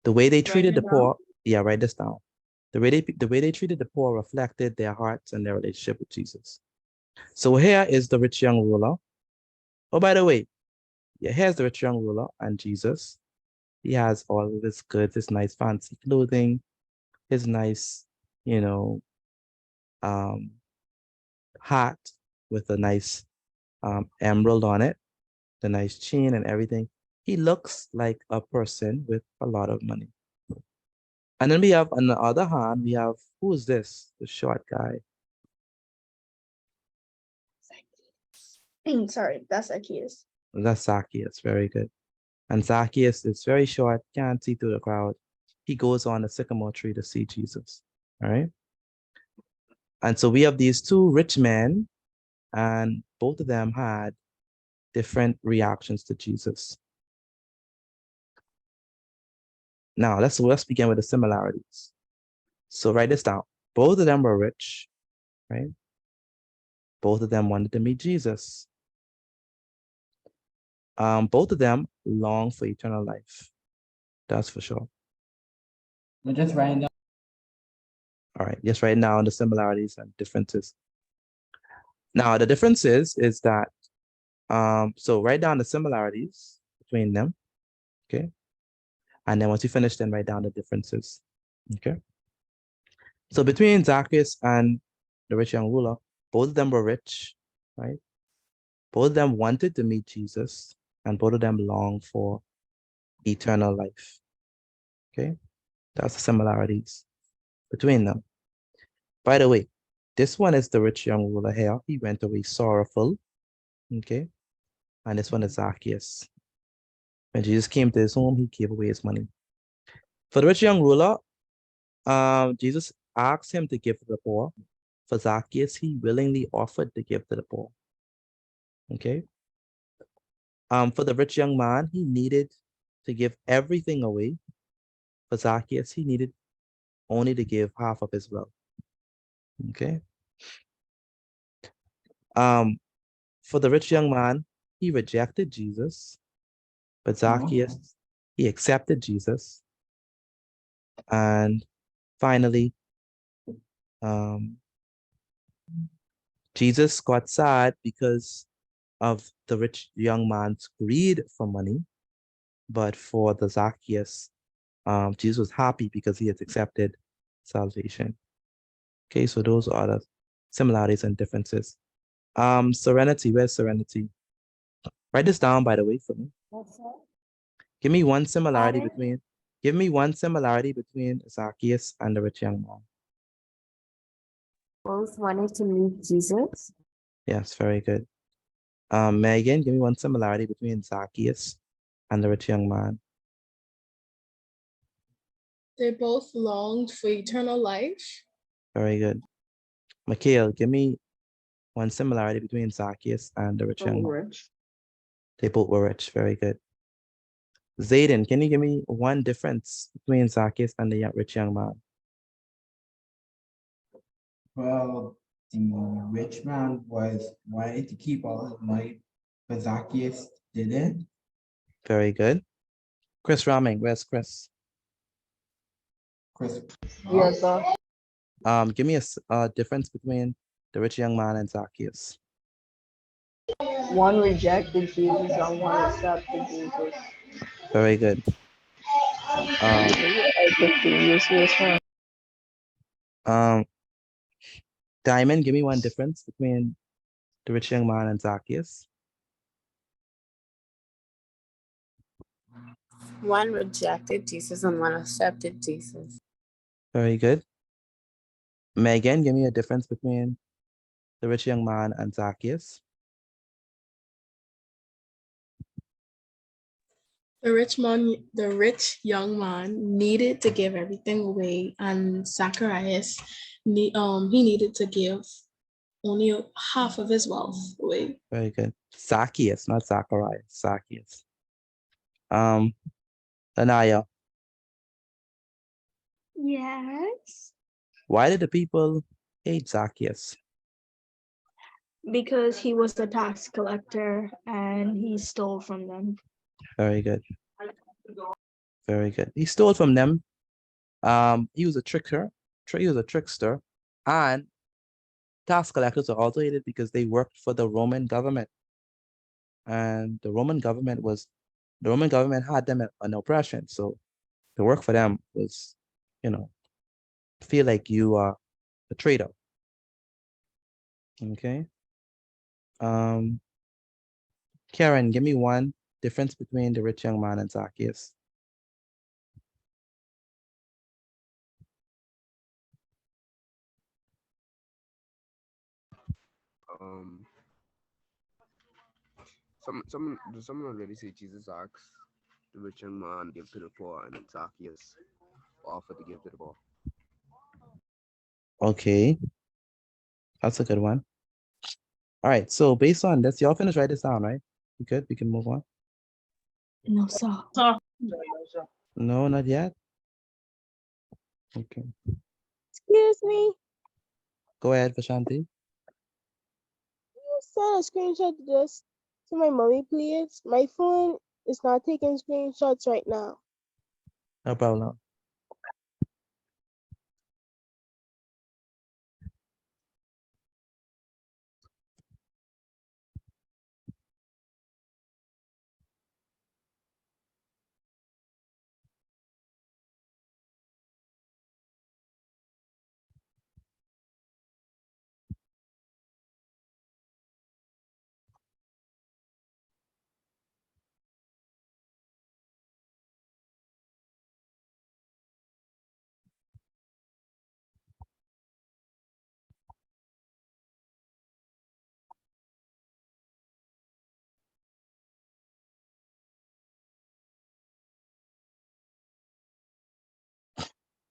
The way they treated the poor, yeah, write this down. The way they treated the poor reflected their hearts and their relationship with Jesus. So here is the rich young ruler. Oh, by the way, yeah, here's the rich young ruler and Jesus. He has all of his goods, his nice fancy clothing, his nice, you know, hat with a nice emerald on it, the nice chain and everything. He looks like a person with a lot of money. And then we have, on the other hand, we have, who is this? The short guy. Sorry, that's Zacchaeus. That's Zacchaeus. Very good. And Zacchaeus is very short, can't see through the crowd. He goes on a sycamore tree to see Jesus. All right. And so we have these two rich men, and both of them had different reactions to Jesus. Now let's begin with the similarities. So write this down. Both of them were rich, right? Both of them wanted to meet Jesus. Both of them long for eternal life. That's for sure. We're just writing down. All right, just right now on the similarities and differences. Now the difference is that, so write down the similarities between them, okay? And then once you finish, then write down the differences, okay? So between Zacchaeus and the rich young ruler, both of them were rich, right? Both of them wanted to meet Jesus, and both of them longed for eternal life, okay? That's the similarities between them. By the way, this one is the rich young ruler here. He went away sorrowful, okay? And this one is Zacchaeus. When Jesus came to his home, he gave away his money. For the rich young ruler, Jesus asked him to give to the poor. For Zacchaeus, he willingly offered to give to the poor. Okay. For the rich young man, he needed to give everything away. For Zacchaeus, he needed only to give half of his wealth. Okay. For the rich young man, he rejected Jesus, but Zacchaeus, he accepted Jesus. And finally, Jesus got sad because of the rich young man's greed for money, but for the Zacchaeus, Jesus was happy because he had accepted salvation. Okay, so those are the similarities and differences. Serenity, where's Serenity? Write this down, by the way, for me. Give me one similarity between Zacchaeus and the rich young man. Both wanted to meet Jesus. Yes, very good. Megan, give me one similarity between Zacchaeus and the rich young man. They both longed for eternal life. Very good. Mikhail, give me one similarity between Zacchaeus and the rich young man. They both were rich. Very good. Zayden, can you give me one difference between Zacchaeus and the rich young man? Well, the rich man was wanting to keep all his money, but Zacchaeus didn't. Very good. Chris Raming, where's Chris? Chris. Yes, sir. Give me a difference between the rich young man and Zacchaeus. One rejected Jesus and one accepted Jesus. Very good. Diamond, give me one difference between the rich young man and Zacchaeus. One rejected Jesus and one accepted Jesus. Very good. Megan, give me a difference between the rich young man and Zacchaeus. The rich young man needed to give everything away, and Zacharias, he needed to give only half of his wealth away. Very good. Zacchaeus, not Zacharias. Zacchaeus. Anaya, Yes. why did the people hate Zacchaeus? Because he was a tax collector and he stole from them. Very good. Very good. He stole from them. He was a trickster. He was a trickster, and tax collectors are also hated because they worked for the Roman government, and the Roman government had them on oppression. So to work for them was, feel like you are a traitor. Okay. Karen, give me one difference between the rich young man and Zacchaeus. Someone already say Jesus asked the rich young man give to the poor, and Zacchaeus offered to give to the poor. Okay, that's a good one. All right, so based on this, y'all finish write this down, right? You good? We can move on. No, sir. No, not yet. Okay. Excuse me. Go ahead, Vashanti. send a screenshot to this to my mommy, please? My phone is not taking screenshots right now. No problem.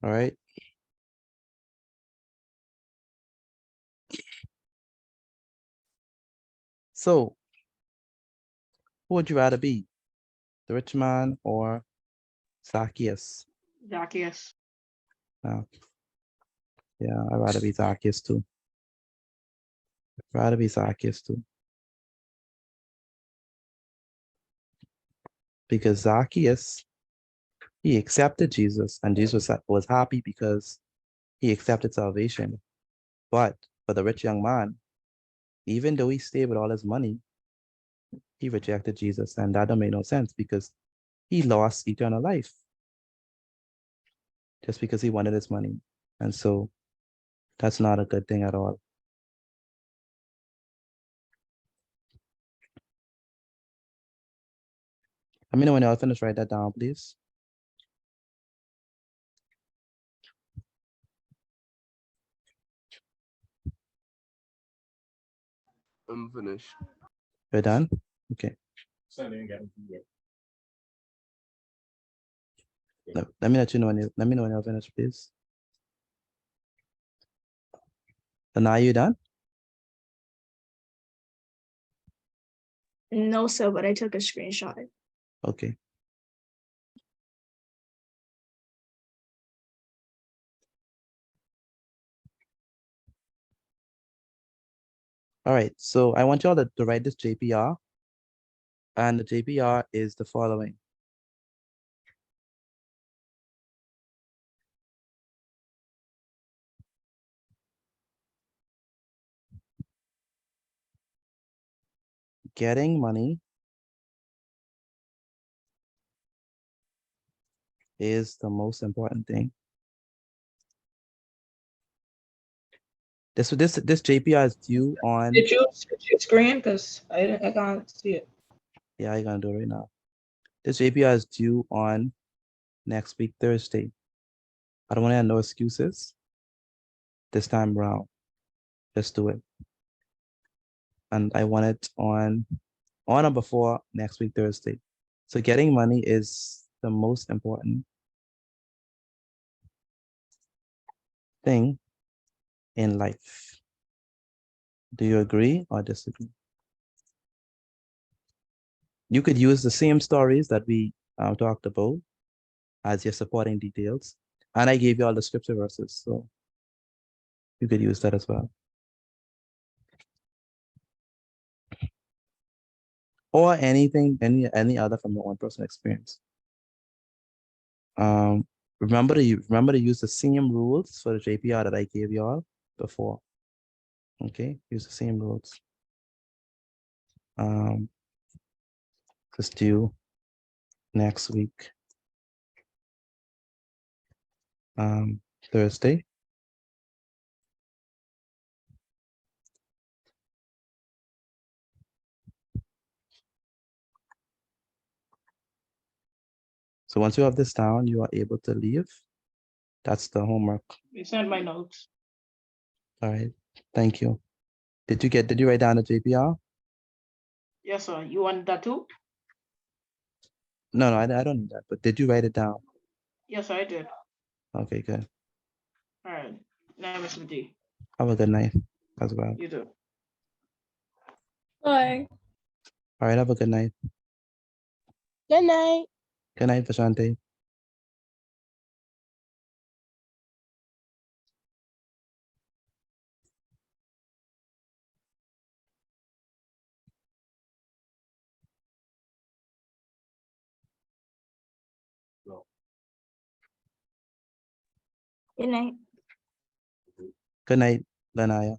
All right. So, who would you rather be, the rich man or Zacchaeus? Zacchaeus. Yeah, I'd rather be Zacchaeus too. Rather be Zacchaeus too. Because Zacchaeus, he accepted Jesus, and Jesus was happy because he accepted salvation. But for the rich young man, even though he stayed with all his money, he rejected Jesus, and that don't make no sense because he lost eternal life just because he wanted his money. And so that's not a good thing at all. Let me know when y'all finish, write that down, please. I'm finished. You're done? Okay. Let me let you know when let me know when you're finished, please. So now you done? No, sir, but I took a screenshot. Okay. All right, so I want y'all to write this JPR, and the JPR is the following. Getting money is the most important thing. This JPR is due on. Did you switch your screen? Because I can't see it. Yeah, I'm gonna do it right now. This JPR is due on next week, Thursday. I don't want to have no excuses this time around. Just do it. And I want it on or before next week, Thursday. So getting money is the most important thing in life. Do you agree or disagree? You could use the same stories that we talked about as your supporting details. And I gave you all the scripture verses, so you could use that as well. Or anything, any other from your own personal experience. Remember to use the same rules for the JPR that I gave y'all before. Okay, use the same rules. Just due next week, Thursday. So once you have this down, you are able to leave. That's the homework. You sent my notes. All right, thank you. Did you write down the JPR? Yes, sir. You want that too? No, I don't need that, but did you write it down? Yes, I did. Okay, good. All right. Now, Mr. D. Have a good night as well. You too. Bye. All right, have a good night. Good night. Good night, Vashante. Good night. Good night, Lanaya.